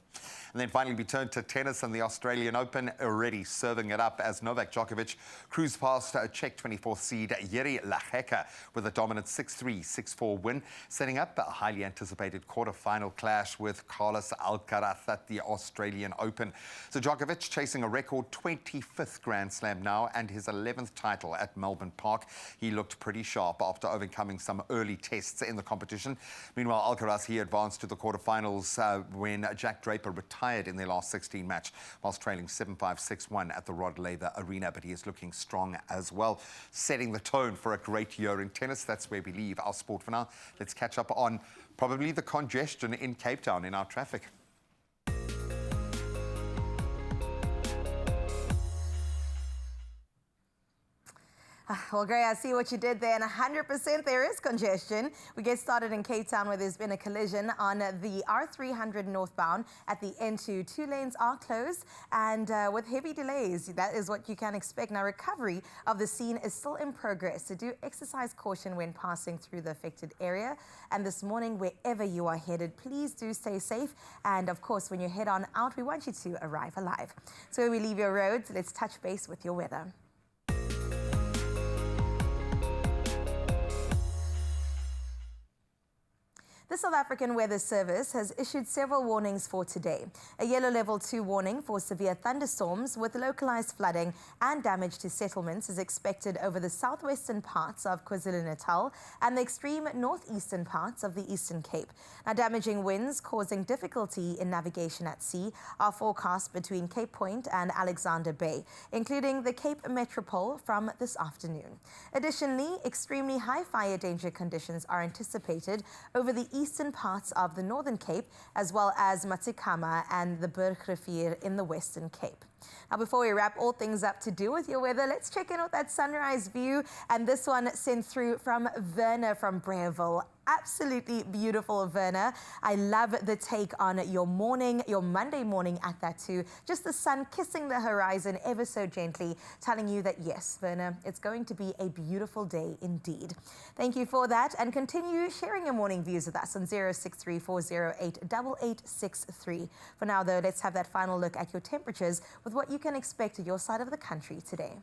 And then finally we turn to tennis and the Australian Open, already serving it up as Novak Djokovic cruised past Czech 24th seed Jiří Lehecka with a dominant 6-3, 6-4 win, setting up a highly anticipated quarter-final clash with Carlos Alcaraz at the Australian Open. So Djokovic chasing a record 25th Grand Slam now and his 11th title at Melbourne Park. He looked pretty sharp after overcoming some early tests in the competition. Meanwhile, Alcaraz, he advanced to the quarterfinals when Jack Draper retired in their last 16 match, whilst trailing 7-5, 6-1 at the Rod Laver Arena, but he is looking strong as well, setting the tone for a great year in tennis. That's where we leave our sport for now. Let's catch up on probably the congestion in Cape Town in our traffic. Well, Gray, I see what you did there, and 100% there is congestion. We get started in Cape Town where there's been a collision on the R300 northbound at the N2. 2 lanes are closed and with heavy delays. That is what you can expect. Now, recovery of the scene is still in progress, so do exercise caution when passing through the affected area. And this morning, wherever you are headed, please do stay safe. And of course, when you head on out, we want you to arrive alive. So when we leave your roads, let's touch base with your weather. The South African Weather Service has issued several warnings for today. A yellow level 2 warning for severe thunderstorms with localized flooding and damage to settlements is expected over the southwestern parts of KwaZulu-Natal and the extreme northeastern parts of the Eastern Cape. Now, damaging winds causing difficulty in navigation at sea are forecast between Cape Point and Alexander Bay, including the Cape Metropole from this afternoon. Additionally, extremely high fire danger conditions are anticipated over the eastern parts of the Northern Cape, as well as Matikama and the Bergrivier in the Western Cape. Now, before we wrap all things up to do with your weather, let's check in with that sunrise view. And this one sent through from Werner from Breville. Absolutely beautiful, Werner. I love the take on your morning, your Monday morning at that too. Just the sun kissing the horizon ever so gently, telling you that yes, Werner, it's going to be a beautiful day indeed. Thank you for that, and continue sharing your morning views with us on 0634088863. For now though, let's have that final look at your temperatures with what you can expect at your side of the country today.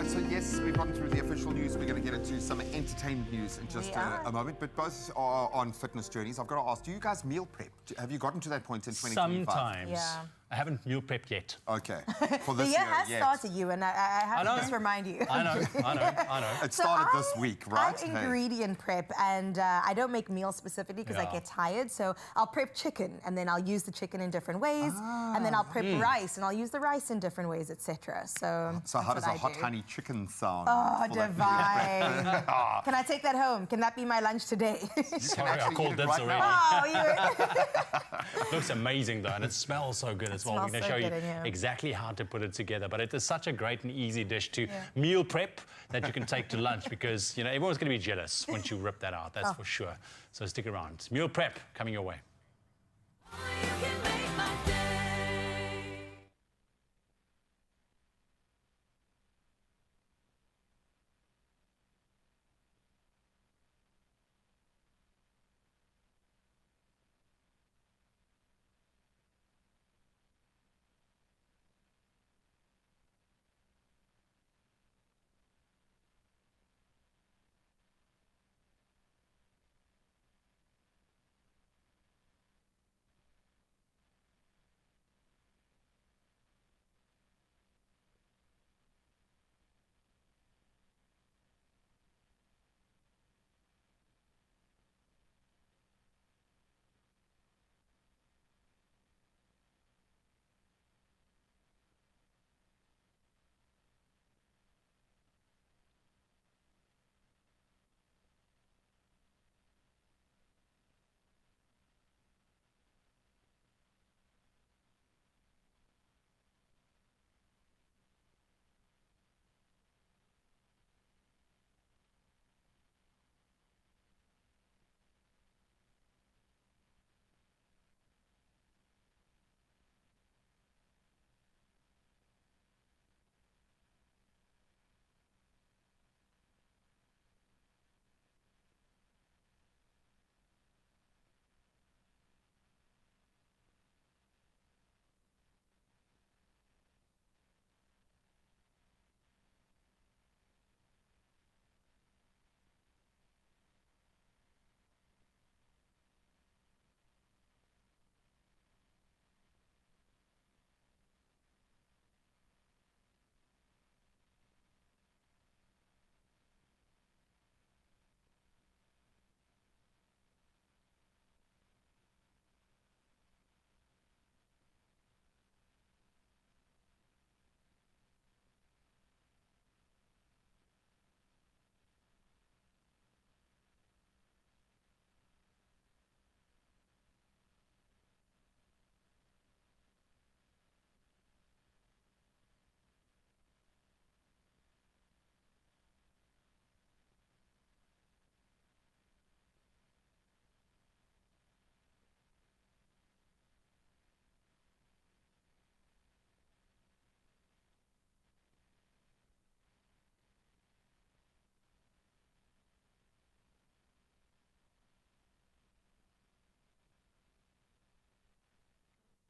right, so yes, we've gotten through the official news. We're going to get into some entertainment news in just a moment, but both are on fitness journeys. I've got to ask, do you guys meal prep? Have you gotten to that point in 2025? Sometimes. Yeah. I haven't meal prepped yet. Okay. For the this year has started, you, and I have to just remind you. I know. It started this week, right? I ingredient prep, and I don't make meals specifically because I get tired. So I'll prep chicken, and then I'll use the chicken in different ways, and then I'll prep rice, and I'll use the rice in different ways, etc. So how does a hot honey chicken sound? Oh, divine! Can I take that home? Can that be my lunch today? Sorry, I called dibs already. Oh, looks amazing though, and it smells so good as well. We're going to show you exactly how to put it together, but it is such a great and easy dish to meal prep that you can take to lunch because, you know, everyone's going to be jealous once you rip that out, that's for sure. So stick around. Meal prep coming your way.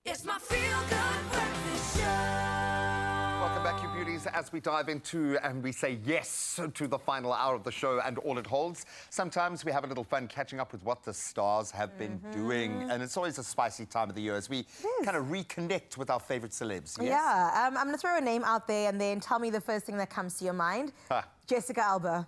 It's my feel-good breakfast show. Welcome back, you beauties, as we dive into and we say yes to the final hour of the show and all it holds. Sometimes we have a little fun catching up with what the stars have been doing, and it's always a spicy time of the year as we kind of reconnect with our favorite celebs. Yes? Yeah, I'm going to throw a name out there and then tell me the first thing that comes to your mind. Jessica Alba.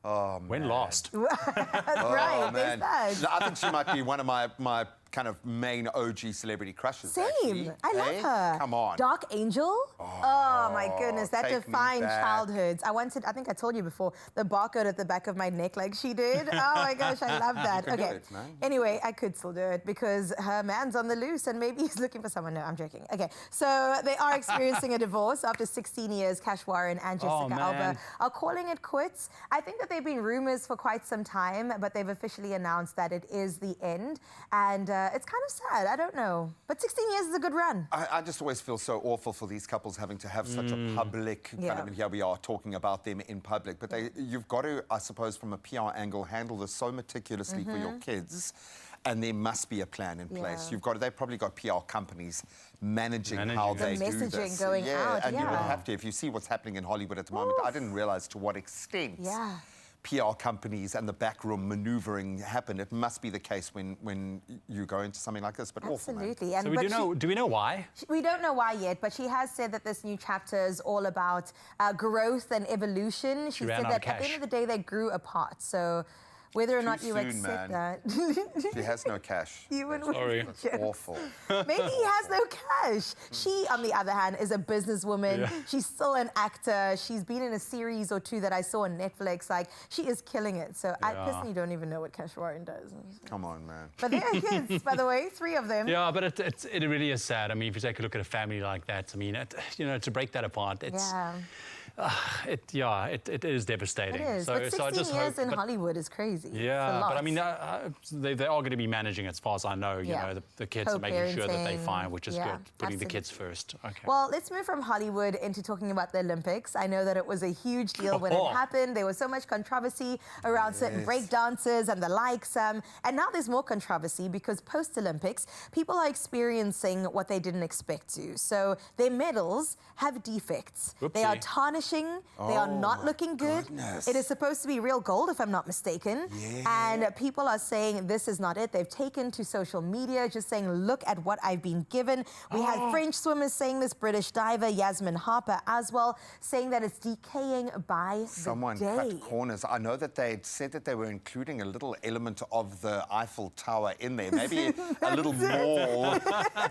Oh, man. When last? Right, man. No, I think she might be one of my kind of main OG celebrity crushes. Same. Actually. I love her. Come on. Dark Angel? Oh my goodness, that defined childhoods. I think I told you before, the barcode at the back of my neck like she did. Oh my gosh, I love that. You can Okay. do it, man. Anyway, I could still do it because her man's on the loose and maybe he's looking for someone. No, I'm joking. Okay, so they are experiencing a divorce after 16 years. Cash Warren and Jessica Alba are calling it quits. I think that they've been rumors for quite some time, but they've officially announced that it is the end. And it's kind of sad. I don't know. But 16 years is a good run. I just always feel so awful for these couples having to have such a public kind of, and here we are talking about them in public. But you've got to, I suppose, from a PR angle, handle this so meticulously for your kids. and there must be a plan in place. They've probably got PR companies managing how they do this. The messaging going out, and you would have to, if you see what's happening in Hollywood at the moment, I didn't realize to what extent PR companies and the backroom maneuvering happen. It must be the case when you go into something like this, but absolutely. awful, And so do we know why? We don't know why yet, but she has said that this new chapter is all about growth and evolution. She said that at the end of the day, they grew apart. So whether or not you accept that. She has no cash. Sorry. That's awful. Maybe he has no cash. She, on the other hand, is a businesswoman. She's still an actor. She's been in a series or two that I saw on Netflix. Like, she is killing it. So I personally don't even know what Cash Warren does. Come on, man. But they are kids, by the way, 3 of them. Yeah, but it really is sad. I mean, if you take a look at a family like that, I mean, to break that apart, it's... It is devastating. It is. So, but 16 years in Hollywood is crazy. Yeah, but I mean, they are going to be managing, as far as I know. You know, the kids are making sure that they find, which is good. Putting the kids first. Okay. Well, let's move from Hollywood into talking about the Olympics. I know that it was a huge deal when it happened. There was so much controversy around certain break dancers and the likes. And now there's more controversy because post-Olympics, people are experiencing what they didn't expect to. So their medals have defects. Whoopsie. They are tarnishing. They are not looking good. It is supposed to be real gold, if I'm not mistaken. And people are saying this is not it. They've taken to social media just saying, look at what I've been given. We had French swimmers saying this, British diver Yasmin Harper as well, saying that it's decaying by Someone the day. cut corners. I know that they'd said that they were including a little element of the Eiffel Tower in there. Maybe a little more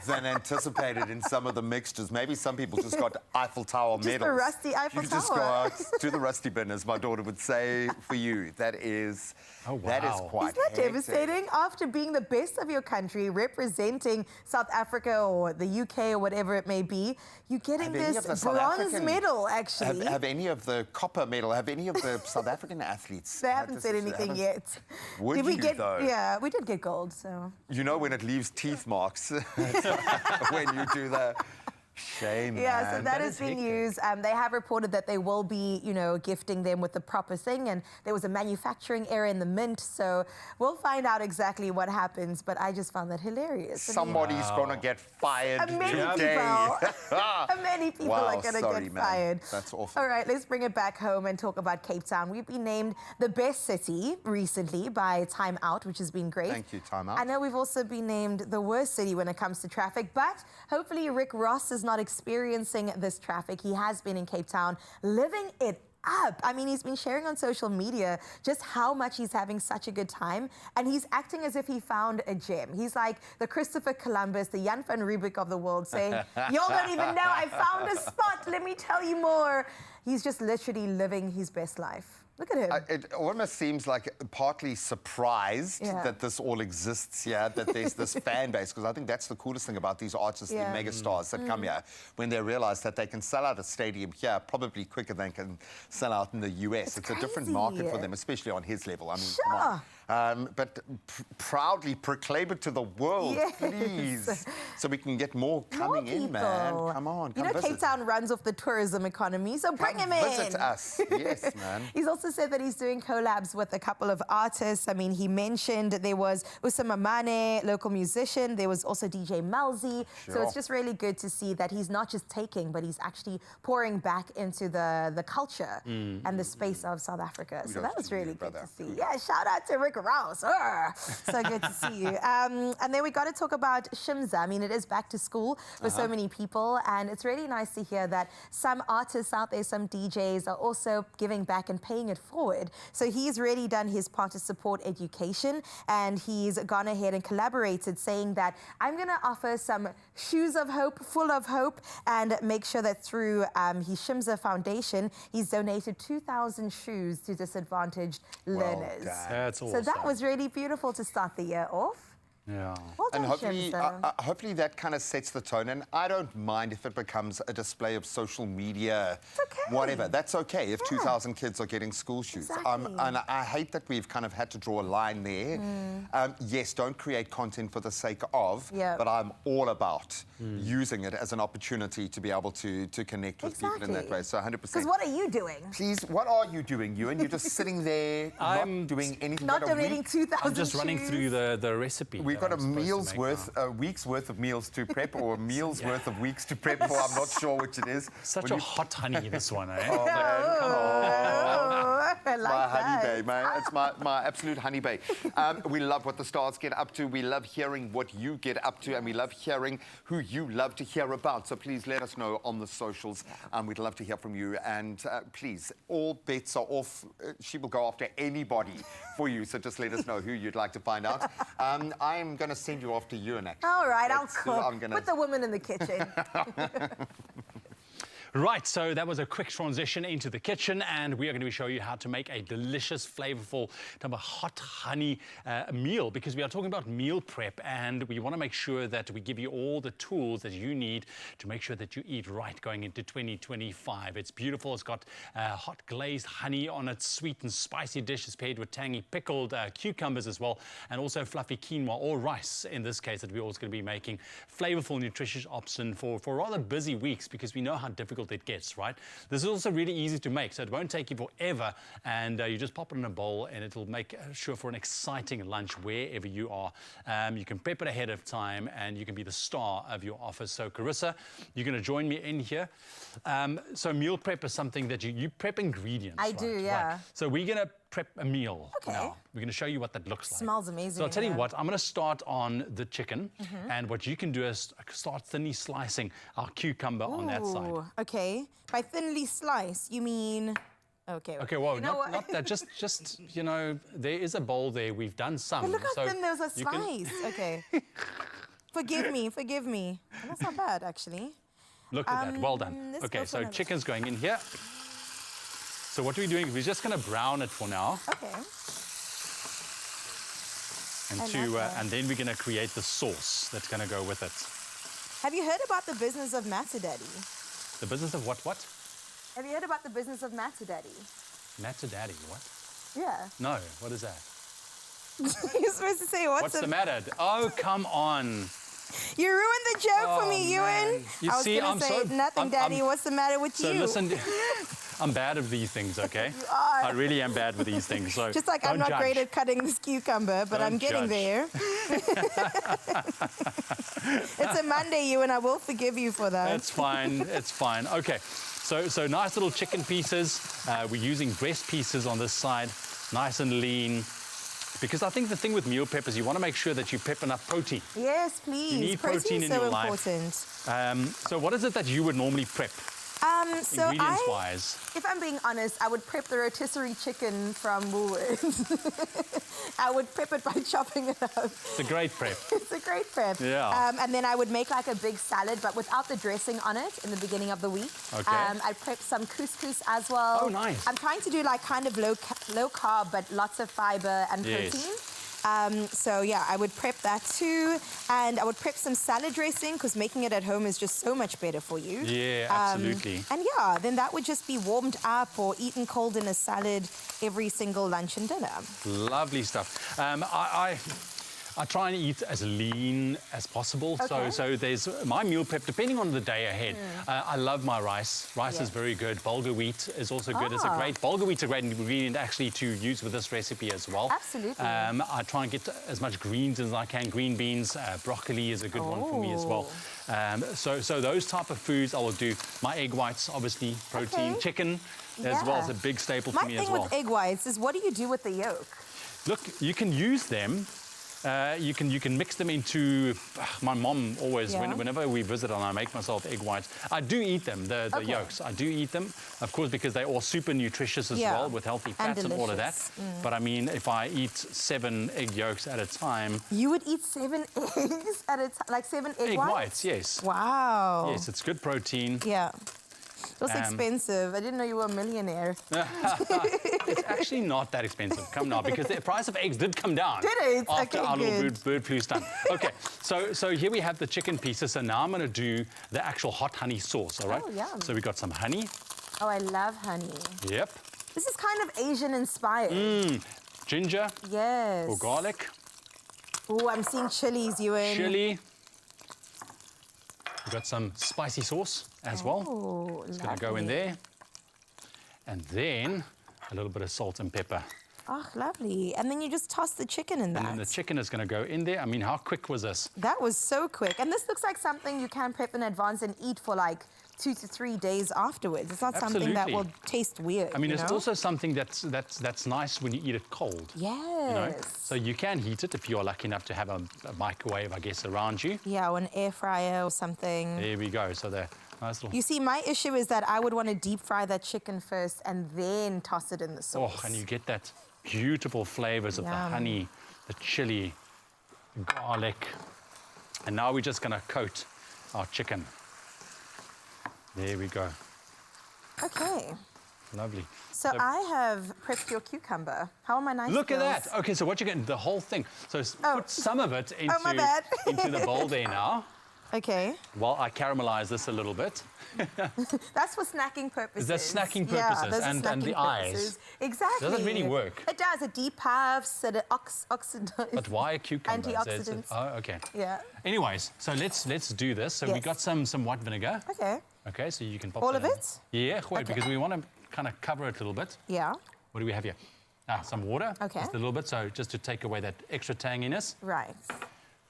than anticipated in some of the mixtures. Maybe some people just got Eiffel Tower medals. Just a rusty Eiffel You just go out to the rusty bin, as my daughter would say, for you. That is, that is quite Isn't that devastating? After being the best of your country, representing South Africa or the UK or whatever it may be, you're getting this bronze medal, actually. Have any of the copper medal, have any of the South African athletes? They haven't said anything yet. Would you, though? Yeah, we did get gold, so. You know when it leaves teeth marks when you do that. Shame, yeah, man. so that has been used. They have reported that they will be, gifting them with the proper thing. And there was a manufacturing error in the mint. So we'll find out exactly what happens. But I just found that hilarious. Somebody's going to get fired today. Many people are going to get fired. That's awful. All right, let's bring it back home and talk about Cape Town. We've been named the best city recently by Time Out, which has been great. Thank you, Time Out. I know we've also been named the worst city when it comes to traffic. But hopefully Rick Ross is not experiencing this traffic. He has been in Cape Town living it up. I mean, he's been sharing on social media just how much he's having such a good time, and he's acting as if he found a gem. He's like the Christopher Columbus, the Jan van Riebeeck of the world, saying, y'all don't even know, I found a spot, let me tell you more. He's just literally living his best life. Look at him. It almost seems like partly surprised that this all exists here, that there's this fan base, because I think that's the coolest thing about these artists, the megastars that come here, when they realize that they can sell out a stadium here probably quicker than can sell out in the US. It's a different market for them, especially on his level. I mean, come on. But proudly proclaim it to the world, please, so we can get more coming in, man. Come on, come visit. Cape Town runs off the tourism economy, so bring him in. Visit us, yes, man. He's also said that he's doing collabs with a couple of artists. I mean, he mentioned there was Usama Mane, local musician. There was also DJ Malzi. So it's just really good to see that he's not just taking, but he's actually pouring back into the culture and the space of South Africa. So that was really good to see. Yeah, shout out to Rick Rouse. So good to see you. And then we got to talk about Shimza. I mean, it is back to school for so many people, and it's really nice to hear that some artists out there, some DJs are also giving back and paying it forward. So he's really done his part to support education, and he's gone ahead and collaborated, saying that I'm going to offer some shoes of hope, full of hope, and make sure that through his Shimza Foundation, he's donated 2,000 shoes to disadvantaged learners. That's awesome. So that was really beautiful to start the year off. Yeah. Well done, And hopefully, Shimza. hopefully that kind of sets the tone. And I don't mind if it becomes a display of social media, whatever. That's okay if 2,000 kids are getting school shoes. Exactly. And I hate that we've kind of had to draw a line there. Yes, don't create content for the sake of, but I'm all about using it as an opportunity to be able to connect with people in that way. So 100%. Because what are you doing? Please, what are you doing, Ewan? You're just sitting there, not doing anything. Not donating 2,000 I'm just running shoes. through the recipe. We've got a week's worth of meals to prep, or a meal's worth of weeks to prep for. I'm not sure which it is. Such a hot honey, this one, eh? Oh, man, come on. I like my honey that. bae, man. It's my absolute honey bae. We love what the stars get up to. We love hearing what you get up to, and we love hearing who you love to hear about. So please let us know on the socials. We'd love to hear from you. And please, all bets are off. She will go after anybody for you. So just let us know who you'd like to find out. I'm going to send you off to Ewan, actually. All right, I'll That's cook. who I'm gonna... Put the women in the kitchen. Right, so that was a quick transition into the kitchen, and we are going to show you how to make a delicious, flavorful type of hot honey meal, because we are talking about meal prep, and we want to make sure that we give you all the tools that you need to make sure that you eat right going into 2025. It's beautiful. It's got hot glazed honey on it, sweet and spicy dish. It's paired with tangy pickled cucumbers as well, and also fluffy quinoa or rice in this case that we're also going to be making. Flavorful, nutritious option for rather busy weeks, because we know how difficult it gets, right? This is also really easy to make, so it won't take you forever, and you just pop it in a bowl and it'll make sure for an exciting lunch wherever you are. You can prep it ahead of time and you can be the star of your office. So Carissa, you're going to join me in here. So meal prep is something that you prep ingredients. I do, yeah. Right? So we're going to prep a meal now. We're going to show you what that looks like. Smells amazing. So I'll tell you what, I'm going to start on the chicken, and what you can do is start thinly slicing our cucumber on that side. Okay. By thinly slice, you mean... Okay, well, you know not that. Just, you know, there is a bowl there. We've done some. But look how so thin there's a slice. Okay. Forgive me. That's not bad, actually. Look at that. Well done. Okay, so chicken's going in here. So what we're doing, we're just going to brown it for now. Okay. And then we're going to create the sauce that's going to go with it. Have you heard about the business of Matadaddy? The business of what? Have you heard about the business of Matadaddy? Matadaddy, what? Yeah. No, what is that? You're supposed to say what's the matter? Oh, come on. You ruined the joke for me, Ewan. You I was see, going to say, nothing, Daddy. What's the matter with you? So listen, I'm bad at these things, okay? You are. I really am bad with these things. So just like I'm not great at cutting this cucumber, but I'm getting there. It's a Monday, Ewan. I will forgive you for that. It's fine. It's fine. Okay. So nice little chicken pieces. We're using breast pieces on this side, nice and lean. Because I think the thing with meal prep is you want to make sure that you prep enough protein. Yes, please. You need protein in so your important. life. So what is it that you would normally prep? So ingredients-wise? If I'm being honest, I would prep the rotisserie chicken from Woolworths. I would prep it by chopping it up. It's a great prep. It's a great prep. Yeah. And then I would make like a big salad, but without the dressing on it in the beginning of the week. Okay. I'd prep some couscous as well. Oh, nice. I'm trying to do like kind of low carb, but lots of fiber and protein. So yeah, I would prep that too, and I would prep some salad dressing because making it at home is just so much better for you. Yeah, absolutely. And yeah, then that would just be warmed up or eaten cold in a salad every single lunch and dinner. Lovely stuff. I try and eat as lean as possible. Okay. So there's my meal prep, depending on the day ahead. I love my rice. Rice is very good. Bulgur wheat is also good. It's a great, bulgur wheat's a great ingredient actually to use with this recipe as well. Absolutely. I try and get as much greens as I can. Green beans, broccoli is a good one for me as well. So those type of foods I will do. My egg whites, obviously, protein. Chicken as well is a big staple for me as well. My thing with egg whites is what do you do with the yolk? Look, you can use them. You can mix them into. My mom always, whenever we visit and I make myself egg whites, I do eat them, the yolks. I do eat them, of course, because they're all super nutritious as well with healthy fats and all of that. But I mean, if I eat 7 egg yolks at a time. You would eat 7 eggs at a time, like 7 egg whites? Yes. Wow. Yes, it's good protein. Yeah. It's expensive. I didn't know you were a millionaire. It's actually not that expensive. Come now, because the price of eggs did come down. Did it? After Okay, our little good. bird flu stunt. Okay, so here we have the chicken pieces. So now I'm going to do the actual hot honey sauce, all right? Oh, yum. So we got some honey. Oh, I love honey. Yep. This is kind of Asian inspired. Ginger. Yes. Or garlic. Oh, I'm seeing chilies, Ewan. Chili. We've got some spicy sauce as well. Oh, it's going to go in there. And then a little bit of salt and pepper. Oh, lovely. And then you just toss the chicken in that. And then the chicken is going to go in there. I mean, how quick was this? That was so quick. And this looks like something you can prep in advance and eat for like 2 to 3 days afterwards. It's not something that will taste weird. I mean, you it's know? also something that's nice when you eat it cold. Yes. You know? So you can heat it if you're lucky enough to have a microwave, I guess, around you. Yeah, or an air fryer or something. There we go. So the nice little... You see, my issue is that I would want to deep fry that chicken first and then toss it in the sauce. Oh, and you get that beautiful flavors of the honey, the chili, the garlic. And now we're just going to coat our chicken. There we go. Okay. Lovely. So I have prepped your cucumber. How are my nice Look at skills? that. Okay, so what you're getting, the whole thing. So put some of it into, my bad. into the bowl there now. Okay. While I caramelize this a little bit. That's for snacking purposes. That's snacking purposes Yeah, those are and snacking the eyes. purposes. Exactly. Does it really work? It does. It depuffs, it oxidizes. But why a cucumber? Antioxidants. Oh, okay. Yeah. Anyways, so let's do this. So we Yes. got some white vinegar. Okay. Okay, so you can pop All that of in. it? Yeah, wait, Okay. because we want to kind of cover it a little bit. Yeah. What do we have here? Some water. Okay. Just a little bit, so just to take away that extra tanginess. Right.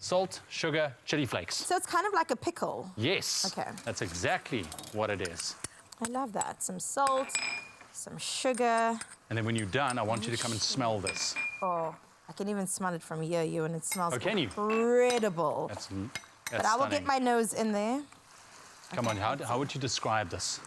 Salt, sugar, chili flakes. So it's kind of like a pickle. Yes. Okay. That's exactly what it is. I love that. Some salt, some sugar. And then when you're done, I want you to come and smell this. Oh, I can even smell it from here, and it smells Oh, can you? incredible. That's But I will stunning. get my nose in there. Come on, how would you describe this?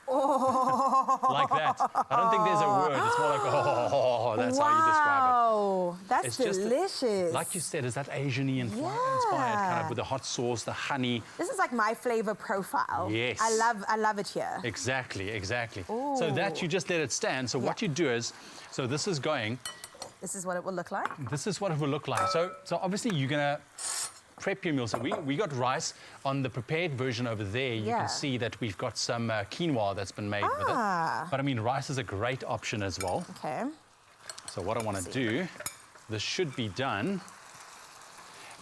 Oh. Like that. I don't think there's a word. It's more like, oh, that's how you describe it. Wow, that's It's just delicious. like you said, is that Asian-y inspired, kind of with the hot sauce, the honey. This is like my flavor profile. Yes. I love it here. Exactly, exactly. So that you just let it stand. So what you do is, so this is going. This is what it will look like. This is what it will look like. So obviously you're gonna prep your meal. So we got rice on the prepared version over there. You Yeah. can see that we've got some quinoa that's been made with it. But I mean, rice is a great option as well. Okay. So what I want to do, this should be done.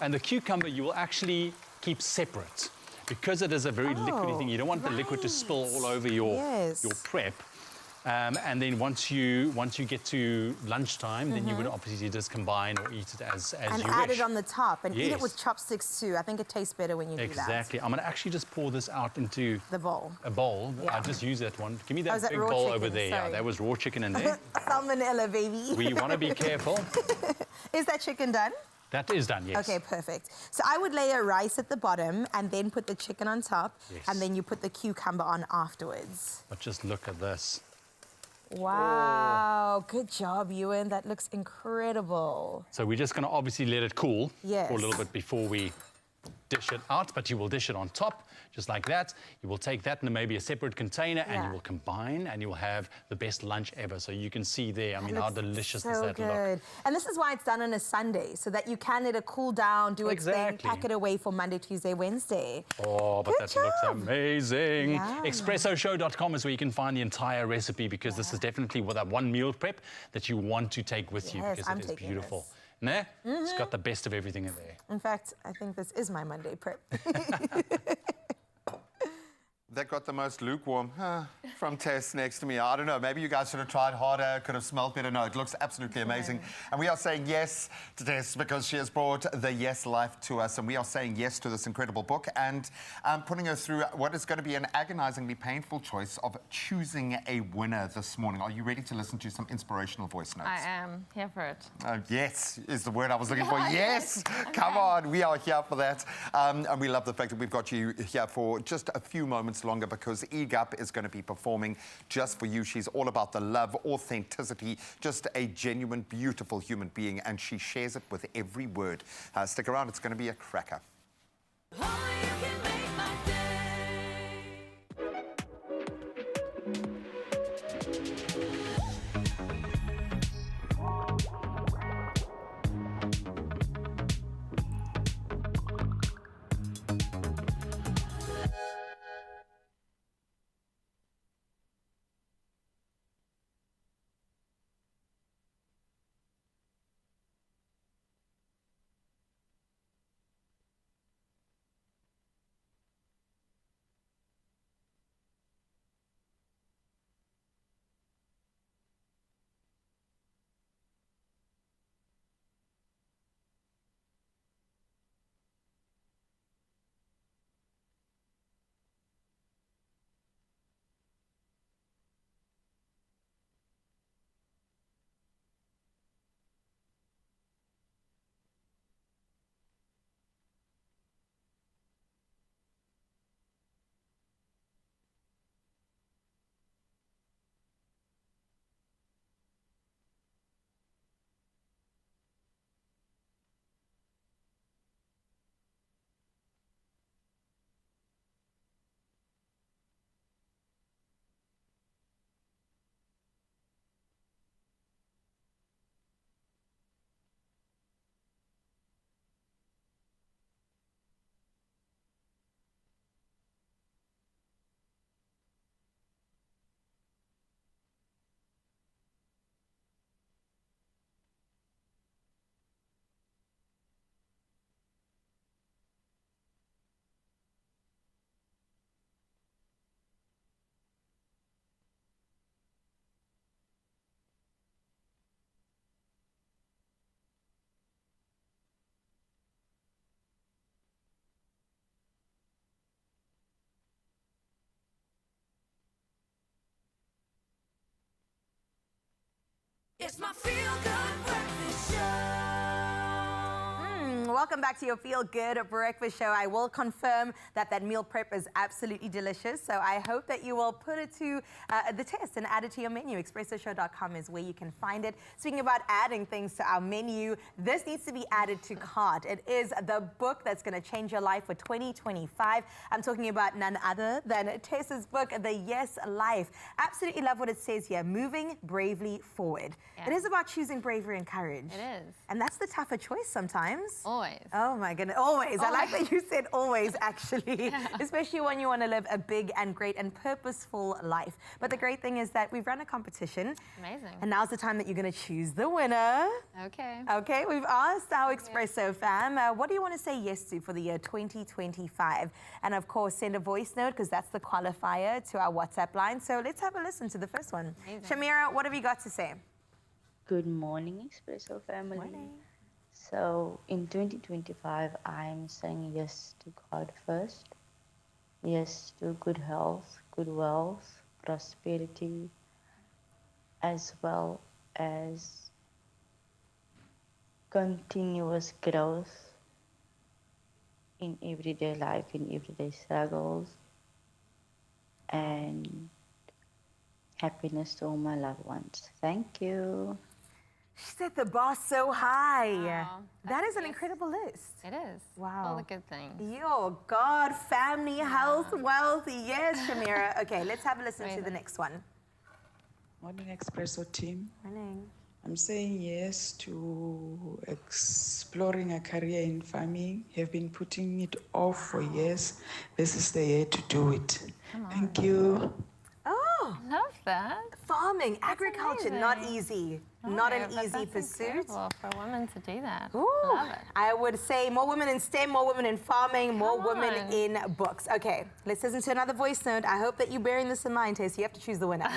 And the cucumber you will actually keep separate because it is a very liquidy thing. You don't want the liquid to spill all over your prep. And then once you get to lunchtime, then you would obviously just combine or eat it as And you add wish. it on the top and eat it Yes. with chopsticks too. I think it tastes better when you do that. Exactly. I'm going to actually just pour this out into The bowl. a bowl. Yeah. I'll just use that one. Give me Oh, that is that big raw bowl chicken? over there. Yeah, Sorry. that was raw chicken in there. Salmonella, baby. We want to be careful. Is that chicken done? That is done, yes. Okay, perfect. So I would layer rice at the bottom and then put the chicken on top, Yes. and then you put the cucumber on afterwards. But just look at this. Wow, good job, Ewan. That looks incredible. So we're just going to obviously let it cool Yes. for a little bit before we dish it out, but you will dish it on top, just like that. You will take that in maybe a separate container and you will combine and you will have the best lunch ever. So you can see there, I mean, how delicious does that look? And this is why it's done on a Sunday, so that you can let it cool down, do its thing, Exactly. pack it away for Monday, Tuesday, Wednesday. Oh, but Good that looks job. amazing. Yum. ExpressoShow.com is where you can find the entire recipe because this is definitely that one meal prep that you want to take with you Yes, because I'm it is taking beautiful. Nah? It's got the best of everything in there. In fact, I think this is my Monday prep. That got the most lukewarm from Tess next to me. I don't know, maybe you guys should have tried harder, could have smelled better. No, it looks absolutely amazing. And we are saying yes to Tess because she has brought the Yes Life to us, and we are saying yes to this incredible book and putting her through what is going to be an agonizingly painful choice of choosing a winner this morning. Are you ready to listen to some inspirational voice notes? I am here for it. Yes is the word I was looking for. Yes! Come on, we are here for that. And we love the fact that we've got you here for just a few moments longer because EGUP is going to be performing just for you. She's all about the love, authenticity, just a genuine, beautiful human being, and she shares it with every word. Stick around, it's going to be a cracker. It's my feel-good breakfast show. Welcome back to your Feel Good Breakfast Show. I will confirm that that meal prep is absolutely delicious. So I hope that you will put it to the test and add it to your menu. ExpressoShow.com is where you can find it. Speaking about adding things to our menu, this needs to be added to cart. It is the book that's going to change your life for 2025. I'm talking about none other than Tessa's book, The Yes Life. Absolutely love what it says here. Moving bravely forward. Yeah. It is about choosing bravery and courage. It is. And that's the tougher choice sometimes. Always. Oh my goodness, always. I like that you said always, actually, especially when you want to live a big and great and purposeful life. But the great thing is that we've run a competition. Amazing. And now's the time that you're going to choose the winner. Okay. Okay, we've asked our Expresso fam, what do you want to say yes to for the year 2025? And of course, send a voice note because that's the qualifier to our WhatsApp line. So let's have a listen to the first one. Amazing. Shamira, what have you got to say? Good morning, Expresso family. Morning. So in 2025, I'm saying yes to God first, yes to good health, good wealth, prosperity, as well as continuous growth in everyday life, in everyday struggles, and happiness to all my loved ones. Thank you. She set the bar so high. Wow, that is an incredible list. It is. Wow. All the good things. Yo, God, family, health, wealth. Yes, Shamira. Okay, let's have a listen to the next one. Morning, Expresso team. Morning. I'm saying yes to exploring a career in farming. Have been putting it off for years. This is the year to do it. Thank you. Oh, love that. Farming, agriculture, not easy. Not an but easy that's pursuit. incredible for women to do that. Ooh, Love it. I would say more women in STEM, more women in farming, more women in books. Okay, let's listen to another voice note. I hope that you're bearing this in mind, Tess. You have to choose the winner.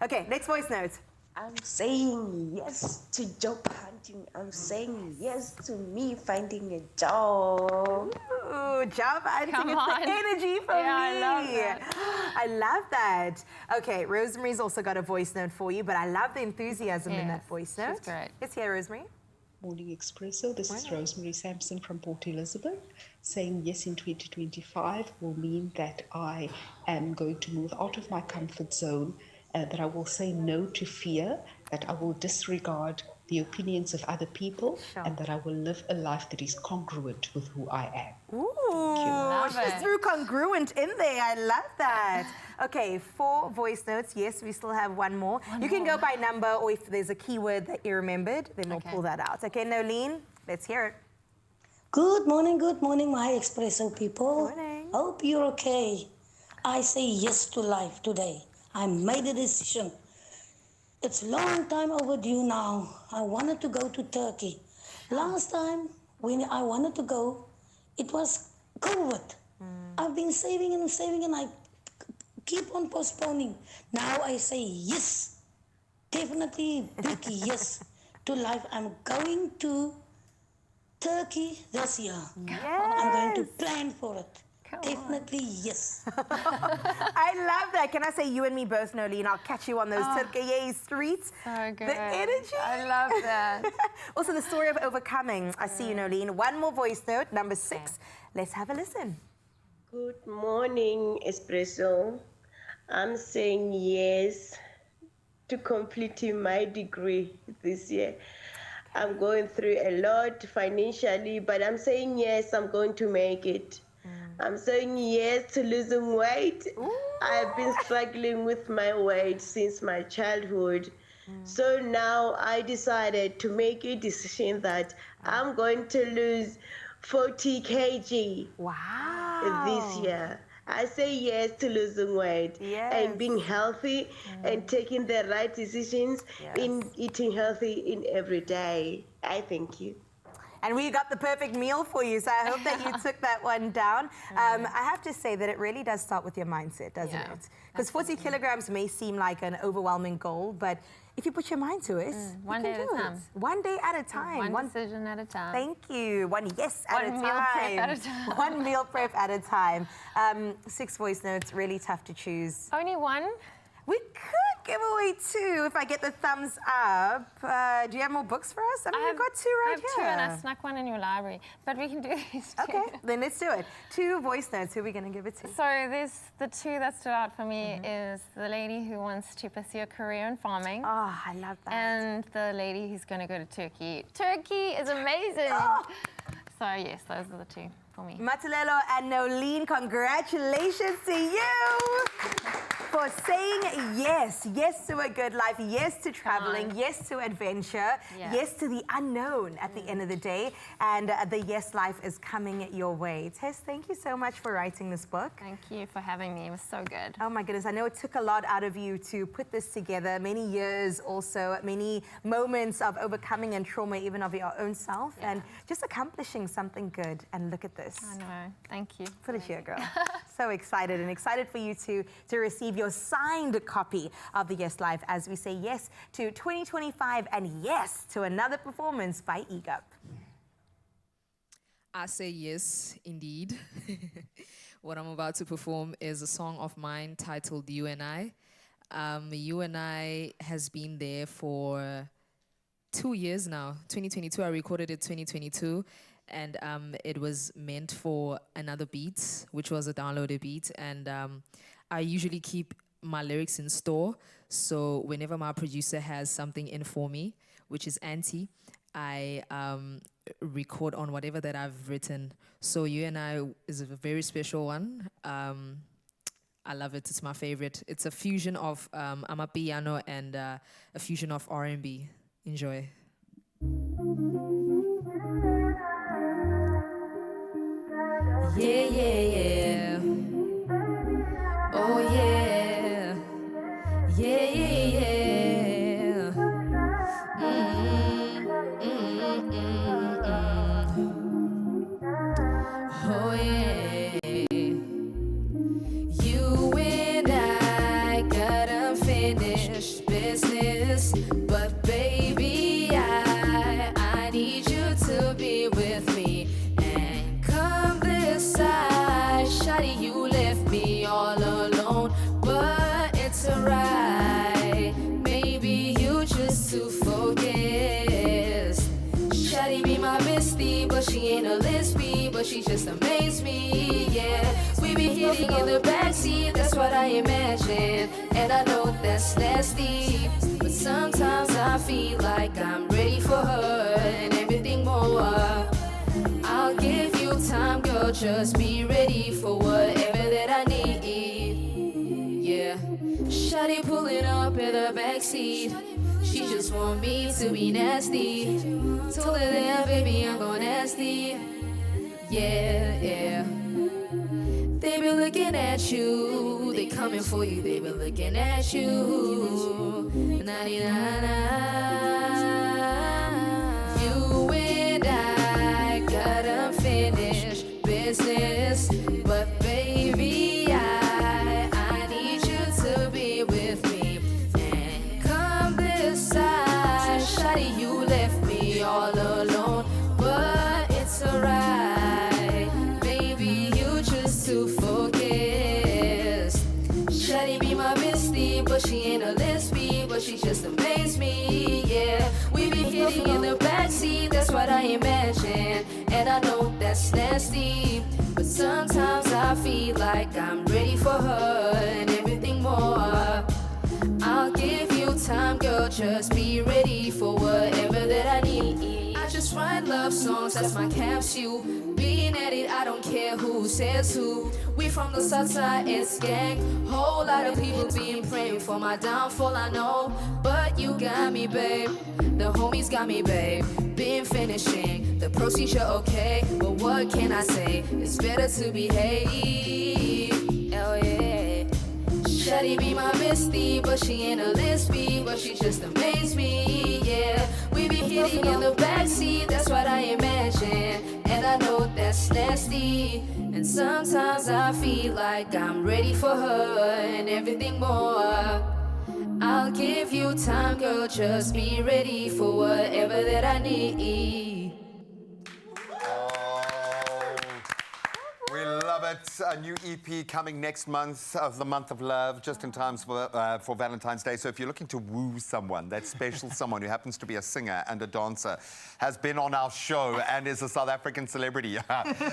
Okay, next voice note. I'm saying yes to job hunting. I'm saying yes to me finding a job. Ooh, job hunting. Come it's on. the energy for me. I love that. I love that. Okay, Rosemary's also got a voice note for you, but I love the enthusiasm in that voice note. she's great. Let's hear Rosemary. Morning Expresso, this is Rosemary Sampson from Port Elizabeth. Saying yes in 2025 will mean that I am going to move out of my comfort zone, that I will say no to fear, that I will disregard the opinions of other people, and that I will live a life that is congruent with who I am. Ooh, she threw congruent in there. I love that. Okay, 4 voice notes. Yes, we still have one more. You can go by number, or if there's a keyword that you remembered, then we'll pull that out. Okay, Nolene, let's hear it. Good morning, my Expresso people. Good morning. Hope you're okay. I say yes to life today. I made a decision. It's a long time overdue now. I wanted to go to Turkey. Last time when I wanted to go, it was COVID. I've been saving and I keep on postponing. Now I say yes. Definitely big yes to life. I'm going to Turkey this year. Yes. I'm going to plan for it. Definitely yes. I love that. Can I say you and me both, Nolene? I'll catch you on those Turkey streets. So good. The energy. I love that. Also, the story of overcoming. I see you, Nolene. One more voice note, number 6. Let's have a listen. Good morning, Expresso. I'm saying yes to completing my degree this year. I'm going through a lot financially, but I'm saying yes, I'm going to make it. I'm saying yes to losing weight. I've been struggling with my weight since my childhood. So now I decided to make a decision that I'm going to lose 40 kg this year. I say yes to losing weight and being healthy and taking the right decisions in eating healthy in every day. I thank you. And we got the perfect meal for you, so I hope that you took that one down. I have to say that it really does start with your mindset, doesn't it? Because 40 kilograms may seem like an overwhelming goal, but if you put your mind to it, one day at a time. One day at a time. One decision at a time. Thank you. One yes at a time. One meal prep at a time. One meal prep at a time. 6 voice notes, really tough to choose. Only one? We could give away 2 if I get the thumbs up. Do you have more books for us? I mean, we've got 2 right I have here. 2 and I snuck one in your library, but we can do these 2. Okay, then let's do it. 2 voice notes. Who are we going to give it to? So there's the 2 that stood out for me is the lady who wants to pursue a career in farming. Oh, I love that. And the lady who's going to go to Turkey. Turkey is amazing. Oh. So yes, those are the 2 for me. Matalelo and Nolene, congratulations to you for saying yes. Yes to a good life, yes to traveling, yes to adventure, yes to the unknown at the end of the day. And the yes life is coming your way. Tess, thank you so much for writing this book. Thank you for having me. It was so good. Oh my goodness, I know it took a lot out of you to put this together. Many years also, many moments of overcoming and trauma even of your own self and just accomplishing something good. And look at this. I know. Thank you. For the year, girl. So excited and excited for you to receive your signed copy of the Yes Life as we say yes to 2025 and yes to another performance by EGUP. I say yes, indeed. What I'm about to perform is a song of mine titled You and I. You and I has been there for 2 years now. 2022, I recorded it 2022. And it was meant for another beat, which was a downloaded beat. And I usually keep my lyrics in store. So whenever my producer has something in for me, which is Auntie, I record on whatever that I've written. So You and I is a very special one. I love it. It's my favorite. It's a fusion of amapiano and a fusion of R&B. Enjoy. Yeah, yeah, yeah. Oh, yeah. Yeah, yeah, yeah. Oh, yeah. You and I got unfinished business, but baby, I need you to be with me. Shawty, you left me all alone, but it's alright. Maybe you just too focused. Shawty be my bestie, but she ain't a lesbian, but she just amazed me, yeah. We be hitting in the backseat, that's what I imagine, and I know that's nasty, but sometimes I feel like I'm ready for her and everything more. I'll give you time, girl, just be ready for whatever that I need, yeah. Shawty pulling up in the backseat, she just want me to be nasty. Told her that, baby, I'm gon' nasty, yeah, yeah. They be looking at you, they coming for you, they be looking at you, 99. You and I got unfinished business, but baby, I need you to be with me and come this side. Shawty, you left me all alone, but it's alright. Baby, you just too focused. Shawty be my bestie, but she ain't a lesbian, but she just amazed me, yeah. We be hitting in the backseat, that's what I imagine, and I know that's nasty, but sometimes I feel like I'm ready for her and everything more. I'll give you time, girl, just be ready for whatever that I need. I just write love songs, that's my capsule. Being at it, I don't care who says who. We from the south side, it's gang. Whole lot of people been praying for my downfall, I know, but you got me, babe. The homies got me, babe. Been finishing the procedure, okay, but what can I say? It's better to behave. Oh yeah. Shawty be my bestie, but she ain't a lesbian, but she just amazed me, yeah. We be hitting in the backseat, that's what I imagine, and I know that's nasty, and sometimes I feel like I'm ready for her and everything more. I'll give you time, girl, just be ready for whatever that I need. We love but a new EP coming next month, of the month of love, just in time for Valentine's Day. So if you're looking to woo someone, that special someone who happens to be a singer and a dancer, has been on our show and is a South African celebrity.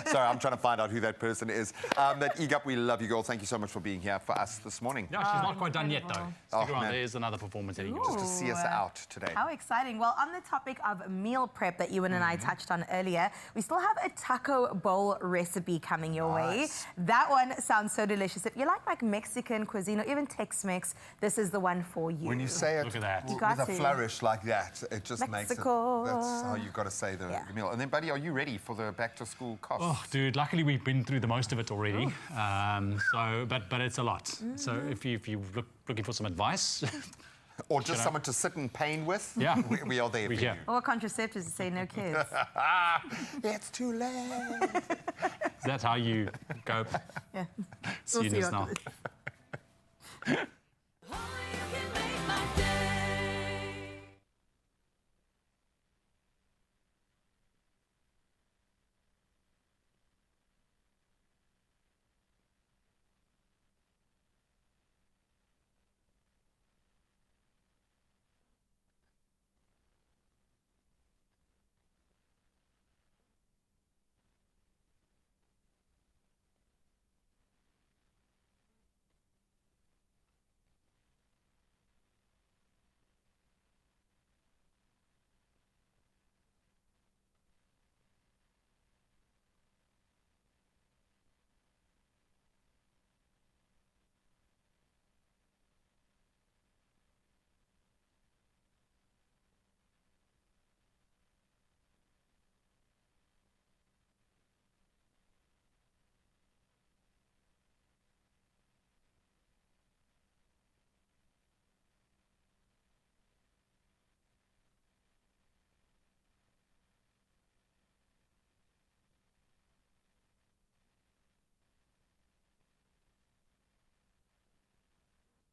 Sorry, I'm trying to find out who that person is. But Egup, we love you, girl. Thank you so much for being here for us this morning. No, she's not quite done yet, though. Stick around. There's another performance at Egup. Just to see us out today. How exciting. Well, on the topic of meal prep that Ewan and I touched on earlier, we still have a taco bowl recipe coming your way. That one sounds so delicious. If you like Mexican cuisine or even Tex-Mex, this is the one for you. When you say it Look at that. with a flourish like that, it just makes it... That's how you've got to say the meal. And then, buddy, are you ready for the back-to-school costs? Oh, dude, luckily we've been through the most of it already. But it's a lot. So if you're looking for some advice... Or just someone to sit in pain with? Yeah. We are there for you. Or contraceptives to say no kids. It's too late. Is that how you go? Yeah. See you just now.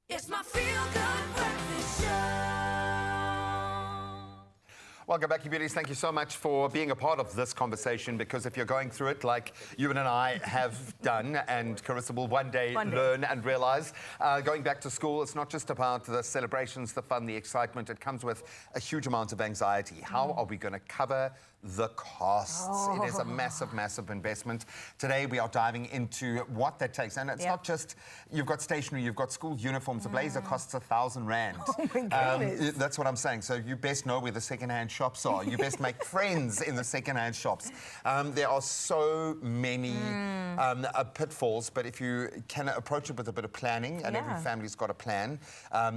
It's my feel-good breakfast show. Welcome back, you beauties. Thank you so much for being a part of this conversation, because if you're going through it like Ewan and I have done, and Carissa will one day learn and realize, going back to school, it's not just about the celebrations, the fun, the excitement. It comes with a huge amount of anxiety. How are we going to cover the costs? It is a massive, massive investment. Today, we are diving into what that takes. And it's not just, you've got stationery, you've got school uniforms. A blazer costs 1,000 Rand. Oh, my goodness. That's what I'm saying. So you best know where the second-hand shops are. You best make friends in the second-hand shops. There are so many pitfalls, but if you can approach it with a bit of planning, and every family's got a plan,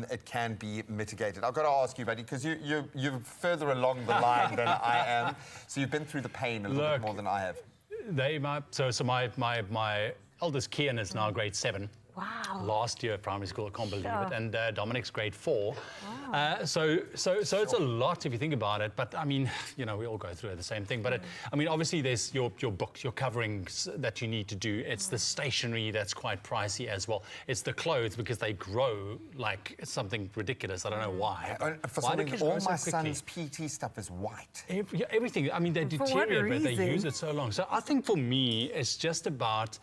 it can be mitigated. I've got to ask you, buddy, because you're further along the line than I am. So you've been through the pain a little bit more than I have. My eldest Kian is now grade 7. Wow. Last year at primary school, I can't believe it. And Dominic's grade 4. Wow. So it's a lot if you think about it. But I mean, you know, we all go through the same thing. But I mean, obviously there's your books, your coverings that you need to do. It's the stationery that's quite pricey as well. It's the clothes, because they grow like something ridiculous. I don't know why. For some reason, all my son's PT stuff is white. Everything. I mean, they deteriorate, but they use it so long. So I think for me, it's just about,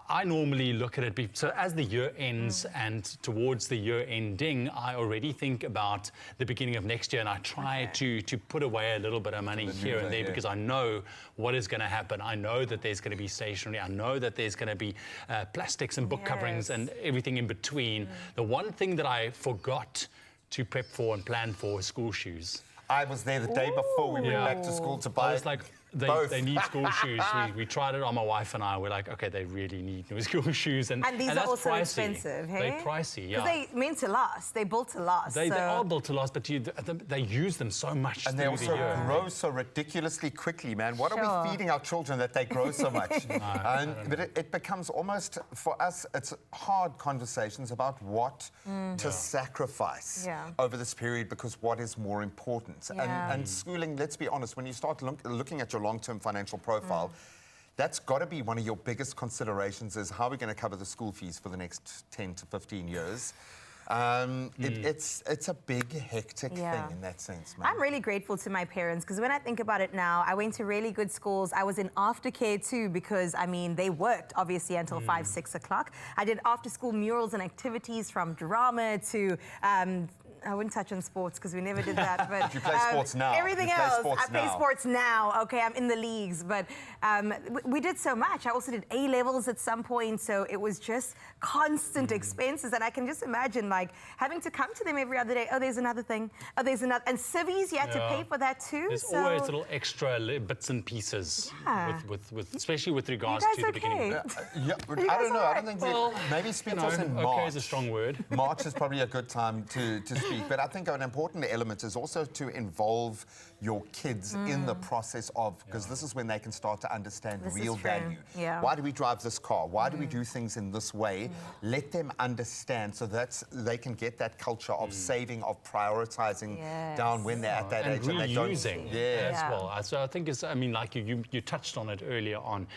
I normally look at it, so as the year ends and towards the year ending, I already think about the beginning of next year, and I try to put away a little bit of money here and there, because I know what is going to happen. I know that there's going to be stationery. I know that there's going to be plastics and book coverings and everything in between. The one thing that I forgot to prep for and plan for is school shoes. I was there the day before we went back to school to buy. I was like, they need school shoes. We tried it on, my wife and I. We're like, okay, they really need new school shoes. And these are that's also pricey. Expensive, hey? They're pricey, yeah. Because they meant to last. They're built to last. They are built to last, but they use them so much. And they also grow so ridiculously quickly, man. What are we feeding our children that they grow so much? But it becomes almost, for us, it's hard conversations about what to sacrifice over this period, because what is more important. And schooling, let's be honest, when you start looking at your long-term financial profile, that's got to be one of your biggest considerations, is how we're going to cover the school fees for the next 10 to 15 years. It's a big, hectic thing in that sense, man. I'm really grateful to my parents because when I think about it now, I went to really good schools. I was in aftercare too because, I mean, they worked obviously until 5, 6 o'clock. I did after-school murals and activities from drama to I wouldn't touch on sports because we never did that. But you play sports now. Everything else, I play sports now. Okay, I'm in the leagues, but we did so much. I also did A-levels at some point, so it was just constant expenses. And I can just imagine like having to come to them every other day. Oh, there's another thing. Oh, there's another. And civvies, you had to pay for that too. There's always little extra bits and pieces, with especially with regards to the beginning. I don't know. I don't think maybe speak to us in March. Okay is a strong word. March is probably a good time to speak. But I think an important element is also to involve your kids in the process of, because this is when they can start to understand real value. Why do we drive this car? Why do we do things in this way? Let them understand so that they can get that culture of saving, of prioritizing down when they're at that age. And reusing as well. So I think it's, I mean, like you touched on it earlier on.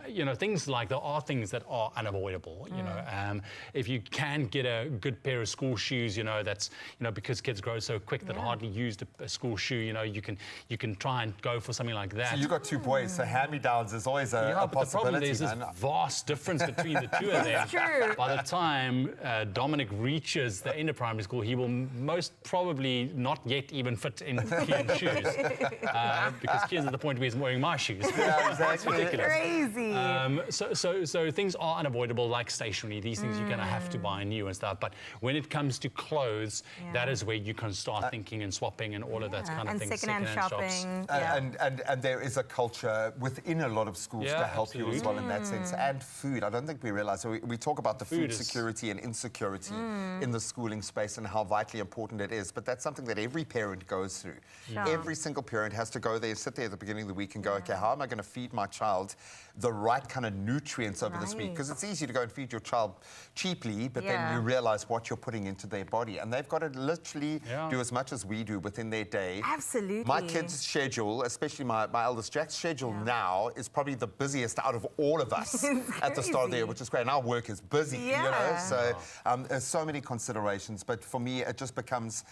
You know, things like there are things that are unavoidable. You know, if you can get a good pair of school shoes, you know, that's, you know, because kids grow so quick that hardly used a school shoe, you know, you can try and go for something like that. So you've got 2 boys, so hand-me-downs is always a but the problem is this vast difference between the two of them. True. By the time Dominic reaches the end of primary school, he will most probably not yet even fit in Kian's shoes. Because Kian's at the point where he's wearing my shoes. Yeah, exactly. That's ridiculous. Crazy. So things are unavoidable, like stationery. These things you're going to have to buy new and stuff. But when it comes to clothes, that is where you can start thinking and swapping and all of that kind of thing. And second-hand shopping. And there is a culture within a lot of schools to help you as well in that sense. And food. I don't think we realize. So we talk about the food security and insecurity in the schooling space and how vitally important it is. But that's something that every parent goes through. Every single parent has to go there, sit there at the beginning of the week and go, okay, how am I going to feed my child the right kind of nutrients over this week? Because it's easy to go and feed your child cheaply, but then you realize what you're putting into their body. And they've got to literally do as much as we do within their day. Absolutely. My kids' schedule, especially my eldest Jack's schedule now, is probably the busiest out of all of us at the start of the year, which is great. And our work is busy, you know? So there's so many considerations. But for me, it just becomes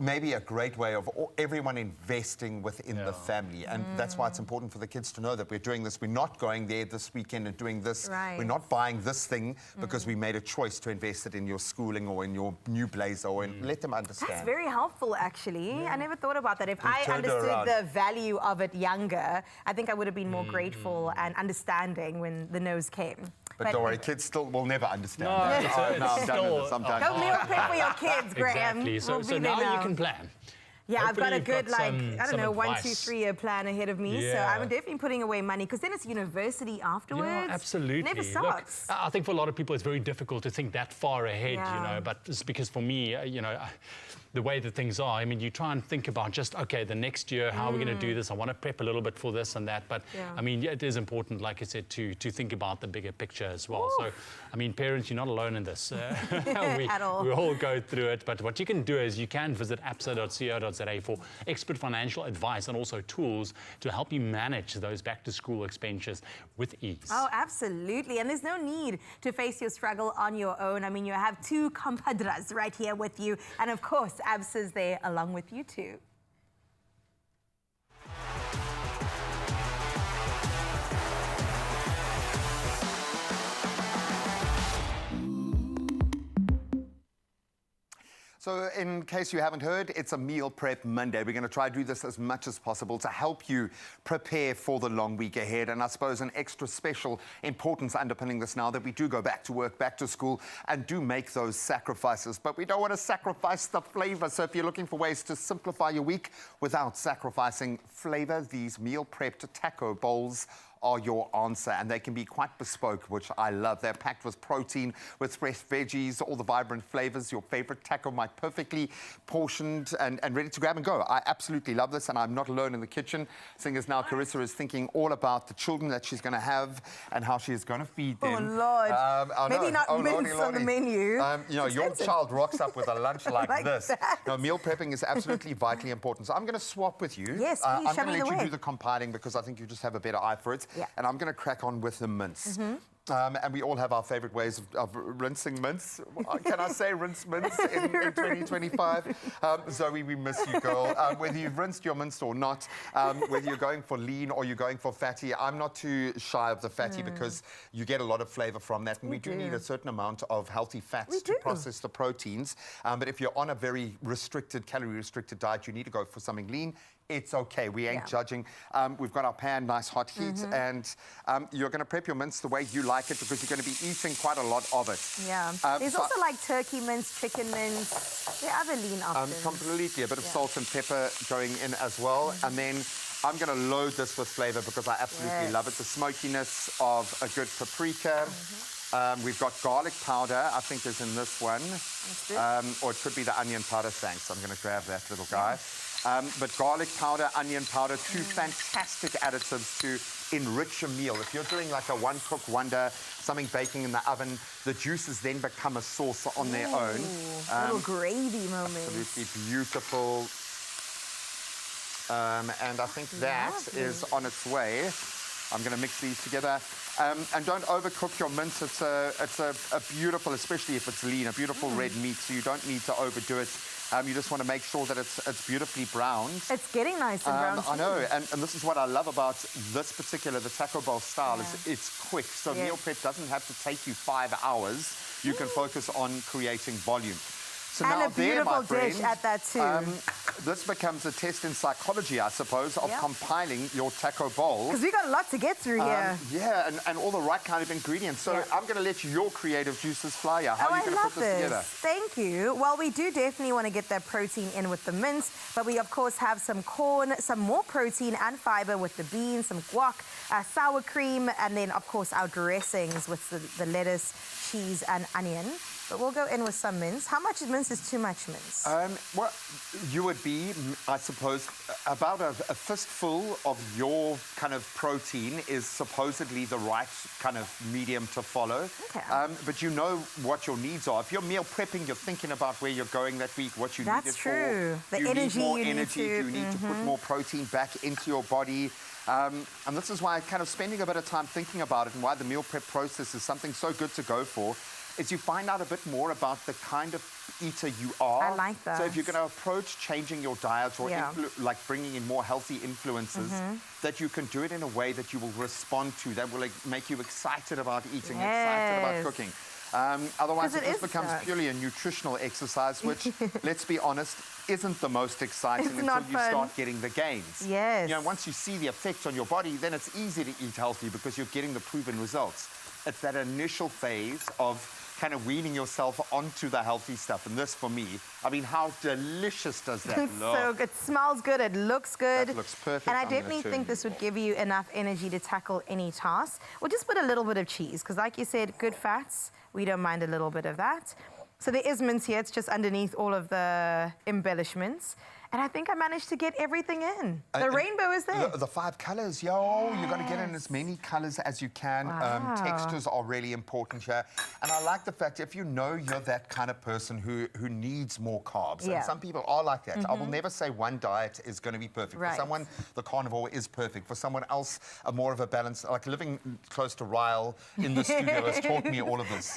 maybe a great way of everyone investing within the family. And that's why it's important for the kids to know that we're doing this. We're not going there this weekend and doing this. We're not buying this thing because we made a choice to invest it in your schooling or in your new blazer, or let them understand. That's very helpful, actually. I never thought about that. If I understood the value of it younger, I think I would have been more grateful and understanding when the nose came. But don't worry, kids still will never understand no, that. I'm done with this. I'm done. Go meal prep for your kids, Graham. Exactly. So now you can plan. Yeah, Hopefully I've got a good, I don't know, 1, 2, 3 year plan ahead of me. So I'm definitely putting away money because then it's university afterwards. Yeah, absolutely. Never stops. Look, I think for a lot of people it's very difficult to think that far ahead, you know, but it's because for me, you know, the way that things are, I mean, you try and think about just, okay, the next year, how are we going to do this? I want to prep a little bit for this and that. But, I mean, it is important, like I said, to think about the bigger picture as well. So, I mean, parents, you're not alone in this. At all. We all go through it. But what you can do is you can visit absa.co.za for expert financial advice and also tools to help you manage those back-to-school expenditures with ease. Oh, absolutely. And there's no need to face your struggle on your own. I mean, you have 2 compadres right here with you. And, of course, ABSA's there along with you too. So in case you haven't heard, it's a Meal Prep Monday. We're going to try to do this as much as possible to help you prepare for the long week ahead. And I suppose an extra special importance underpinning this now that we do go back to work, back to school, and do make those sacrifices. But we don't want to sacrifice the flavor. So if you're looking for ways to simplify your week without sacrificing flavor, these meal prepped taco bowls are your answer, and they can be quite bespoke, which I love. They're packed with protein, with fresh veggies, all the vibrant flavors. Your favorite taco might perfectly portioned and ready to grab and go. I absolutely love this, and I'm not alone in the kitchen, seeing as now Carissa is thinking all about the children that she's going to have and how she is going to feed them. Oh, Lord. Maybe not mince on the menu. You know, your child rocks up with a lunch like this. Now, meal prepping is absolutely vitally important. So I'm going to swap with you. Yes, please, I'm show going me to the let way. you do the compiling because I think you just have a better eye for it. Yeah. And I'm going to crack on with the mince. And we all have our favorite ways of rinsing mints. Can I say rinse mints in 2025? Zoe, we miss you, girl. Whether you've rinsed your mints or not, whether you're going for lean or you're going for fatty, I'm not too shy of the fatty because you get a lot of flavor from that. And we do need a certain amount of healthy fats to process the proteins. But if you're on a very restricted, calorie-restricted diet, you need to go for something lean. It's okay. We ain't judging. We've got our pan, nice hot heat, and you're going to prep your mince the way you like it because you're going to be eating quite a lot of it. Yeah. There's also like turkey mince, chicken mince. There are other lean options. Completely. A bit of salt and pepper going in as well. And then I'm going to load this with flavor because I absolutely love it. The smokiness of a good paprika. We've got garlic powder, I think is in this one. Or it could be the onion powder. Thanks. I'm going to grab that little guy. But garlic powder, onion powder, two fantastic additives to enrich a meal. If you're doing like a one-cook wonder, something baking in the oven, the juices then become a sauce on their own. Little gravy moment. Absolutely beautiful. And I think that is on its way. I'm going to mix these together. And don't overcook your mince. It's a beautiful, especially if it's lean, a beautiful red meat, so you don't need to overdo it. You just want to make sure that it's beautifully browned. It's getting nice and brown, I know, and this is what I love about this particular, the taco bowl style, is it's quick. So meal prep doesn't have to take you 5 hours. You can focus on creating volume. So and now a beautiful dish friend, at that too. This becomes a test in psychology, I suppose, of compiling your taco bowl. Because we got a lot to get through here. Yeah, and all the right kind of ingredients. So I'm going to let your creative juices fly out. How are you going to put this together? Thank you. Well, we do definitely want to get that protein in with the mince, but we, of course, have some corn, some more protein and fiber with the beans, some guac, sour cream, and then, of course, our dressings with the lettuce, cheese, and onion. But we'll go in with some mince. How much mince is too much mince? Well, you would be, I suppose, about a fistful of your kind of protein is supposedly the right kind of medium to follow. Okay. But you know what your needs are. If you're meal prepping, you're thinking about where you're going that week, what you need it for. That's true. The you energy need more you energy. need to... You need to put more protein back into your body. And this is why kind of spending a bit of time thinking about it and why the meal prep process is something so good to go for, is you find out a bit more about the kind of eater you are. I like that. So if you're going to approach changing your diet or like bringing in more healthy influences, that you can do it in a way that you will respond to, that will like, make you excited about eating, excited about cooking. Otherwise, it just becomes purely a nutritional exercise, which, let's be honest, isn't the most exciting until you start getting the gains. Yes. You know, once you see the effects on your body, then it's easy to eat healthy because you're getting the proven results. It's that initial phase of kind of weaning yourself onto the healthy stuff. And this, for me, I mean, how delicious does that look? So good. It smells good. It looks good. That looks perfect. And I definitely think this would give you enough energy to tackle any task. We'll just put a little bit of cheese, because like you said, good fats, we don't mind a little bit of that. So there is mince here. It's just underneath all of the embellishments. And I think I managed to get everything in. The rainbow is there. The 5 colors, yo. You've got to get in as many colors as you can. Wow. Textures are really important here. And I like the fact if you know you're that kind of person who needs more carbs. And some people are like that. I will never say one diet is going to be perfect. For someone, the carnivore is perfect. For someone else, more of a balance. Like living close to Ryle in the studio has taught me all of this.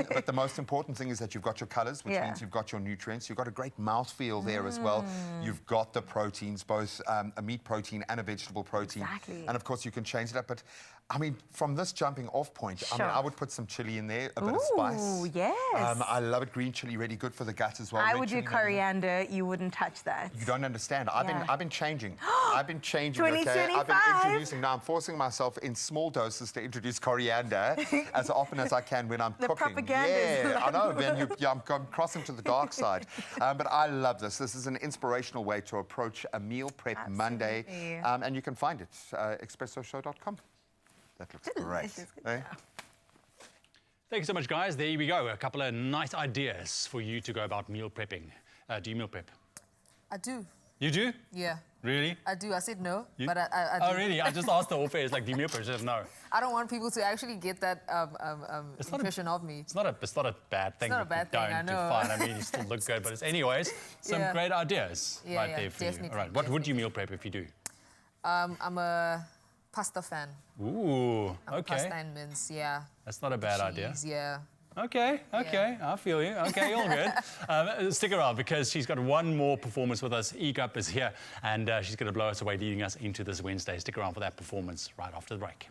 But the most important thing is that you've got your colors, which means you've got your nutrients. You've got a great mouthfeel there as well. You've got the proteins, both a meat protein and a vegetable protein. Exactly. And of course, you can change it up. But I mean, from this jumping off point, I mean, I would put some chili in there, a bit of spice. Oh, yes. I love it. Green chili, really good for the gut as well. I would do coriander. You wouldn't touch that. You don't understand. I've been changing. I've been changing. 2025. Okay? I've been introducing. Now I'm forcing myself in small doses to introduce coriander as often as I can when I'm cooking. The propaganda. Yeah, I know. Man, I'm crossing to the dark side. But I love this. This is an inspirational way to approach a meal prep Monday, and you can find it expressoshow.com. That looks great. Eh? Thank you so much, guys. There we go. A couple of nice ideas for you to go about meal prepping. Do you meal prep? I do. You do? Yeah. Really? I do. I said no, but I do. Oh, really? I just asked the whole face, like, do you meal prep? She said no. I don't want people to actually get that impression of me. It's not a bad thing. It's not a bad thing, I know. Fine. I mean, you still look good. But it's anyways, some great ideas right there for you. All right. What would you meal prep if you do? I'm a pasta fan. Ooh, I'm okay. Pasta and mince, yeah. That's not a bad idea. Cheese, yeah. Okay, I feel you. Okay, all good. Stick around because she's got one more performance with us. EGUP is here and she's going to blow us away, leading us into this Wednesday. Stick around for that performance right after the break.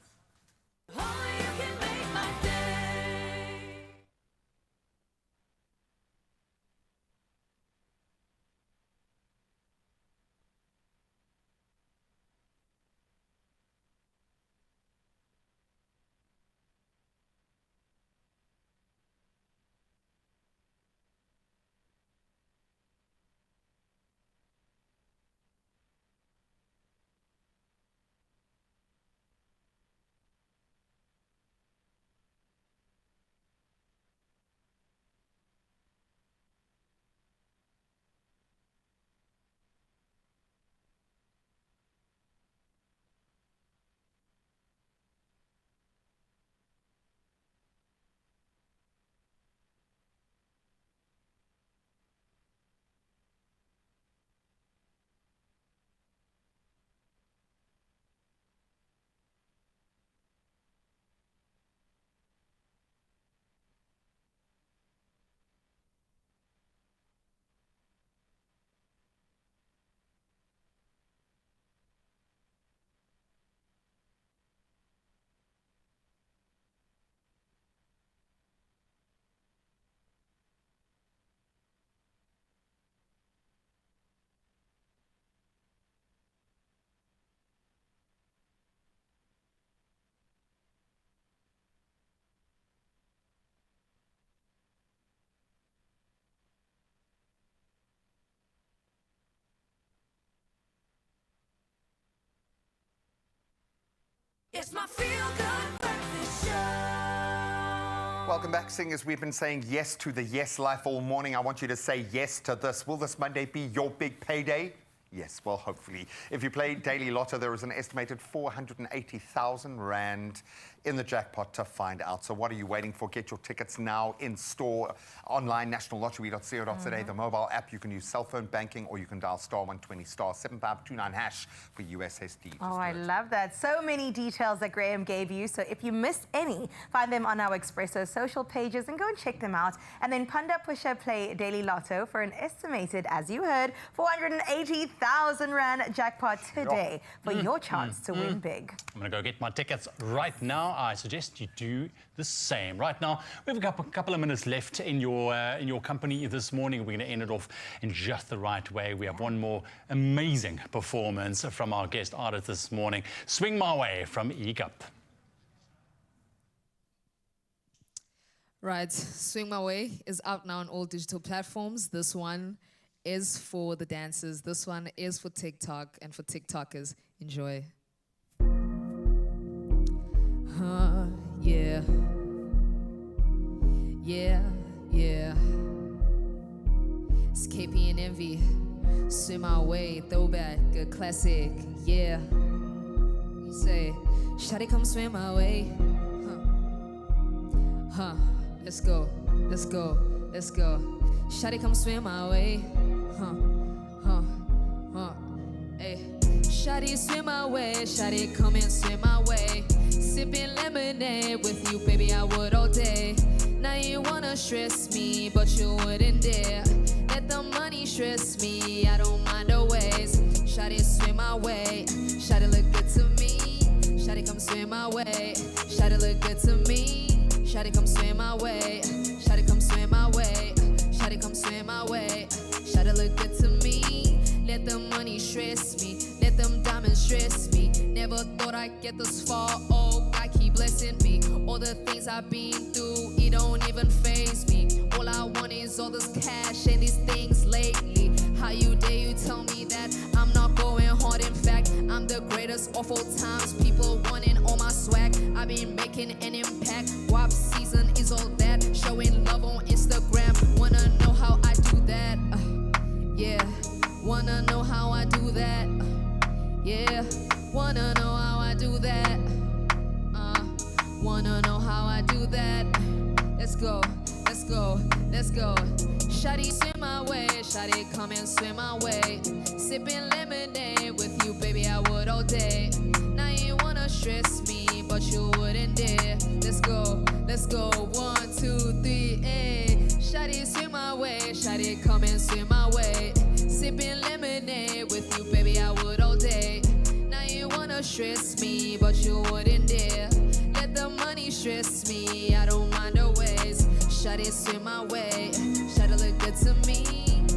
It's my feel-good breakfast show. Welcome back, singers. We've been saying yes to the yes life all morning. I want you to say yes to this. Will this Monday be your big payday? Yes, well, hopefully. If you play Daily Lotto, there is an estimated 480,000 Rand in the jackpot to find out. So what are you waiting for? Get your tickets now in store, online, nationallottery.co.za, the mobile app. You can use cell phone banking or you can dial *120 *7529# for USSD. Oh, I love that. So many details that Graham gave you. So if you missed any, find them on our Expresso social pages and go and check them out. And then Panda Pusha play Daily Lotto for an estimated, as you heard, 480,000 Rand jackpot today for your chance to win big. I'm going to go get my tickets right now. I suggest you do the same. Right now, we have a couple of minutes left in your company this morning. We're going to end it off in just the right way. We have one more amazing performance from our guest artist this morning. Swing My Way from EGUP. Right, Swing My Way is out now on all digital platforms. This one is for the dancers. This one is for TikTok and for TikTokers. Enjoy. Yeah. It's KP and Envy. Swim My Way, throwback, a classic. Yeah. You say, shawty, come swim my way. Let's go. Shawty, come swim my way. Hey. Shawty, swim my way. Shawty, come and swim my way. Sipping lemonade with you, baby, I would all day. Now you wanna stress me, but you wouldn't dare. Let the money stress me, I don't mind the ways. Shawty, swim my way. Shawty, look good to me. Shawty, come swim my way. Shawty, look good to me. Shawty, come swim my way. Shawty, come swim my way. Shawty, come swim my way. Shawty, look good to me. Let the money stress me. Let them diamonds stress me. Never thought I'd get this far. Oh, God keep blessing me. All the things I've been through, it don't even faze me. All I want is all this cash and these things lately. How you dare you tell me that I'm not going hard? In fact, I'm the greatest of all times. People wanting all my swag. I've been making an impact. WAP season is all that. Showing love on Instagram. Wanna know how I do that? Yeah. Wanna know how I do that? Yeah. Wanna know how I do that? Wanna know how I do that? Let's go. let's go, let's go. Shawty, swim my way, shawty, come and swim my way. Sipping lemonade with you, baby, I would all day. Now you wanna stress me, but you wouldn't dare. Let's go, 1, 2, 3, ayy. Shawty, swim my way, shawty, come and swim my way. Sipping lemonade with you, baby, I would all day. Now you wanna stress me, but you wouldn't dare. Let the money stress me, I don't mind the ways. Shawty, swim my way, shawty look good to me.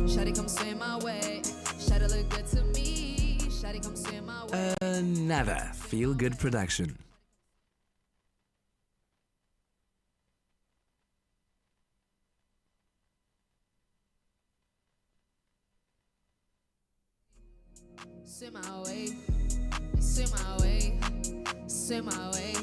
Shawty, come swim my way, shawty look good to me. Shawty, come swim my way. Another feel-good production. Swim my way, swim my way, swim my way.